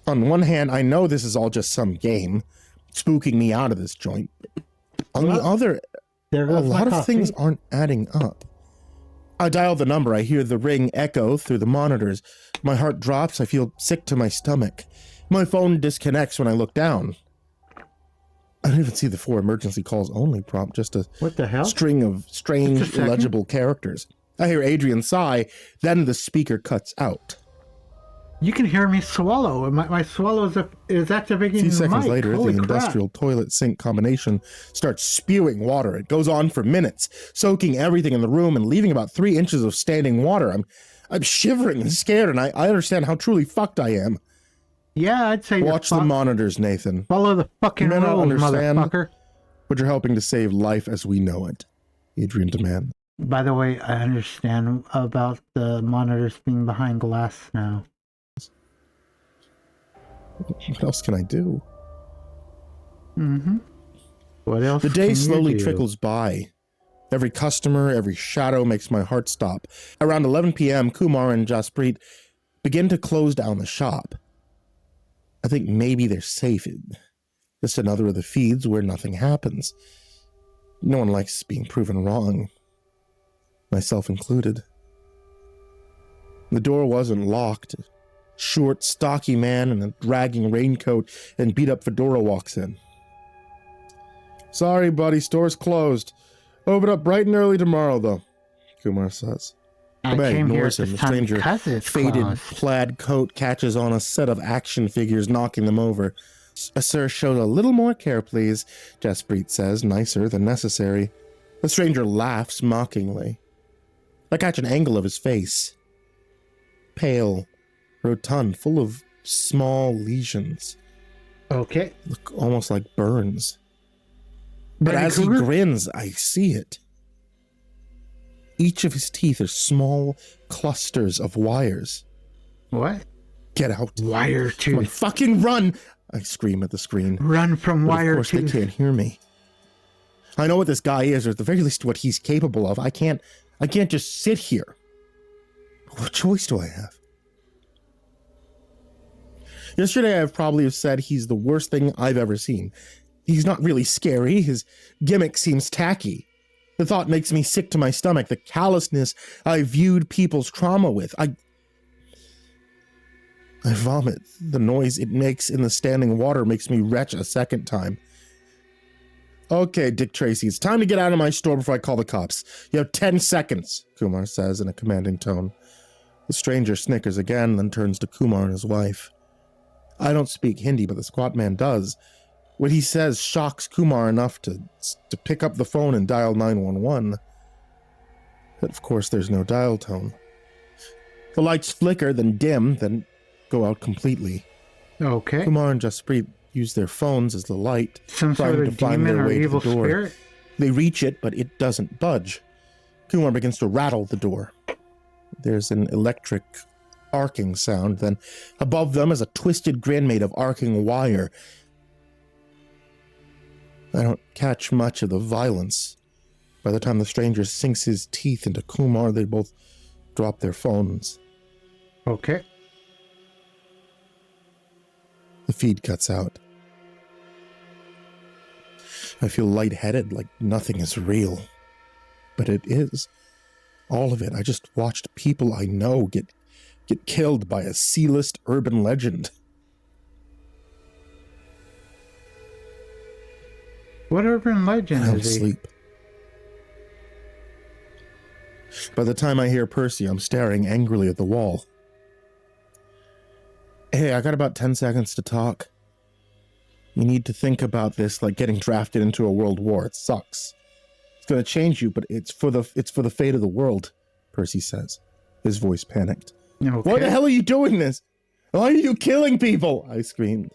Speaker 11: On one hand, I know this is all just some game, spooking me out of this joint. On the other, a lot of things aren't adding up. I dial the number, I hear the ring echo through the monitors. My heart drops, I feel sick to my stomach. My phone disconnects when I look down. I don't even see the 4 emergency calls only prompt, just a
Speaker 1: what the hell?
Speaker 11: String of strange, illegible characters. I hear Adrian sigh, then the speaker cuts out.
Speaker 1: You can hear me swallow. My swallow is activating.
Speaker 11: A few
Speaker 1: the
Speaker 11: seconds
Speaker 1: mic.
Speaker 11: later,
Speaker 1: Holy
Speaker 11: the
Speaker 1: crap.
Speaker 11: industrial toilet sink combination starts spewing water. It goes on for minutes, soaking everything in the room and leaving about 3 inches of standing water. I'm shivering and scared, and I understand how truly fucked I am.
Speaker 1: Yeah, I'd say
Speaker 11: watch the monitors, Nathan.
Speaker 1: Follow the fucking
Speaker 11: rules,
Speaker 1: motherfucker.
Speaker 11: But you're helping to save life as we know it, Adrian demands.
Speaker 1: By the way, I understand about the monitors being behind glass now.
Speaker 11: What else can I do?
Speaker 1: Mm-hmm. What else?
Speaker 11: The day
Speaker 1: can
Speaker 11: slowly
Speaker 1: you do?
Speaker 11: trickles by. Every customer, every shadow makes my heart stop. Around 11 p.m., Kumar and Jasprit begin to close down the shop. I think maybe they're safe. Just another of the feeds where nothing happens. No one likes being proven wrong, myself included. The door wasn't locked. A short, stocky man in a dragging raincoat and beat-up fedora walks in. Sorry, buddy, store's closed. Open up bright and early tomorrow, though, Kumar says.
Speaker 1: I came here at
Speaker 11: him.
Speaker 1: this
Speaker 11: The
Speaker 1: time
Speaker 11: stranger,
Speaker 1: because it's
Speaker 11: faded
Speaker 1: closed.
Speaker 11: plaid coat catches on a set of action figures, knocking them over. Sir, show a little more care, please, Jasprit says, nicer than necessary. The stranger laughs mockingly. I catch an angle of his face. Pale, rotund, full of small lesions.
Speaker 1: Okay.
Speaker 11: Look almost like burns. But
Speaker 1: Freddy
Speaker 11: as
Speaker 1: Krueger?
Speaker 11: he grins, I see it. Each of his teeth are small clusters of wires.
Speaker 1: What?
Speaker 11: Get out.
Speaker 1: Wire
Speaker 11: Come on,
Speaker 1: tooth.
Speaker 11: fucking run! I scream at the screen.
Speaker 1: Run from
Speaker 11: But
Speaker 1: wire
Speaker 11: of course
Speaker 1: tooth.
Speaker 11: they can't hear me. I know what this guy is, or at the very least what he's capable of. I can't just sit here. What choice do I have? Yesterday I probably have said he's the worst thing I've ever seen. He's not really scary. His gimmick seems tacky. The thought makes me sick to my stomach. The callousness I viewed people's trauma with. I vomit. The noise it makes in the standing water makes me retch a second time. Okay, Dick Tracy, it's time to get out of my store before I call the cops. You have 10 seconds, Kumar says in a commanding tone. The stranger snickers again, then turns to Kumar and his wife. I don't speak Hindi, but the squat man does. What he says shocks Kumar enough to pick up the phone and dial 911. But of course there's no dial tone. The lights flicker, then dim, then go out completely.
Speaker 1: Okay.
Speaker 11: Kumar and Jasprit use their phones as the light,
Speaker 1: Some
Speaker 11: trying
Speaker 1: sort
Speaker 11: to
Speaker 1: of
Speaker 11: find
Speaker 1: demon
Speaker 11: their
Speaker 1: or
Speaker 11: way to
Speaker 1: evil
Speaker 11: the door.
Speaker 1: spirit?
Speaker 11: They reach it, but it doesn't budge. Kumar begins to rattle the door. There's an electric arcing sound, then above them is a twisted grin made of arcing wire. I don't catch much of the violence. By the time the stranger sinks his teeth into Kumar, they both drop their phones.
Speaker 1: Okay.
Speaker 11: The feed cuts out. I feel lightheaded, like nothing is real. But it is. All of it. I just watched people I know get killed by a C-list urban legend.
Speaker 1: What urban legend
Speaker 11: I'm
Speaker 1: is he?
Speaker 11: asleep. By the time I hear Percy, I'm staring angrily at the wall. Hey, I got about 10 seconds to talk. You need to think about this like getting drafted into a world war. It sucks. It's going to change you, but it's for the fate of the world, Percy says, his voice panicked.
Speaker 1: Okay.
Speaker 11: Why the hell are you doing this? Why are you killing people? I screamed.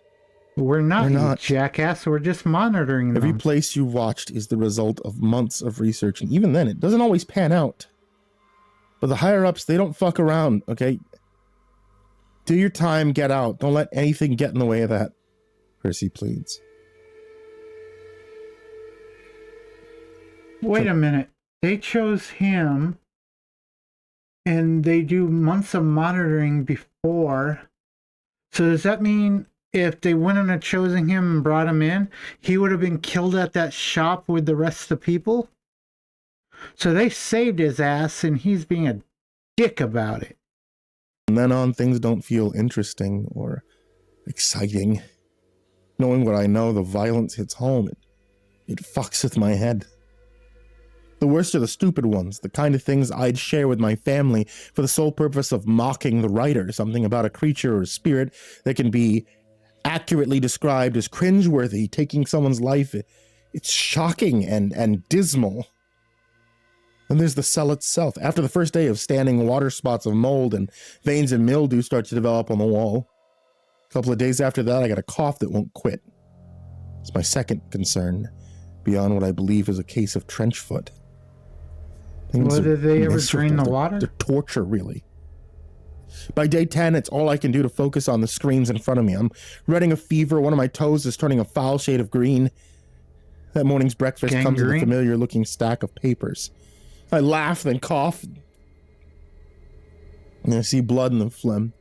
Speaker 1: We're not,
Speaker 11: We're not.
Speaker 1: you jackass. We're just monitoring
Speaker 11: Every
Speaker 1: them.
Speaker 11: place you watched is the result of months of research, and even then, it doesn't always pan out. But the higher-ups, they don't fuck around, okay? Do your time, get out. Don't let anything get in the way of that, Percy pleads.
Speaker 1: Wait a minute. They chose him, and they do months of monitoring before. So does that mean if they wouldn't have chosen him and brought him in, he would have been killed at that shop with the rest of the people? So they saved his ass and he's being a dick about it.
Speaker 11: From then on, things don't feel interesting or exciting. Knowing what I know, the violence hits home. It fucks with my head. The worst are the stupid ones, the kind of things I'd share with my family for the sole purpose of mocking the writer, something about a creature or a spirit that can be accurately described as cringeworthy, taking someone's life. It's shocking and dismal. And there's the cell itself. After the first day of standing, water spots of mold and veins and mildew start to develop on the wall. A couple of days after that, I got a cough that won't quit. It's my second concern, beyond what I believe is a case of trench foot.
Speaker 1: Well, did they ever drain the water?
Speaker 11: They're torture, really. By day 10, it's all I can do to focus on the screens in front of me. I'm running a fever. One of my toes is turning a foul shade of green. That morning's breakfast comes with a familiar-looking stack of papers. I laugh, then cough. And I see blood in the phlegm.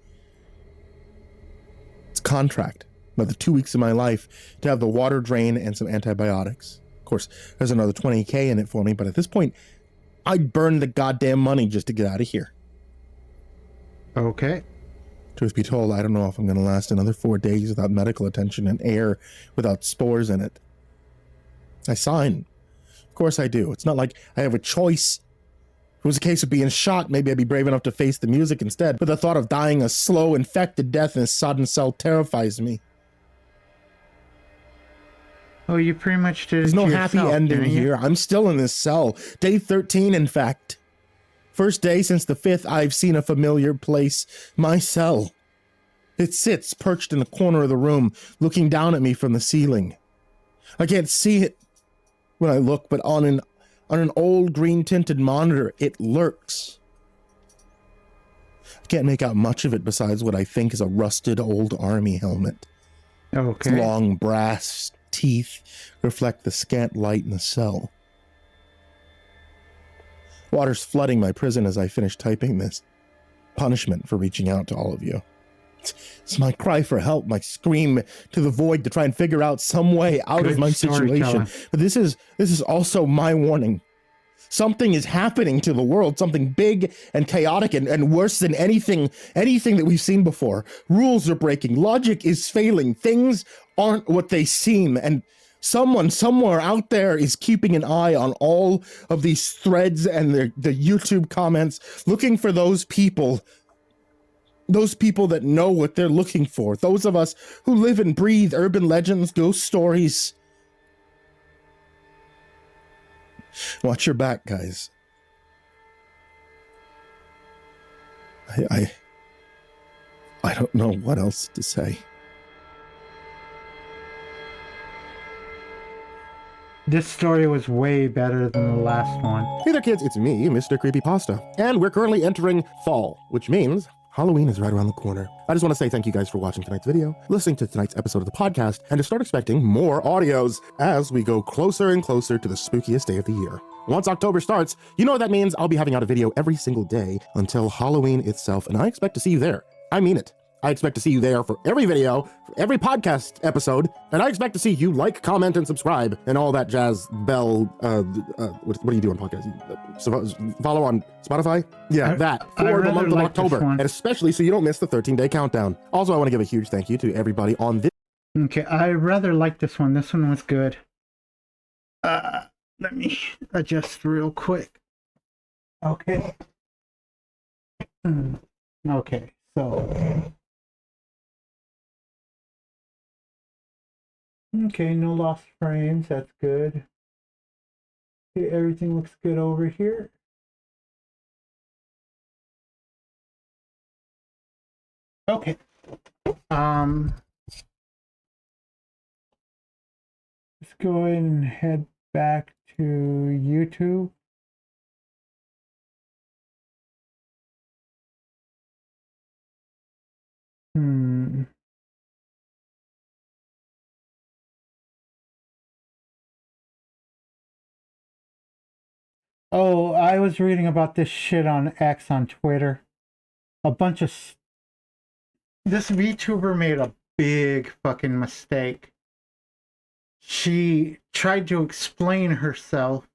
Speaker 11: It's a contract. Another 2 weeks of my life to have the water drain and some antibiotics. Of course, there's another $20K in it for me, but at this point, I'd burn the goddamn money just to get out of here.
Speaker 1: Okay.
Speaker 11: Truth be told, I don't know if I'm going to last another 4 days without medical attention and air without spores in it. I sign. Of course I do. It's not like I have a choice. If it was a case of being shot, maybe I'd be brave enough to face the music instead. But the thought of dying a slow, infected death in a sodden cell terrifies me.
Speaker 1: Oh, you pretty much did it.
Speaker 11: There's no happy ending here. I'm still in this cell. Day 13, in fact. First day since the 5th, I've seen a familiar place. My cell. It sits perched in the corner of the room, looking down at me from the ceiling. I can't see it when I look, but on an old green-tinted monitor, it lurks. I can't make out much of it besides what I think is a rusted old army helmet.
Speaker 1: Okay.
Speaker 11: Its long brass teeth reflect the scant light in the cell. Water's flooding my prison as I finish typing this. Punishment for reaching out to all of you. It's my cry for help, my scream to the void to try and figure out some way out of my situation. But this is also my warning. Something is happening to the world, something big and chaotic and worse than anything that we've seen before. Rules are breaking, logic is failing, things aren't what they seem, and someone somewhere out there is keeping an eye on all of these threads and the YouTube comments, looking for those people that know what they're looking for, those of us who live and breathe urban legends, ghost stories. Watch your back, guys. I don't know what else to say.
Speaker 1: This story was way better than the last one.
Speaker 11: Hey there, kids. It's me, Mr. Creepypasta. And we're currently entering fall, which means Halloween is right around the corner. I just want to say thank you guys for watching tonight's video, listening to tonight's episode of the podcast, and to start expecting more audios as we go closer and closer to the spookiest day of the year. Once October starts, you know what that means. I'll be having out a video every single day until Halloween itself, and I expect to see you there. I mean it. I expect to see you there for every video, for every podcast episode, and I expect to see you like, comment, and subscribe, and all that jazz bell, what do you do on podcasts? Follow on Spotify? Yeah, that, for the month of October, and especially so you don't miss the 13-day countdown. Also, I want to give a huge thank you to everybody on this.
Speaker 1: Okay, I rather like this one. This one was good. Let me adjust real quick. Okay. Okay, so... Okay, no lost frames, that's good. Okay, everything looks good over here. Okay. Let's go ahead and head back to YouTube. Oh, I was reading about this shit on X on Twitter. A bunch of this VTuber made a big fucking mistake. She tried to explain herself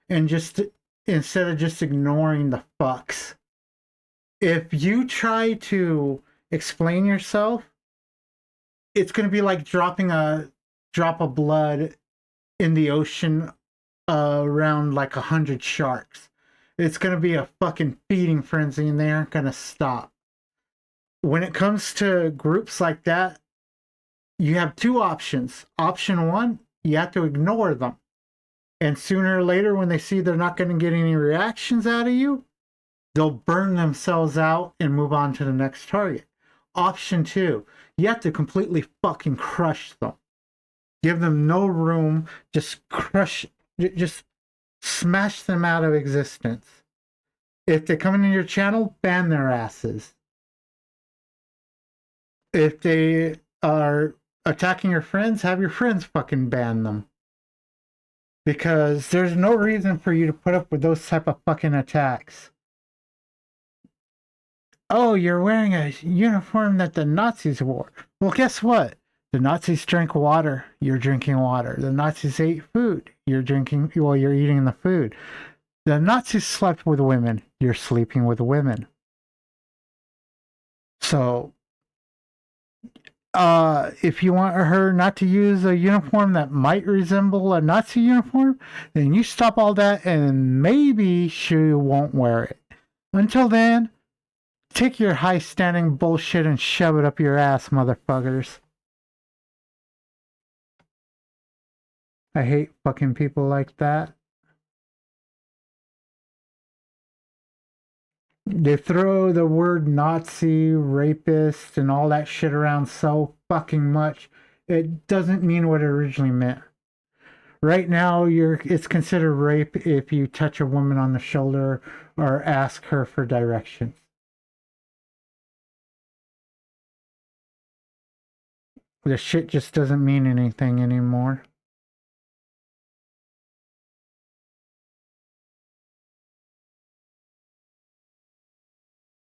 Speaker 1: and just instead of just ignoring the fucks. If you try to explain yourself, it's going to be like dropping a drop of blood in the ocean around like 100 sharks. It's going to be a fucking feeding frenzy and they aren't going to stop. When it comes to groups like that, you have two options. Option one, you have to ignore them. And sooner or later, when they see they're not going to get any reactions out of you, they'll burn themselves out and move on to the next target. Option two, you have to completely fucking crush them. Give them no room, just crush, just smash them out of existence. If they come into your channel, ban their asses. If they are attacking your friends, have your friends fucking ban them. Because there's no reason for you to put up with those type of fucking attacks. Oh, you're wearing a uniform that the Nazis wore. Well, guess what? The Nazis drank water. You're drinking water. The Nazis ate food. You're drinking, well, you're eating the food. The Nazis slept with women. You're sleeping with women. So, if you want her not to use a uniform that might resemble a Nazi uniform, then you stop all that and maybe she won't wear it. Until then, take your high-standing bullshit and shove it up your ass, motherfuckers. I hate fucking people like that. They throw the word Nazi, rapist, and all that shit around so fucking much. It doesn't mean what it originally meant. Right now, it's considered rape if you touch a woman on the shoulder or ask her for directions. The shit just doesn't mean anything anymore.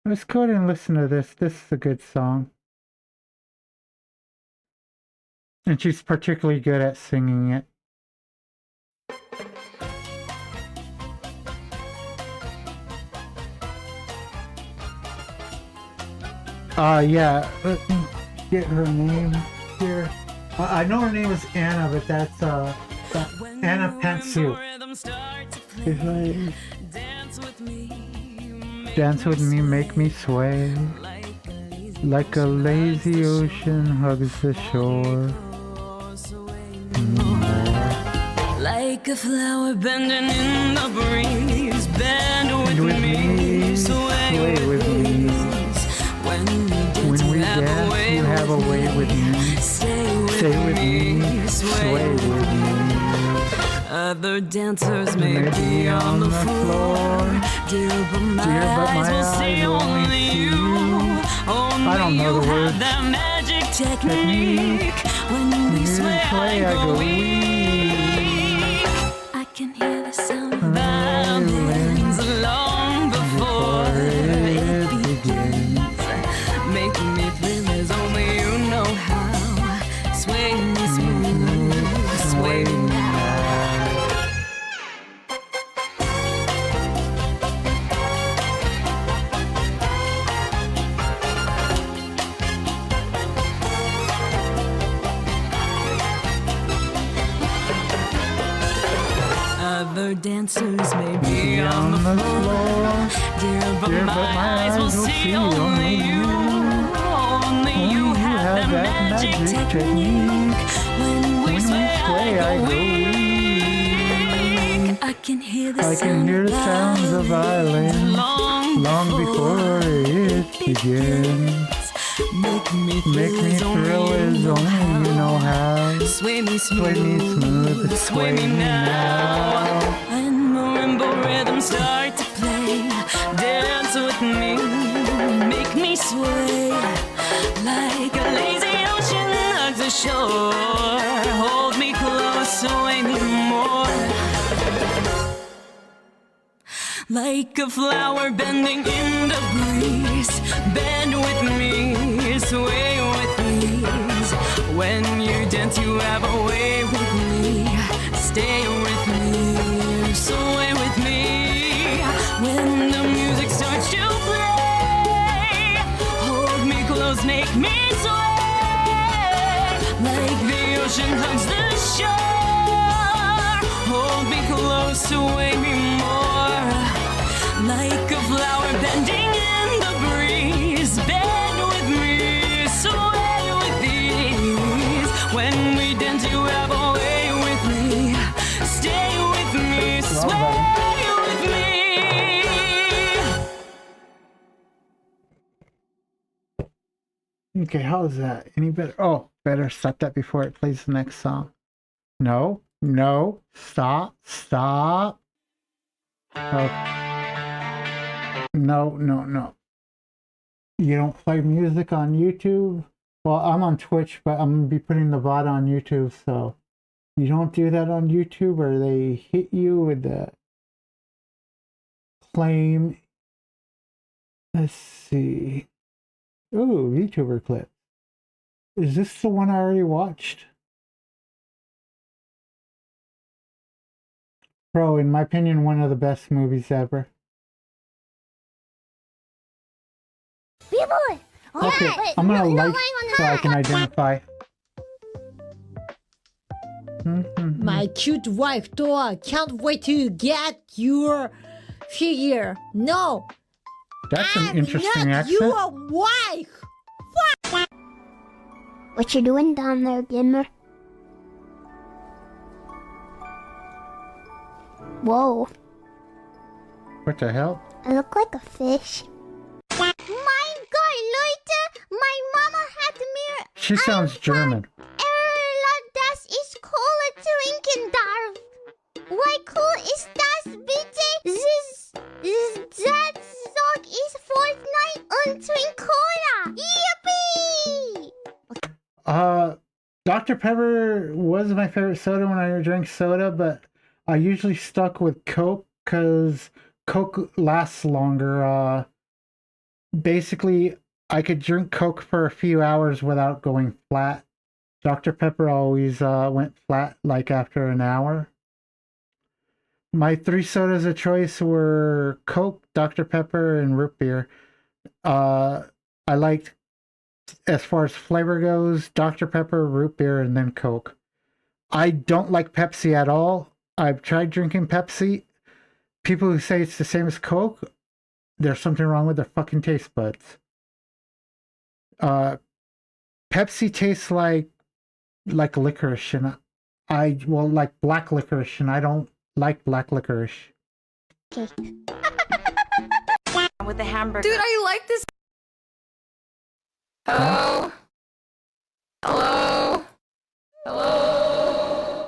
Speaker 1: Let's go ahead and listen to this. This is a good song. And she's particularly good at singing it. Yeah, let me get her name here. I know her name is Anna, but that's Anna Pantsu. It's like, dance with me, make me sway, like a lazy ocean hugs the shore.
Speaker 5: Like a flower bending in the breeze, bend with me, sway with me. When we dance, you have a way with me. Stay with me, sway with me. Other dancers may be on the floor, dear, but my eyes will see only you. Only you have that magic technique. When we sway, I go weak. I can hear the sound of violins long before it begins. Make me feel as only you know how. Sway me smooth, sway me now. Other dancers may be on the floor, dear, but my eyes will see only you. Only you have that magic technique. When we sway, I go weak. I can hear the sounds of violins long before it begins. Make me thrill as only you know how. Sway me smooth, sway me now. When marimba rhythms start to play, dance with me, make me sway. Like a lazy ocean hugs the shore, hold me close, sway me more. Like a flower bending in the breeze, bend with me, sway When you dance, you have a way with me. Stay with me, sway with me. When the music starts to play, hold me close, make me sway. Like the ocean hugs the shore, hold me close, sway me more. Like a flower bending in the breeze, bend with me, sway with ease. When we dance, you have a way with me. Stay with me, sway with me.
Speaker 1: Okay, how is that? Any better? Oh, better stop that before it plays the next song. No, no, stop, stop. Oh. No, no, no. You don't play music on YouTube? Well, I'm on Twitch, but I'm going to be putting the VOD on YouTube, so you don't do that on YouTube, or they hit you with the claim. Let's see. Ooh, VTuber clip. Is this the one I already watched? Bro, in my opinion, one of the best movies ever.
Speaker 18: B-boy!
Speaker 1: Okay, I'm gonna like so I can identify.
Speaker 6: My cute wife, Toa, can't wait to get your figure. No,
Speaker 1: That's an interesting
Speaker 6: not
Speaker 1: accent.
Speaker 6: your wife.
Speaker 18: What you doing down there, gamer? Whoa,
Speaker 1: What the hell?
Speaker 18: I look like a fish. Mein Gott, Leute, my mama hat mir
Speaker 1: She sounds German.
Speaker 18: das ist Cola trinken darf. Wie cool ist das bitte? That song is Fortnite und drink Cola. Yippee!
Speaker 1: Dr. Pepper was my favorite soda when I drank soda, but I usually stuck with Coke because Coke lasts longer. Basically, I could drink Coke for a few hours without going flat. Dr. Pepper always went flat like after an hour. My 3 sodas of choice were Coke, Dr. Pepper, and root beer. I liked, as far as flavor goes, Dr. Pepper, root beer, and then Coke. I don't like Pepsi at all. I've tried drinking Pepsi. People who say it's the same as Coke, there's something wrong with their fucking taste buds. Pepsi tastes like licorice, and like black licorice, and I don't like black licorice.
Speaker 18: Okay.
Speaker 8: With the hamburger.
Speaker 5: Dude, I like this. Hello? Hello? Hello?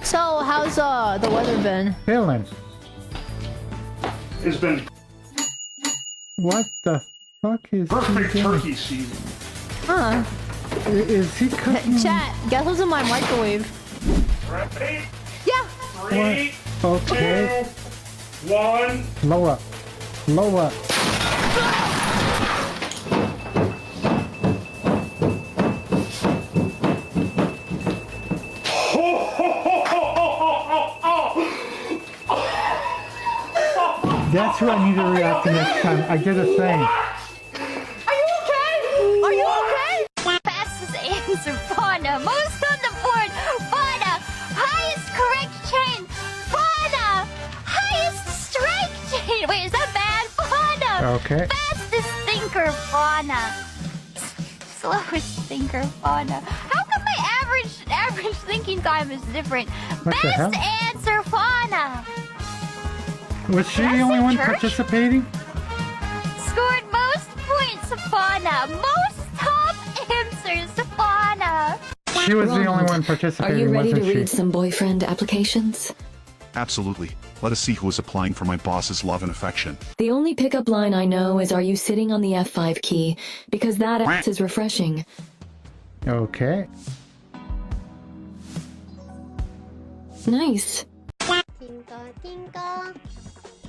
Speaker 6: So, how's the weather been?
Speaker 1: Feeling.
Speaker 9: It's been
Speaker 1: What the fuck is
Speaker 9: perfect
Speaker 1: he doing?
Speaker 9: turkey season.
Speaker 6: Huh?
Speaker 1: Is he cooking?
Speaker 6: Chat, guess what's in my microwave?
Speaker 9: Ready?
Speaker 6: Yeah.
Speaker 9: 3,
Speaker 1: Okay.
Speaker 9: 2, 1.
Speaker 1: Lower. Lower. That's who I need to react to next time. I did a thing.
Speaker 18: Are you okay? Are you okay? Fastest answer, fauna. Most on the board, fauna. Highest correct chain, fauna. Highest strike chain. Wait, is that bad? Fauna.
Speaker 1: Okay.
Speaker 18: Fastest thinker, fauna. Slowest thinker, fauna. How come my average thinking time is different?
Speaker 1: What the hell?
Speaker 18: Best answer, fauna.
Speaker 1: Was she the only one participating?
Speaker 18: Scored most points, fauna. Most top answers, fauna.
Speaker 1: She was the only one
Speaker 23: Are
Speaker 1: participating,
Speaker 23: you ready to
Speaker 1: wasn't she?
Speaker 23: read some boyfriend applications?
Speaker 24: Absolutely. Let us see who is applying for my boss's love and affection.
Speaker 23: The only pickup line I know is, "Are you sitting on the F5 key?" Because that ass is refreshing.
Speaker 1: Okay.
Speaker 23: Nice.
Speaker 18: Tinka, tinka,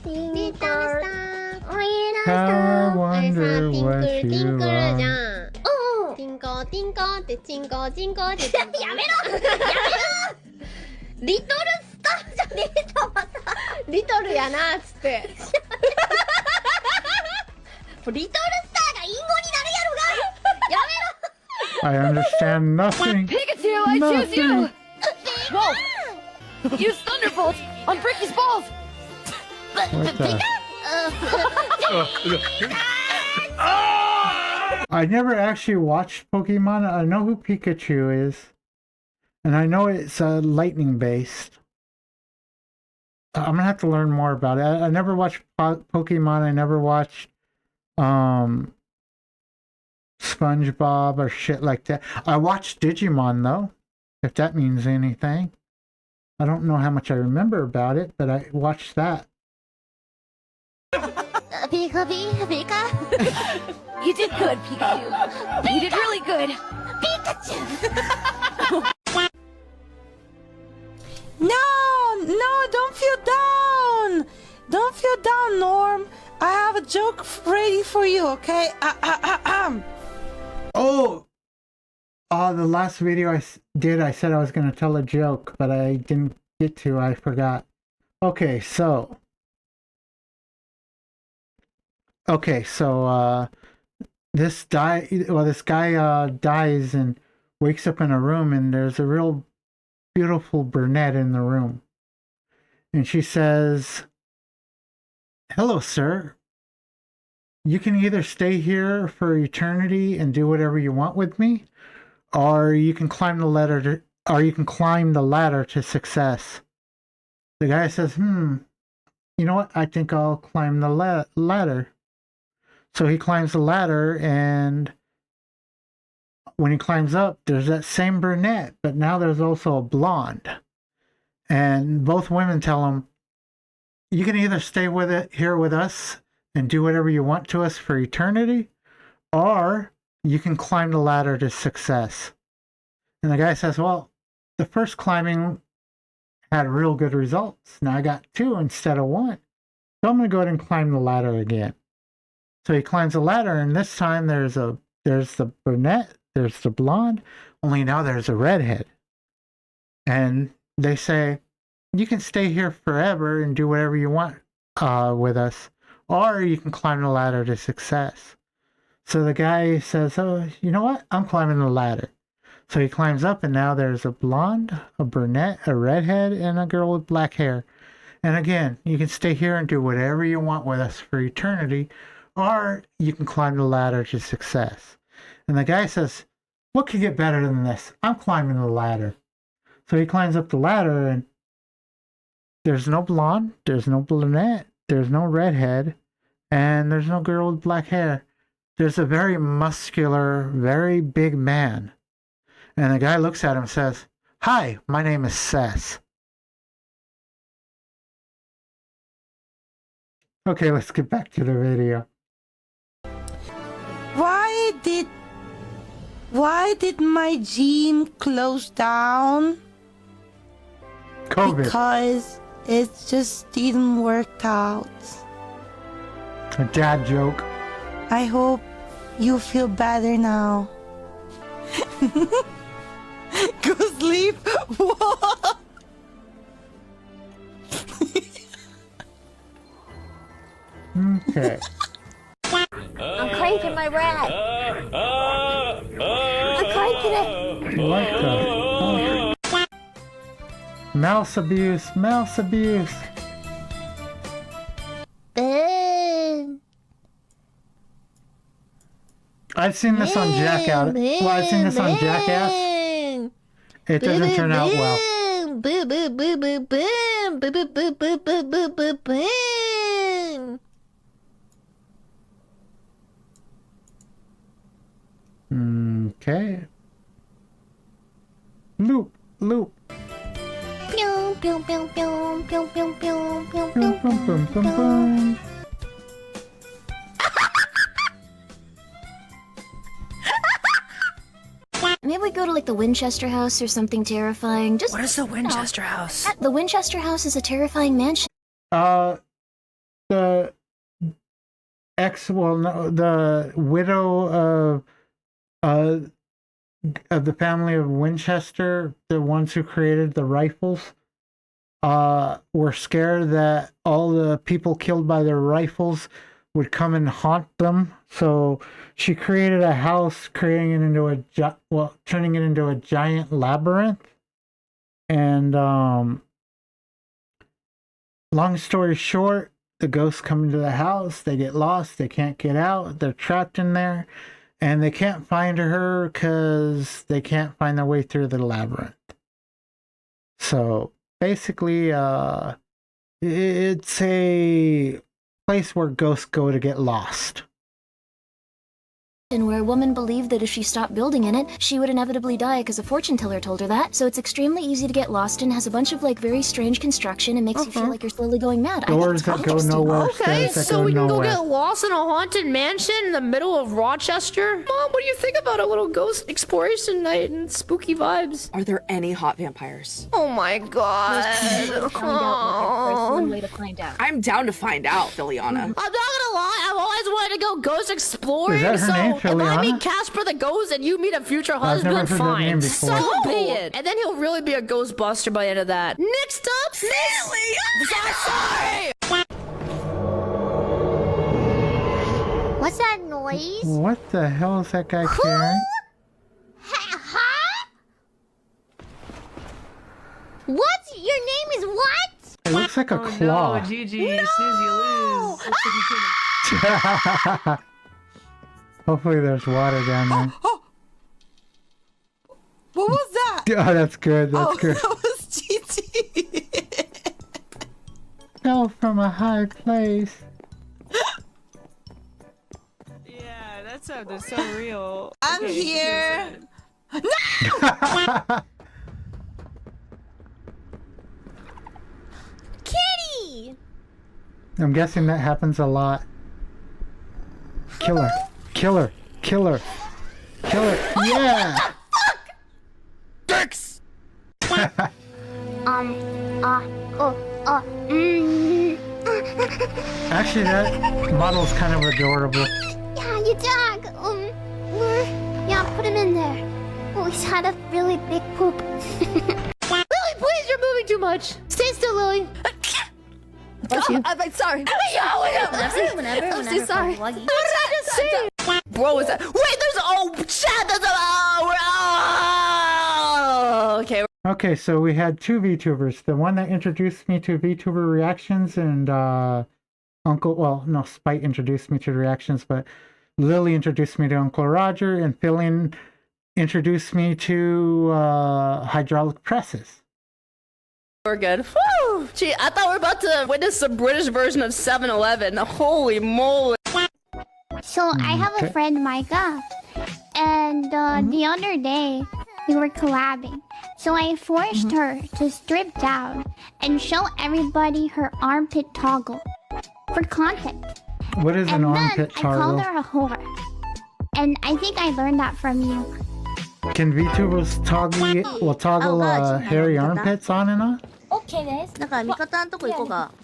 Speaker 18: tinka.
Speaker 1: I wonder what you are.
Speaker 2: チンコチンコってチンコチンコってやめろやめろリトルスターじゃねえとまたリトルやなっつってリトルスターがインゴになるやろがやめろ
Speaker 1: I understand nothing.
Speaker 2: Pikachu, I choose you! Whoa! Use Thunderbolt on Bricky's balls!
Speaker 1: What the? I never actually watched Pokemon. I know who Pikachu is. And I know it's lightning based. I'm gonna have to learn more about it. I never watched Pokemon. I never watched SpongeBob or shit like that. I watched Digimon though, if that means anything. I don't know how much I remember about it, but I watched that.
Speaker 2: Pika, Pika. You did good, Pikachu. You did really good. Pikachu!
Speaker 3: No, don't feel down. Don't feel down, Norm. I have a joke ready for you, okay?
Speaker 1: Oh! The last video I did, I said I was going to tell a joke, but I didn't get to. I forgot. Okay, so this guy dies and wakes up in a room, and there's a real beautiful brunette in the room. And she says, "Hello, sir. You can either stay here for eternity and do whatever you want with me, or you can climb the ladder to success." The guy says, you know what? I think I'll climb the ladder. So he climbs the ladder, and when he climbs up, there's that same brunette, but now there's also a blonde. And both women tell him, "You can either stay here with us and do whatever you want to us for eternity, or you can climb the ladder to success." And the guy says, "Well, the first climbing had real good results. Now I got 2 instead of 1. So I'm going to go ahead and climb the ladder again." So he climbs the ladder, and this time there's the brunette, there's the blonde, only now there's a redhead. And they say, "You can stay here forever and do whatever you want with us, or you can climb the ladder to success." So the guy says, "Oh, you know what? I'm climbing the ladder." So he climbs up, and now there's a blonde, a brunette, a redhead, and a girl with black hair. And again, you can stay here and do whatever you want with us for eternity, or you can climb the ladder to success. And the guy says, "What could get better than this? I'm climbing the ladder." So he climbs up the ladder, and there's no blonde, there's no brunette, there's no redhead, and there's no girl with black hair. There's a very muscular, very big man. And the guy looks at him and says, "Hi, my name is Seth." Okay, let's get back to the video.
Speaker 3: Why did my gym close down?
Speaker 1: COVID.
Speaker 3: Because it just didn't work out.
Speaker 1: A dad joke.
Speaker 3: I hope you feel better now. Go sleep.
Speaker 1: Okay.
Speaker 2: I'm cranking my rat. I'm cranking it.
Speaker 1: What the? Mouse abuse, mouse abuse. I've seen this on Jackass. Well, I've seen this on Jackass. It doesn't turn out well.
Speaker 2: Boom, boom, boom, boom, boom, boom, boom, boom, boom, boom, boom, boom, boom.
Speaker 1: Okay. Loop, loop.
Speaker 2: Pew, pew, pew, pew, pew, pew, pew, pew,
Speaker 1: Boom, boom, boom, boom, boom.
Speaker 18: Maybe we go to like the Winchester House or something terrifying. Just
Speaker 21: What is the Winchester House?
Speaker 18: The Winchester House is a terrifying mansion.
Speaker 1: The the widow of the family of Winchester, the ones who created the rifles, were scared that all the people killed by their rifles would come and haunt them. So she created a house, turning it into a giant labyrinth. And long story short, the ghosts come into the house, they get lost, they can't get out, they're trapped in there, and they can't find her because they can't find their way through the labyrinth. So basically, it's a place where ghosts go to get lost.
Speaker 23: And where a woman believed that if she stopped building in it, she would inevitably die because a fortune teller told her that. So it's extremely easy to get lost in, has a bunch of like very strange construction, and makes you feel like you're slowly going mad.
Speaker 1: Doors that go nowhere.
Speaker 4: Okay,
Speaker 1: stairs that
Speaker 4: so
Speaker 1: go
Speaker 4: we can go
Speaker 1: nowhere.
Speaker 4: get lost in a haunted mansion in the middle of Rochester? Mom, what do you think about a little ghost exploration night and spooky vibes?
Speaker 8: Are there any hot vampires?
Speaker 4: Oh my god.
Speaker 23: One way to find out.
Speaker 8: I'm down to find out, Philiana.
Speaker 4: I'm not gonna lie, I've always wanted to go ghost exploring,
Speaker 1: Is that her
Speaker 4: so
Speaker 1: name,
Speaker 4: if I
Speaker 1: Philiana?
Speaker 4: meet Casper the ghost and you meet a future
Speaker 1: I've never
Speaker 4: husband,
Speaker 1: heard that name
Speaker 4: fine.
Speaker 1: before.
Speaker 4: So be it. And then he'll really be a ghostbuster by the end of that. Next up, Silly! Sorry!
Speaker 2: What's that noise?
Speaker 1: What the hell is that guy carrying?
Speaker 2: Huh? What? Your name is what?
Speaker 1: It looks like a claw.
Speaker 19: No, GG, as soon as you lose.
Speaker 1: Hopefully there's water down there.
Speaker 3: What was that?
Speaker 1: Oh, that's good. That's good.
Speaker 3: That was GT.
Speaker 1: Fell from a high place.
Speaker 19: Yeah, that sounded so real.
Speaker 3: I'm
Speaker 19: Okay,
Speaker 3: here. No!
Speaker 2: Kitty!
Speaker 1: I'm guessing that happens a lot. Killer. Killer. Killer. Killer. Yeah!
Speaker 2: Dicks!
Speaker 1: Actually, that model's kind of adorable.
Speaker 2: Yeah, your dog. Yeah, put him in there. Oh, he's had a really big poop.
Speaker 4: Lily, please, you're moving too much. Stay still, Lily.
Speaker 2: Bless you.
Speaker 4: I'm sorry.
Speaker 2: Whenever.
Speaker 4: I'm so sorry.
Speaker 2: What
Speaker 4: did I just say? Bro, is that? Wait, there's okay.
Speaker 1: Okay, so we had two VTubers. The one that introduced me to VTuber reactions and Spite introduced me to the reactions, but Lily introduced me to Uncle Roger, and Philin introduced me to hydraulic presses.
Speaker 4: We're good. Whew. Gee, I thought we were about to witness the British version of 7-Eleven. Holy moly.
Speaker 2: So I have a friend, Micah, and the other day we were collabing. So I forced her to strip down and show everybody her armpit toggle for content.
Speaker 1: What is an armpit
Speaker 2: I called
Speaker 1: toggle?
Speaker 2: her a whore. And I think I learned that from you.
Speaker 1: Can VTubers toggle hairy armpits on and on?
Speaker 2: Okay, guys.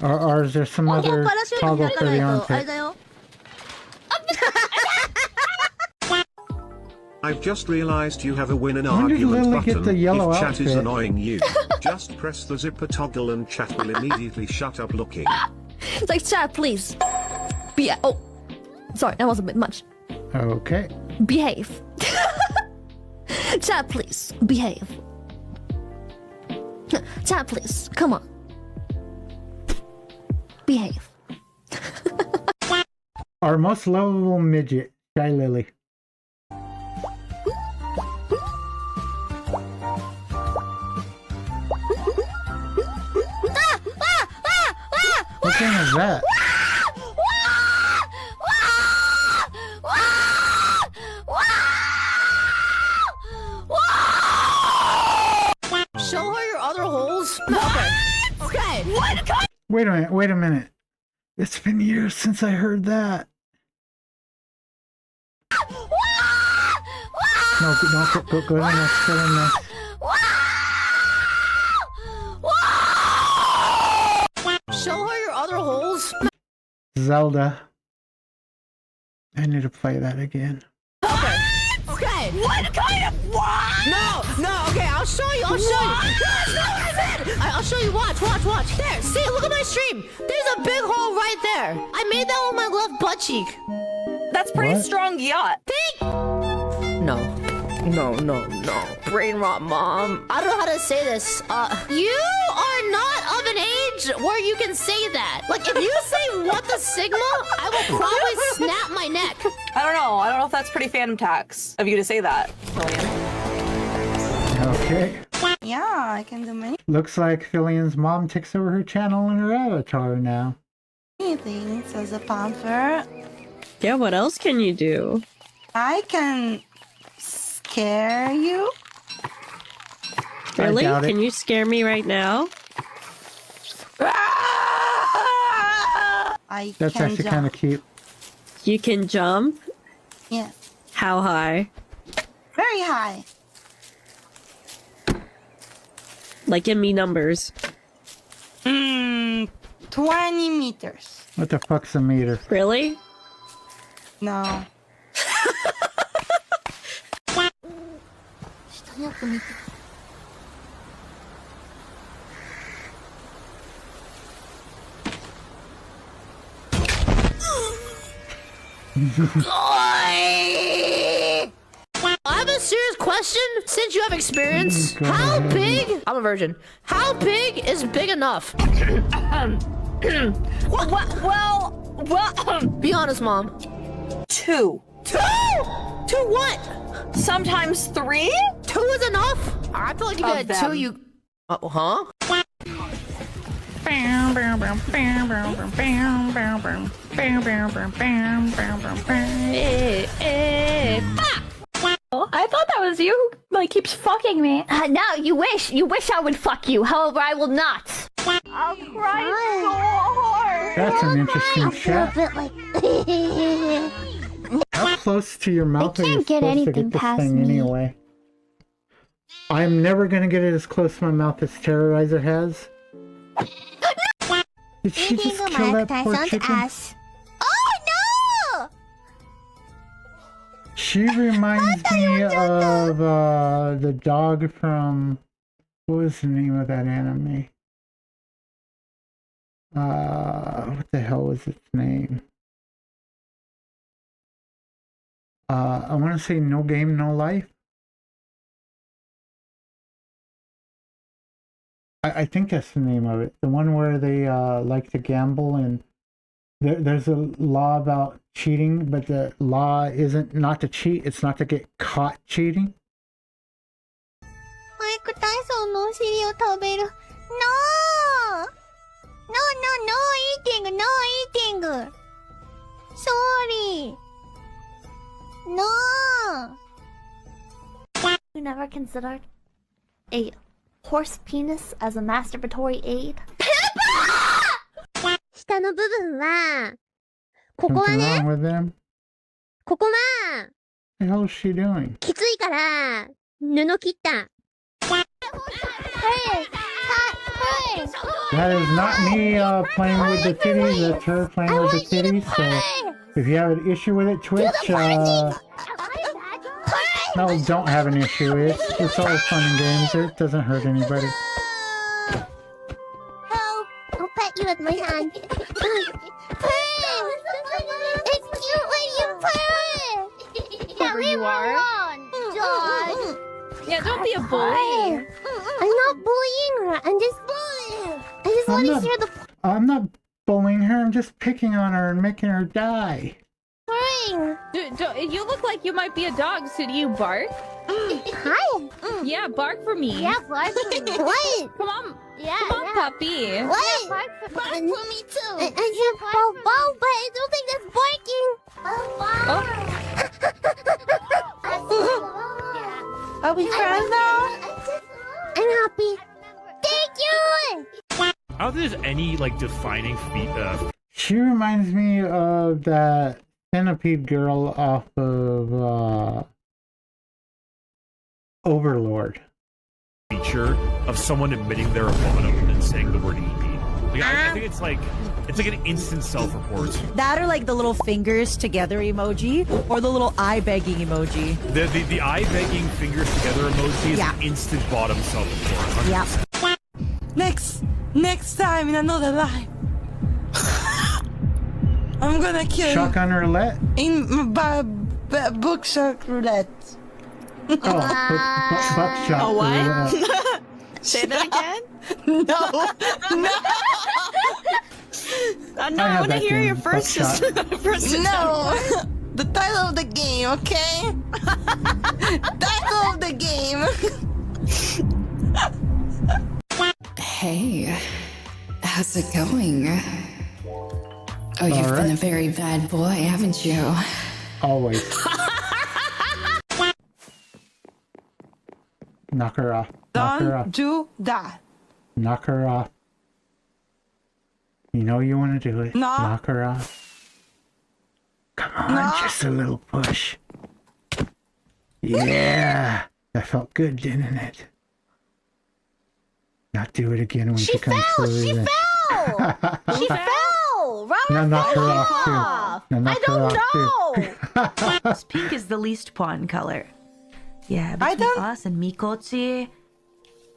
Speaker 1: Or is there some other toggle for the armpit?
Speaker 20: I've just realized you have a win an
Speaker 1: When did
Speaker 20: argument
Speaker 1: Lily get
Speaker 20: button.
Speaker 1: the yellow
Speaker 20: if chat is
Speaker 1: outfit?
Speaker 20: annoying you, just press the zipper toggle and chat will immediately shut up looking.
Speaker 25: It's like, chat, please. Sorry, that was a bit much.
Speaker 1: Okay.
Speaker 25: Behave. Chat, please. Behave. Chat, please. Come on. Behave.
Speaker 1: Our most lovable midget, Shy Lily. What game is that?
Speaker 4: Show her your other holes. Okay. What?
Speaker 1: Wait a minute. It's been years since I heard that. No, go to the next, go to the next.
Speaker 4: Show her your other holes.
Speaker 1: Zelda. I need to play that again.
Speaker 4: Okay. Okay.
Speaker 18: What kind of what?
Speaker 4: No. Okay, I'll show you. No, that's not what I meant. I'll show you. Watch. There. See, look at my stream. There's a big hole right there. I made that with my left butt cheek.
Speaker 8: That's pretty
Speaker 1: What?
Speaker 8: strong yacht.
Speaker 4: No. Brain rot, Mom. I don't know how to say this. You are not of an age where you can say that. Like, if you say what the Sigma, I will probably snap my neck.
Speaker 8: I don't know if that's pretty phantom tax of you to say that, Lillian.
Speaker 1: Okay.
Speaker 3: Yeah, I can do many
Speaker 1: Looks like Fillian's mom takes over her channel and her avatar now.
Speaker 3: things as a panther.
Speaker 19: Yeah, what else can you do?
Speaker 3: I can scare you.
Speaker 19: Really?
Speaker 1: doubt it.
Speaker 19: Can you scare me right now?
Speaker 3: I
Speaker 1: That's
Speaker 3: can
Speaker 1: actually
Speaker 3: jump.
Speaker 1: kind of cute.
Speaker 19: You can jump?
Speaker 3: Yes.
Speaker 19: How high?
Speaker 3: Very high.
Speaker 19: Like, give me numbers.
Speaker 3: 20 meters.
Speaker 1: What the fuck's a meter?
Speaker 19: Really?
Speaker 3: No.
Speaker 25: 下によく見て。
Speaker 4: I have a serious question since you have experience. How big? I'm a virgin. How big is big enough?
Speaker 8: Well,
Speaker 4: be honest, Mom.
Speaker 8: 2.
Speaker 4: 2? 2 what?
Speaker 8: Sometimes 3?
Speaker 4: 2 is enough? I feel like if you
Speaker 8: Of
Speaker 4: had
Speaker 8: them.
Speaker 4: 2, you. Huh?
Speaker 18: I thought that was you who like keeps fucking me. No, you wish. You wish I would fuck you. However, I will not. I'll cry so hard.
Speaker 1: That's an interesting chat.
Speaker 2: like
Speaker 1: How close to your mouth are you
Speaker 2: can't get
Speaker 1: supposed to
Speaker 2: anything
Speaker 1: get this
Speaker 2: past
Speaker 1: thing
Speaker 2: me.
Speaker 1: anyway? I'm never gonna get it as close to my mouth as Terrorizer has. Did she just kill that poor chicken?
Speaker 2: ass. Oh no!
Speaker 1: She reminds me of the dog from, what was the name of that anime? What the hell was its name? I want to say No Game, No Life. I think that's the name of it. The one where they like to gamble and there's a law about cheating, but the law isn't not to cheat, it's not to get caught cheating.
Speaker 2: マイク・タイソンのお尻を食べる。No! No, no, no eating, no eating! Sorry! No! You never considered a horse penis as a masturbatory aid? 下の部分は、ここは
Speaker 1: Something
Speaker 2: ね、
Speaker 1: wrong with them?
Speaker 2: ここは、
Speaker 1: What the hell is she doing?
Speaker 2: きついから、布切った。Hey!
Speaker 1: That is not me playing with the titties, that's her playing with the titties, so if you have an issue with it, Twitch, no, don't have an issue. It's all fun and games. It doesn't hurt anybody.
Speaker 2: Help! I'll pet you with my hand. It's cute when you purr! Yeah,
Speaker 19: Whoever you are.
Speaker 2: Dog.
Speaker 19: Yeah, don't be a bully.
Speaker 2: I'm not bullying her. I'm just I just want to hear the
Speaker 1: I'm not bullying her, I'm just picking on her and making her die.
Speaker 2: purring.
Speaker 19: You look like you might be a dog, so do you bark?
Speaker 2: Hi.
Speaker 19: Yeah, bark for me.
Speaker 2: Yeah, bark for me. What?
Speaker 19: Come on.
Speaker 2: Yeah,
Speaker 19: Come on, puppy.
Speaker 2: What? Bark for me too. I said bow bow, but I don't think that's barking.
Speaker 3: Are we friends now?
Speaker 2: I'm happy. Thank you.
Speaker 9: Are there any like defining
Speaker 1: She reminds me of that centipede girl off of Overlord.
Speaker 9: feature of someone admitting they're a bottom and saying the word ED?
Speaker 12: Like, I think it's like an instant self-report.
Speaker 14: That or like the little fingers together emoji or the little eye begging emoji.
Speaker 12: The eye begging fingers together emoji is an instant bottom self-report.
Speaker 14: Yeah.
Speaker 3: Next time in another life, I'm gonna kill
Speaker 1: Shotgun roulette?
Speaker 3: in bookshot roulette.
Speaker 1: Buckshot
Speaker 8: Oh, what?
Speaker 1: roulette.
Speaker 8: Say that again?
Speaker 3: No.
Speaker 8: No, I want to hear your first.
Speaker 3: No. The title of the game, okay? Title of the game.
Speaker 15: Hey, how's it going? Oh, you've been a very bad boy, haven't you?
Speaker 1: Always. Knock her off. Knock her off.
Speaker 3: Don't do that.
Speaker 1: Knock her off. You know you want to do it.
Speaker 3: No.
Speaker 1: Knock her off. Come on, just a little push. Yeah. That felt good, didn't it? Not do it again when she comes through.
Speaker 6: She fell! She fell! Robert,
Speaker 1: Now knock her off, too. Now knock
Speaker 6: I
Speaker 1: her
Speaker 6: don't
Speaker 1: off,
Speaker 6: know!
Speaker 17: Pink is the least pawn color. Yeah,
Speaker 3: I
Speaker 17: between
Speaker 3: don't-
Speaker 17: us and Mikochi.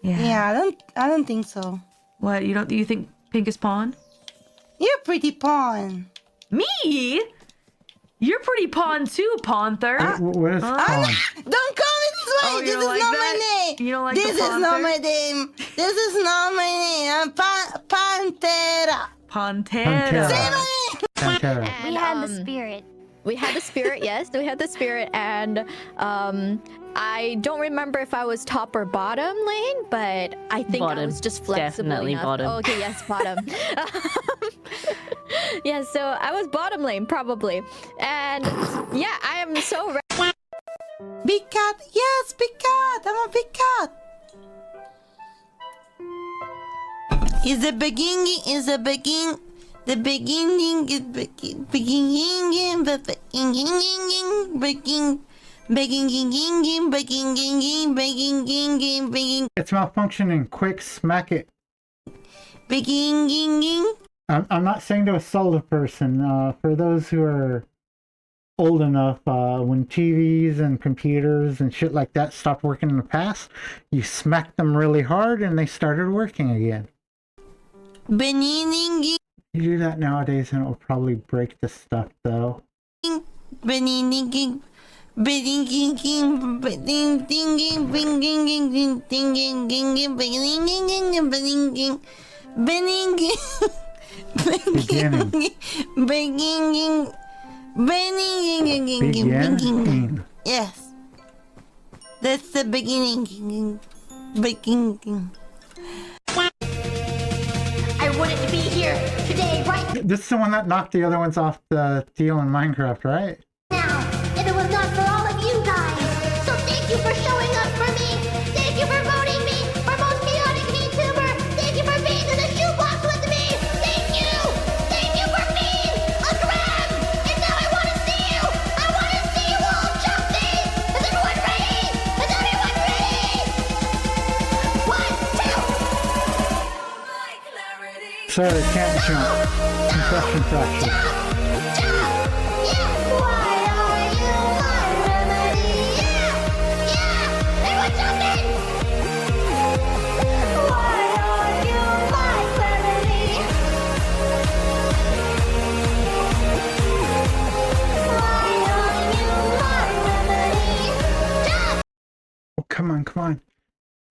Speaker 3: Yeah, I don't think so.
Speaker 17: What, you think pink is pawn?
Speaker 3: You're pretty pawn.
Speaker 17: Me? You're pretty pawn too, Panther.
Speaker 1: What is pawn?
Speaker 3: Don't call me this way.
Speaker 17: Oh, you
Speaker 3: This
Speaker 17: don't
Speaker 3: is
Speaker 17: like
Speaker 3: not
Speaker 17: that?
Speaker 3: my name.
Speaker 17: You don't like
Speaker 3: this
Speaker 17: the
Speaker 3: is not
Speaker 17: Panther?
Speaker 3: my name. This is not my name. I'm Pantera.
Speaker 17: Pantera.
Speaker 3: Say my name.
Speaker 1: Pantera.
Speaker 18: We had the spirit.
Speaker 22: We had the spirit, yes. We had the spirit, and I don't remember if I was top or bottom lane, but I think I
Speaker 26: Bottom.
Speaker 22: was just flexible
Speaker 26: Definitely
Speaker 22: enough.
Speaker 26: bottom.
Speaker 22: Oh, okay, yes, bottom. Yeah, so I was bottom lane probably, and yeah, I am so ready.
Speaker 3: Big cat. Yes, big cat. I'm a big cat. Is the beginning? Is the begin? The beginning is beginning.
Speaker 1: It's malfunctioning. Quick, smack it.
Speaker 3: Beginning.
Speaker 1: I'm not saying to assault a person. For those who are old enough, when TVs and computers and shit like that stopped working in the past, you smacked them really hard and they started working again.
Speaker 3: Beginning.
Speaker 1: You do that nowadays and it'll probably break the stuff though.
Speaker 3: Beginning. Beginning. Yes. That's the beginning. Beginning.
Speaker 18: I wanted to be here today, right
Speaker 1: This is the one that knocked the other ones off the deal in Minecraft, right?
Speaker 18: now. If it was not for all of you guys. So thank you for showing up for me. Thank you for voting me for most chaotic VTuber. Thank you for being in the shoebox with me. Thank you. Thank you for being a grab. And now I want to see you. I want to see you all jumping. Is everyone ready? Is everyone ready? 1, 2.
Speaker 1: Sorry, can't jump. Compression fracture. Oh, come on, come on.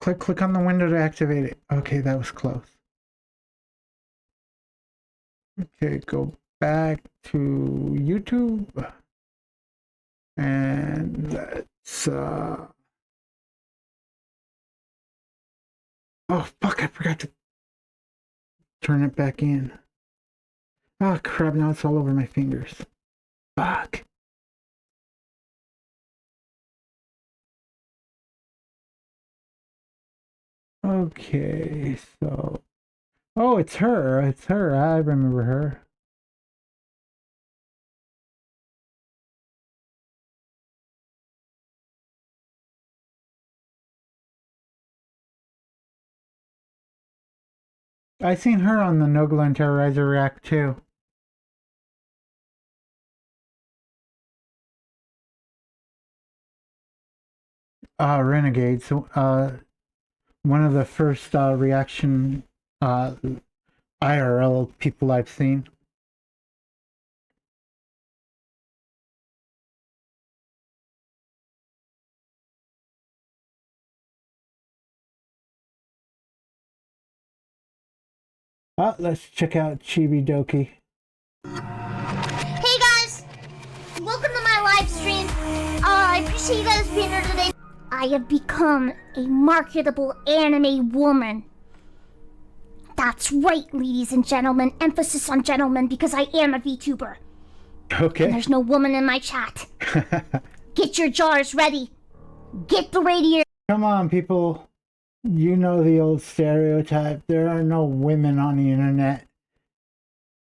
Speaker 1: Click on the window to activate it. Okay, that was close. Okay, go back to YouTube. And let's oh fuck, I forgot to turn it back in. Oh crap, now it's all over my fingers. Fuck. Okay, so oh, it's her. It's her. I remember her. I seen her on the Nogla Terrorizer React too. Renegades. One of the first reaction IRL people I've seen. Let's check out Chibi Doki.
Speaker 18: Hey guys! Welcome to my live stream. I appreciate you guys being here today. I have become a marketable anime woman. That's right, ladies and gentlemen. Emphasis on gentlemen because I am a VTuber.
Speaker 1: Okay.
Speaker 18: And there's no woman in my chat. Get your jars ready. Get the radiator.
Speaker 1: Come on, people. You know the old stereotype. There are no women on the internet.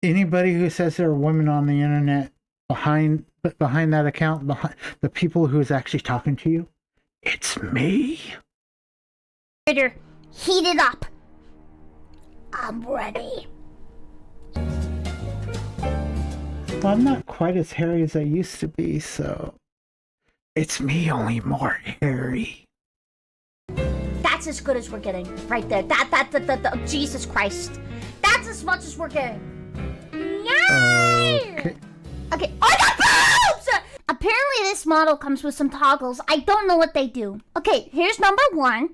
Speaker 1: Anybody who says there are women on the internet behind that account, behind the people who's actually talking to you, it's me.
Speaker 18: Heat it up. I'm ready.
Speaker 1: Well, I'm not quite as hairy as I used to be, so it's me, only more hairy.
Speaker 18: That's as good as we're getting right there. Jesus Christ. That's as much as we're getting. Yay! Okay. Oh, I got boobs! Apparently this model comes with some toggles. I don't know what they do. Okay, here's number 1.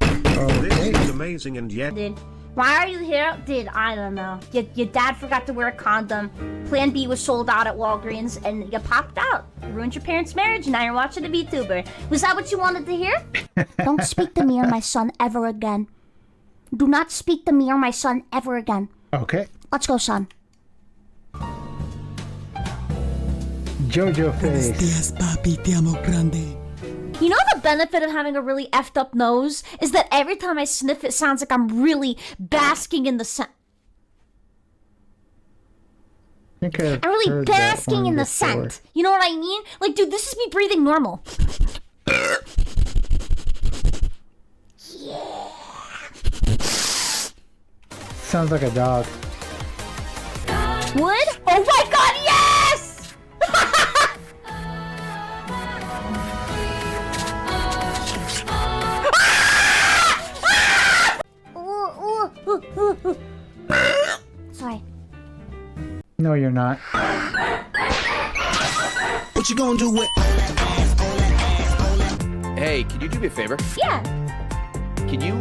Speaker 20: This is amazing and yet...
Speaker 18: Dude, why are you here? Dude, I don't know. Your dad forgot to wear a condom. Plan B was sold out at Walgreens, and you popped out. You ruined your parents' marriage, and now you're watching a VTuber. Was that what you wanted to hear? Don't speak to me or my son ever again. Do not speak to me or my son ever again.
Speaker 1: Okay.
Speaker 18: Let's go, son.
Speaker 1: Jojo face.
Speaker 7: Buenos días, papi, te amo grande.
Speaker 18: You know the benefit of having a really effed up nose is that every time I sniff, it sounds like I'm really basking in the scent.
Speaker 1: I'm
Speaker 18: really basking in the scent. You know what I mean? Like, dude, this is me breathing normal. Yeah.
Speaker 1: Sounds like a dog.
Speaker 18: Wood? Oh my god, yes! Sorry.
Speaker 1: No, you're not.
Speaker 7: What you gonna do with...
Speaker 10: Hey, can you do me a favor?
Speaker 18: Yeah.
Speaker 10: Can you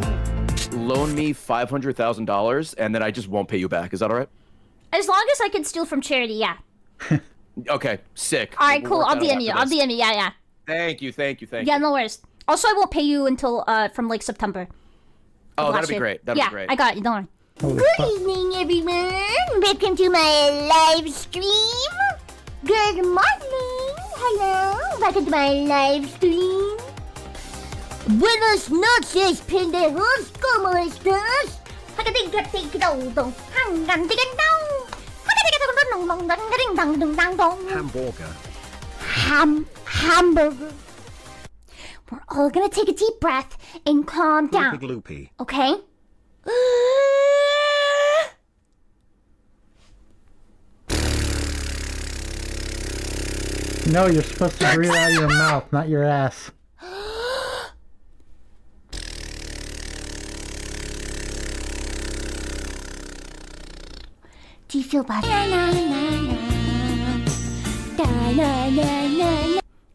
Speaker 10: loan me $500,000 and then I just won't pay you back? Is that all right?
Speaker 18: As long as I can steal from charity, yeah.
Speaker 10: Okay, sick.
Speaker 18: All right,
Speaker 10: We'll
Speaker 18: cool.
Speaker 10: work
Speaker 18: I'll
Speaker 10: that out
Speaker 18: DM you.
Speaker 10: after
Speaker 18: I'll
Speaker 10: this.
Speaker 18: DM you. Yeah.
Speaker 10: Thank you.
Speaker 18: Yeah, no worries. Also, I won't pay you until from like September.
Speaker 10: Oh,
Speaker 18: of
Speaker 10: that'd
Speaker 18: last
Speaker 10: be
Speaker 18: year.
Speaker 10: great. That'd
Speaker 18: yeah,
Speaker 10: be great.
Speaker 18: I got it. Don't worry.
Speaker 1: Holy
Speaker 18: Good
Speaker 1: fuck.
Speaker 18: evening, everyone. Welcome to my live stream. Good morning. Hello. Welcome to my live stream. Buenas noches, pendejos. ¿Cómo estás?
Speaker 20: Hamburger.
Speaker 18: Hamburger. We're all gonna take a deep breath and calm down.
Speaker 20: Gloopy.
Speaker 18: Okay?
Speaker 1: No, you're supposed to breathe out your mouth, not your ass.
Speaker 18: Do you feel better?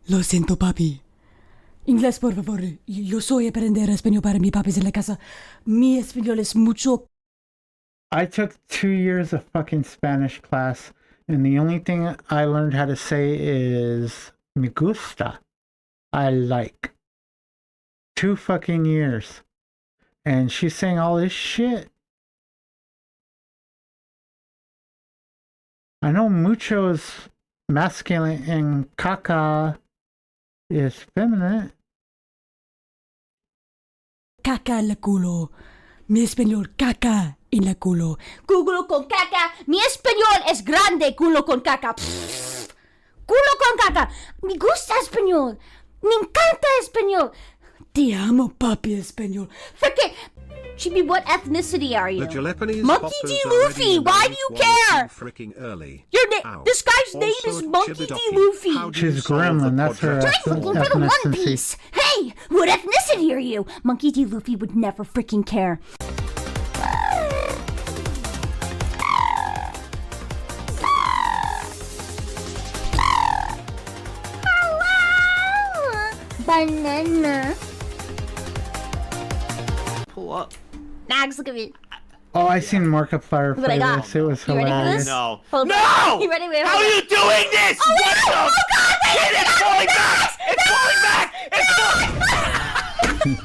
Speaker 7: Lo siento, papi. Inglés, por favor. Yo soy aprender español para mi papis en la casa. Mi español es mucho...
Speaker 1: I took 2 years of fucking Spanish class, and the only thing I learned how to say is me gusta. I like. 2 fucking years. And she's saying all this shit. I know mucho is masculine and caca is feminine.
Speaker 7: Caca en la culo. Mi español, caca en la culo.
Speaker 18: Culo con caca. Mi español es grande. Culo con caca. Pff. Culo con caca. Me gusta español. Me encanta español.
Speaker 7: Te amo, papi español.
Speaker 18: Porque Chibi, what ethnicity are you?
Speaker 20: The Japanese
Speaker 18: Monkey D. Luffy, why do you care?
Speaker 20: Freaking early.
Speaker 18: This guy's name is Monkey D. Luffy.
Speaker 1: She's gremlin, that's her
Speaker 18: Looking for the One
Speaker 1: ethnicity.
Speaker 18: Piece. Hey, what ethnicity are you? Monkey D. Luffy would never freaking care. Banana.
Speaker 5: Pull up.
Speaker 18: Nags, look at me.
Speaker 1: Oh, I seen Markiplier
Speaker 18: Look what I
Speaker 1: play
Speaker 18: got.
Speaker 1: this. It was
Speaker 18: You ready for
Speaker 1: hilarious.
Speaker 18: this?
Speaker 5: No.
Speaker 18: Hold
Speaker 5: No!
Speaker 18: on. You ready? Wait,
Speaker 5: How
Speaker 18: hold
Speaker 5: are
Speaker 18: on.
Speaker 5: you doing this?
Speaker 18: Oh,
Speaker 5: What
Speaker 18: wait,
Speaker 5: the?
Speaker 18: oh God! Wait,
Speaker 5: Shit,
Speaker 18: wait,
Speaker 5: it's
Speaker 18: wait,
Speaker 5: falling
Speaker 18: wait,
Speaker 5: back! It's falling back! It's falling.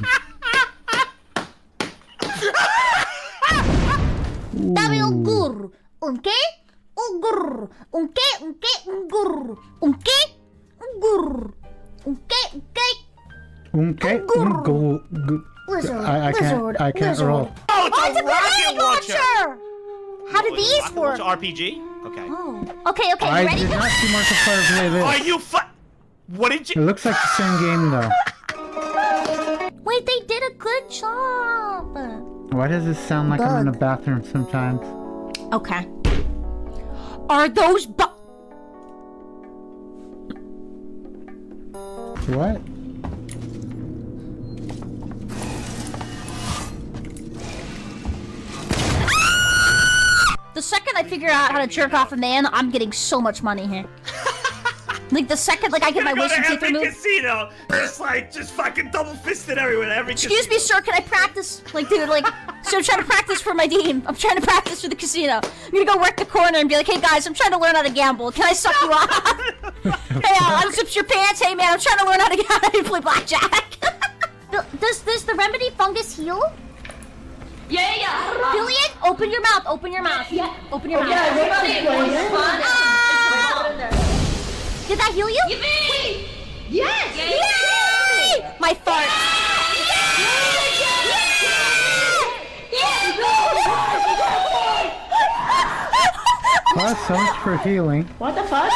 Speaker 18: Dame un gur. ¿Un qué? Un gur. ¿Un qué? ¿Un qué? Un gur. ¿Un qué? Un gur. ¿Un qué? ¿Un qué?
Speaker 1: I can't roll.
Speaker 5: Oh, it's a
Speaker 18: grenade launcher! How do these work?
Speaker 5: RPG? Okay.
Speaker 18: Oh. Okay, you
Speaker 1: I
Speaker 18: ready?
Speaker 1: did not see Markiplier play this.
Speaker 5: Are you What did you?
Speaker 1: It looks like the same game though.
Speaker 18: Wait, they did a good job.
Speaker 1: Why does it sound like I'm in the bathroom sometimes?
Speaker 18: Okay. Are those
Speaker 1: What?
Speaker 18: The second I figure out how to jerk off a man, I'm getting so much money here. Like the second, I get my wisdom teeth removed.
Speaker 5: Casino, just fucking double fisted everywhere.
Speaker 18: Excuse me, sir. Can I practice? Dude, so I'm trying to practice for my team. I'm trying to practice for the casino. I'm gonna go work the corner and be like, hey guys, I'm trying to learn how to gamble. Can I suck you off? Hey, unzip your pants. Hey man, I'm trying to learn how to play blackjack. Does the remedy fungus heal?
Speaker 17: Yeah.
Speaker 18: Billion, open your mouth. Open your mouth. Yeah. Open your mouth. Did that heal you?
Speaker 17: Yippee!
Speaker 18: Yes!
Speaker 17: Yay!
Speaker 18: My fart.
Speaker 1: Well, so much for healing.
Speaker 18: What the fuck?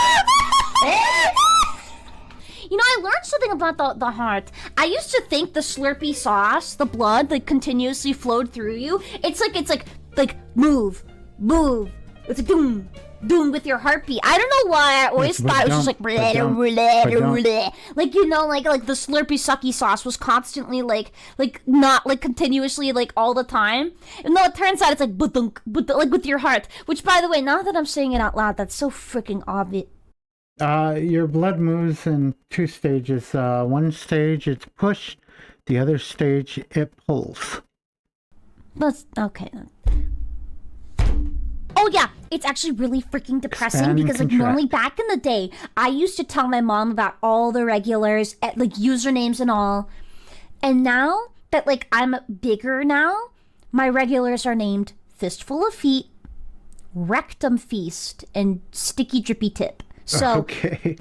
Speaker 18: You know, I learned something about the heart. I used to think the Slurpee sauce, the blood that continuously flowed through you, it's like move. It's like doom with your heartbeat. I don't know why I always thought it was just like the Slurpee sucky sauce was constantly not continuously all the time. And no, it turns out it's like with your heart. Which, by the way, now that I'm saying it out loud, that's so freaking obvious.
Speaker 1: Your blood moves in two stages. One stage it's push, the other stage it pulls.
Speaker 18: That's okay. Oh yeah, it's actually really freaking depressing.
Speaker 1: Expand and
Speaker 18: because
Speaker 1: contract.
Speaker 18: normally back in the day, I used to tell my mom about all the regulars, usernames and all. And now that I'm bigger now, my regulars are named Fistful of Feet, Rectum Feast, and Sticky Drippy Tip. So
Speaker 1: okay.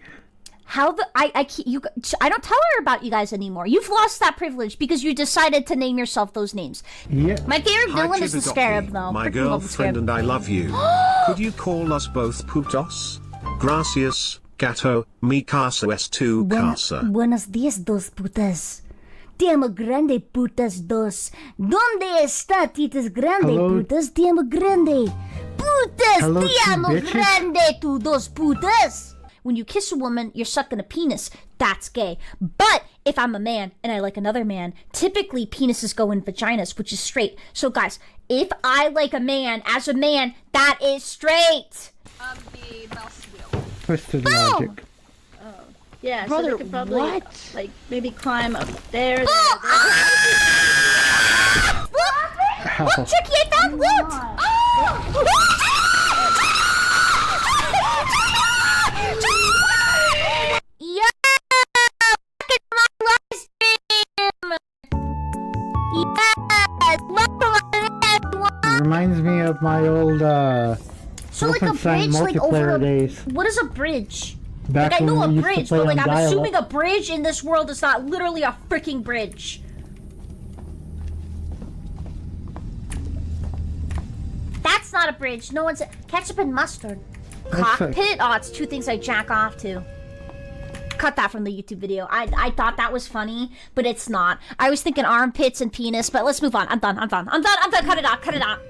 Speaker 18: I don't tell her about you guys anymore. You've lost that privilege because you decided to name yourself those names.
Speaker 1: Yeah.
Speaker 18: My favorite
Speaker 20: Hi,
Speaker 18: villain is the Scarab, though.
Speaker 20: My
Speaker 18: Freaking love the Scarab.
Speaker 20: girlfriend and I love you. Could you call us both putos? Gracias, gato, mi casa es tu casa.
Speaker 18: Buenos dias, dos putas. Te amo grande, putas dos. ¿Dónde está titas grande,
Speaker 1: Hello?
Speaker 18: putas? Te amo grande. Putas,
Speaker 1: Hello,
Speaker 18: te
Speaker 1: two
Speaker 18: amo
Speaker 1: bitches?
Speaker 18: grande, tu dos putas. When you kiss a woman, you're sucking a penis. That's gay. But if I'm a man and I like another man, typically penises go in vaginas, which is straight. So guys, if I like a man as a man, that is straight.
Speaker 17: The mouse wheel.
Speaker 1: Twisted logic.
Speaker 11: Yeah,
Speaker 17: Brother,
Speaker 11: so they could probably
Speaker 17: what?
Speaker 11: maybe climb up there.
Speaker 18: Look, Tricky, I found loot! Yeah! Look at my live stream! Yes! Welcome everyone!
Speaker 1: It reminds me of my old
Speaker 18: So like a
Speaker 1: Wolfenstein
Speaker 18: bridge,
Speaker 1: multiplayer days.
Speaker 18: What is a bridge?
Speaker 1: Back
Speaker 18: I know
Speaker 1: when
Speaker 18: a
Speaker 1: we used to
Speaker 18: bridge,
Speaker 1: play
Speaker 18: but
Speaker 1: on
Speaker 18: I'm
Speaker 1: dial-up.
Speaker 18: assuming a bridge in this world is not literally a freaking bridge. That's not a bridge. No one's ketchup and mustard.
Speaker 1: That's
Speaker 18: Cockpit? Oh, it's two things I jack off to. cut that from the YouTube video. I thought that was funny, but it's not. I was thinking armpits and penis, but let's move on. I'm done. Cut it out. Cut it out.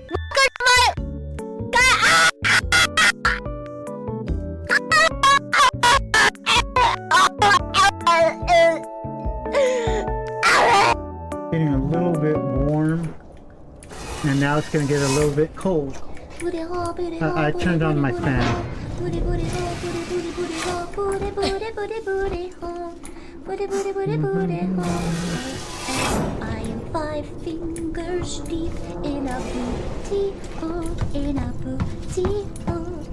Speaker 1: Getting a little bit warm, and now it's gonna get a little bit cold. I turned on my fan.
Speaker 25: I am 5 fingers deep in a booty hole, in a booty hole.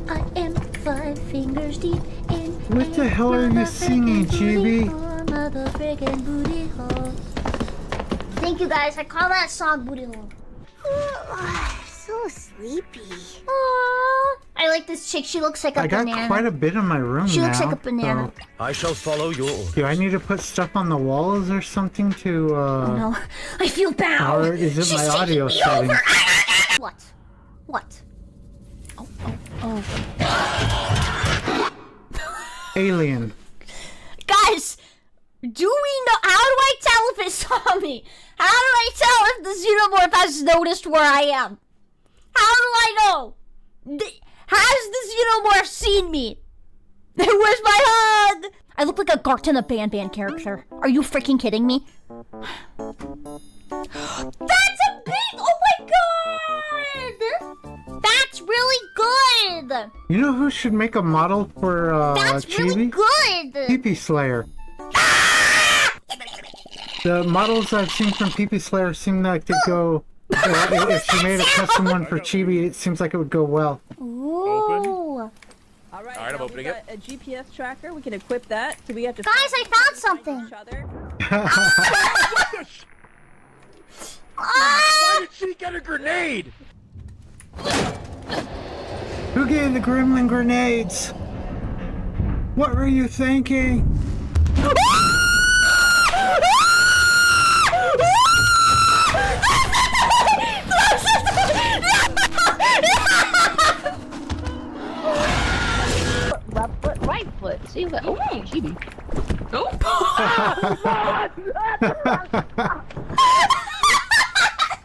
Speaker 25: I am 5 fingers deep in.
Speaker 1: What the hell are you singing, Chibi?
Speaker 25: Motherfucking booty hole.
Speaker 2: Thank you guys. I call that song Booty Hole.
Speaker 25: So sleepy.
Speaker 2: Aww. I like this chick. She looks like a
Speaker 1: I got
Speaker 2: banana.
Speaker 1: quite a bit in my room
Speaker 2: She
Speaker 1: now.
Speaker 2: looks like a banana.
Speaker 1: So
Speaker 5: I shall follow your orders.
Speaker 1: do I need to put stuff on the walls or something to
Speaker 2: Oh no, I feel bad.
Speaker 1: or is it my audio settings?
Speaker 2: What?
Speaker 1: Alien.
Speaker 18: Guys, do we know? How do I tell if it saw me? How do I tell if the xenomorph has noticed where I am? How do I know? Has the xenomorph seen me? Where's my hug? I look like a Garten of Band character. Are you freaking kidding me? That's a big. Oh my god! That's really good.
Speaker 1: You know who should make a model for
Speaker 18: That's
Speaker 1: Chibi?
Speaker 18: really good.
Speaker 1: Pee-Pee Slayer. The models I've seen from Pee-Pee Slayer seem like to go. If she made a custom one for Chibi, it seems like it would go well.
Speaker 18: Ooh.
Speaker 3: All right,
Speaker 10: I'm opening it.
Speaker 3: A GPS tracker. We can equip that. Do we have to?
Speaker 2: Guys, I found something.
Speaker 5: Why did she get a grenade?
Speaker 1: Who gave the gremlin grenades? What were you thinking?
Speaker 18: Left foot, right foot. See what? Oh, Chibi.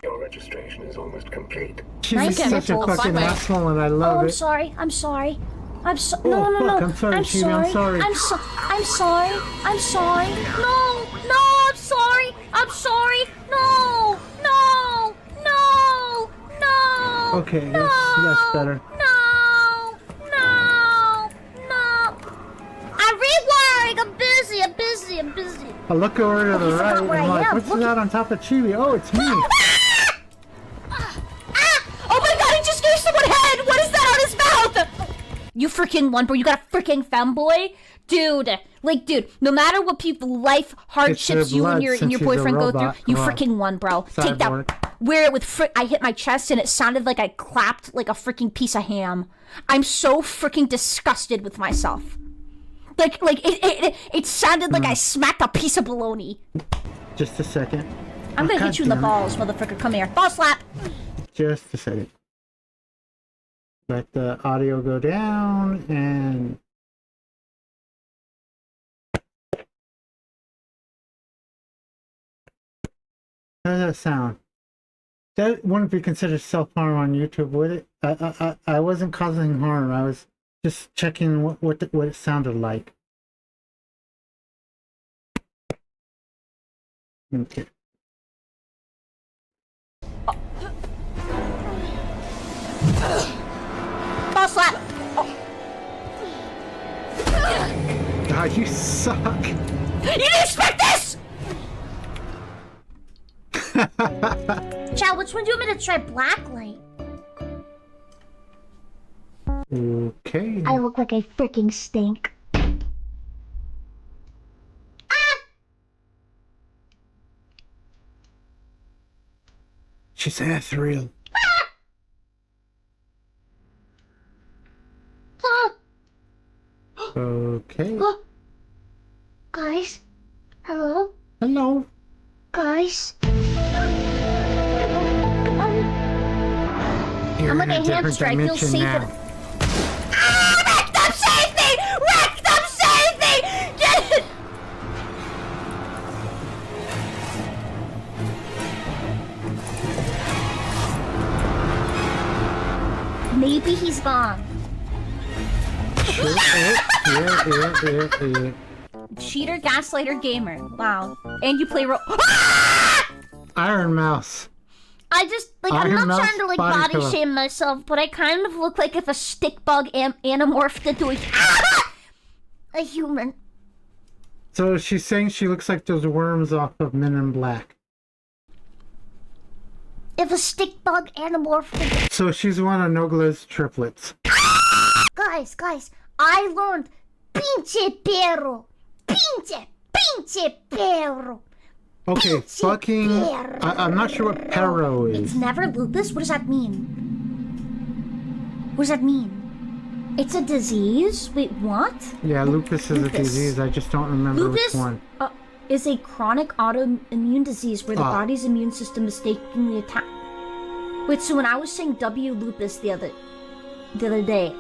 Speaker 9: Your registration is almost complete.
Speaker 1: She's such a fucking asshole, and I love
Speaker 2: I'm
Speaker 1: it.
Speaker 2: sorry. I'm sorry. No.
Speaker 1: Fuck, I'm sorry, Chibi, I'm sorry.
Speaker 2: I'm sorry. I'm sorry. No, I'm sorry. I'm sorry. No.
Speaker 1: Okay, that's better.
Speaker 2: No. I'm rewiring. I'm busy.
Speaker 1: I look over to the
Speaker 2: I
Speaker 1: right,
Speaker 2: forgot where
Speaker 1: and I'm
Speaker 2: I
Speaker 1: like,
Speaker 2: am.
Speaker 1: what's
Speaker 2: Look
Speaker 1: that on top of Chibi? Oh, it's me.
Speaker 18: Oh my god, he just gave someone head! What is that on his mouth? You freaking one, bro. You got a freaking femboy? Dude, no matter what life hardships you and your boyfriend go through, you freaking won, bro. Take that. Wear it with I hit my chest and it sounded like I clapped like a freaking piece of ham. I'm so freaking disgusted with myself. It sounded like I smacked a piece of bologna.
Speaker 1: Just a second.
Speaker 18: I'm gonna
Speaker 1: God
Speaker 18: hit you in the
Speaker 1: damn it.
Speaker 18: balls, motherfucker. Come here. Ball slap.
Speaker 1: Just a second. Let the audio go down and. How does that sound? That wouldn't be considered self-harm on YouTube, would it? I wasn't causing harm. I was just checking what it sounded like. Okay.
Speaker 18: Ball slap.
Speaker 1: God, you suck.
Speaker 18: You didn't expect this.
Speaker 2: Chad, which one do you want me to try? Blacklight.
Speaker 1: Okay.
Speaker 2: I look like I freaking stink.
Speaker 1: She's ethereal. Okay.
Speaker 2: Guys? Hello?
Speaker 1: Hello.
Speaker 2: Guys?
Speaker 1: You're
Speaker 2: I'm
Speaker 1: in
Speaker 2: like
Speaker 1: a
Speaker 2: a
Speaker 1: different
Speaker 2: hamster. I feel
Speaker 1: dimension
Speaker 2: safe.
Speaker 1: now.
Speaker 18: Rectum, save me! Rectum, save me!
Speaker 25: Maybe he's gone.
Speaker 1: Yeah.
Speaker 25: Cheater, gaslighter, gamer. Wow. And you play
Speaker 1: Iron Mouse.
Speaker 25: I just, like, I'm
Speaker 1: Iron
Speaker 25: not
Speaker 1: Mouse
Speaker 25: trying to, like,
Speaker 1: body
Speaker 25: body
Speaker 1: killer.
Speaker 25: shame myself, but I kind of look like if a stick bug anamorphed into a human.
Speaker 1: So she's saying she looks like those worms off of Men in Black.
Speaker 25: If a stick bug anamorphed into...
Speaker 1: So she's one of Nogla's triplets.
Speaker 25: Guys, I learned pinche perro. Pinche perro.
Speaker 1: Okay, fucking... I'm not sure what Perro is.
Speaker 25: It's never lupus? What does that mean? What does that mean? It's a disease? Wait, what?
Speaker 1: Yeah, lupus is a disease. I just don't remember which one.
Speaker 25: Is a chronic autoimmune disease where the body's immune system mistakenly attack. Wait, so when I was saying W lupus the other day,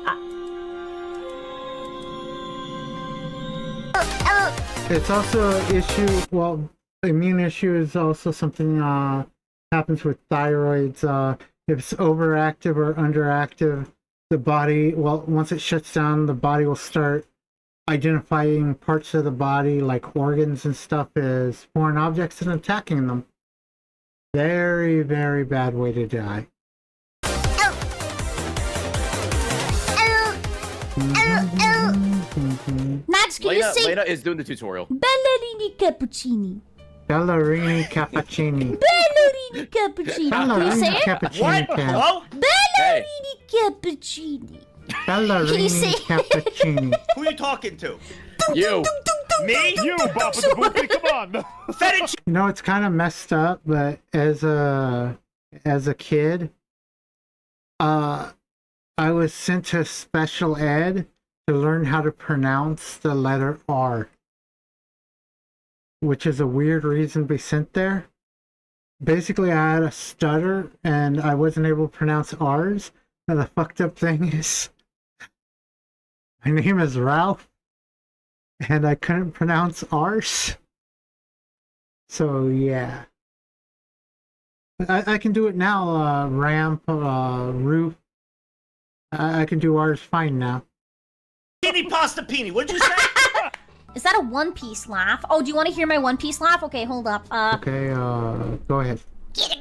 Speaker 1: It's also an issue. Well, immune issue is also something happens with thyroids. If it's overactive or underactive, the body, well, once it shuts down, the body will start identifying parts of the body, like organs and stuff, as foreign objects and attacking them. Very, very bad way to die.
Speaker 25: Max, can you say...
Speaker 10: Lena is doing the tutorial.
Speaker 25: Ballerini cappuccini.
Speaker 1: Ballerini cappuccini.
Speaker 25: Ballerini cappuccini. Can you say
Speaker 1: Ballerini
Speaker 25: it?
Speaker 1: cappuccini.
Speaker 5: Hello?
Speaker 25: Ballerini cappuccini.
Speaker 1: Ballerini cappuccini.
Speaker 5: Who are you talking to?
Speaker 10: You.
Speaker 5: Me?
Speaker 12: You, Papa the Boopy, come on.
Speaker 1: You know, it's kind of messed up, but as a kid, I was sent to special ed to learn how to pronounce the letter R, which is a weird reason to be sent there. Basically, I had a stutter and I wasn't able to pronounce R's. And the fucked up thing is, my name is Ralph, and I couldn't pronounce R's. So yeah, I can do it now. Ramp, roof. I can do R's fine now.
Speaker 5: Pini pasta pini. What'd you say?
Speaker 25: Is that a One Piece laugh? Oh, do you want to hear my One Piece laugh? Okay, hold up.
Speaker 1: Okay, go ahead.
Speaker 25: Because,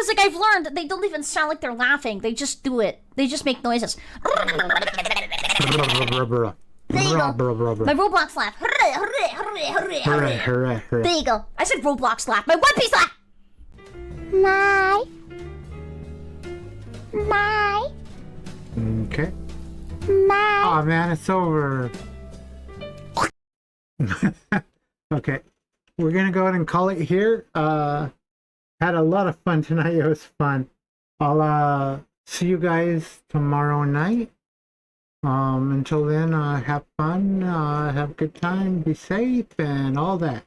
Speaker 25: like, I've learned they don't even sound like they're laughing. They just do it. They just make noises. There you go. My Roblox laugh. There you go. I said Roblox laugh. My One Piece laugh. My.
Speaker 1: Okay. Oh man, it's over. Okay, we're gonna go ahead and call it here. Had a lot of fun tonight. It was fun. I'll see you guys tomorrow night. Until then, have fun, have a good time, be safe, and all that.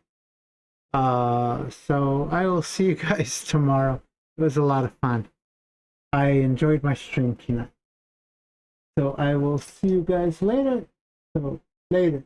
Speaker 1: So I will see you guys tomorrow. It was a lot of fun. I enjoyed my stream tonight. So I will see you guys later. So later.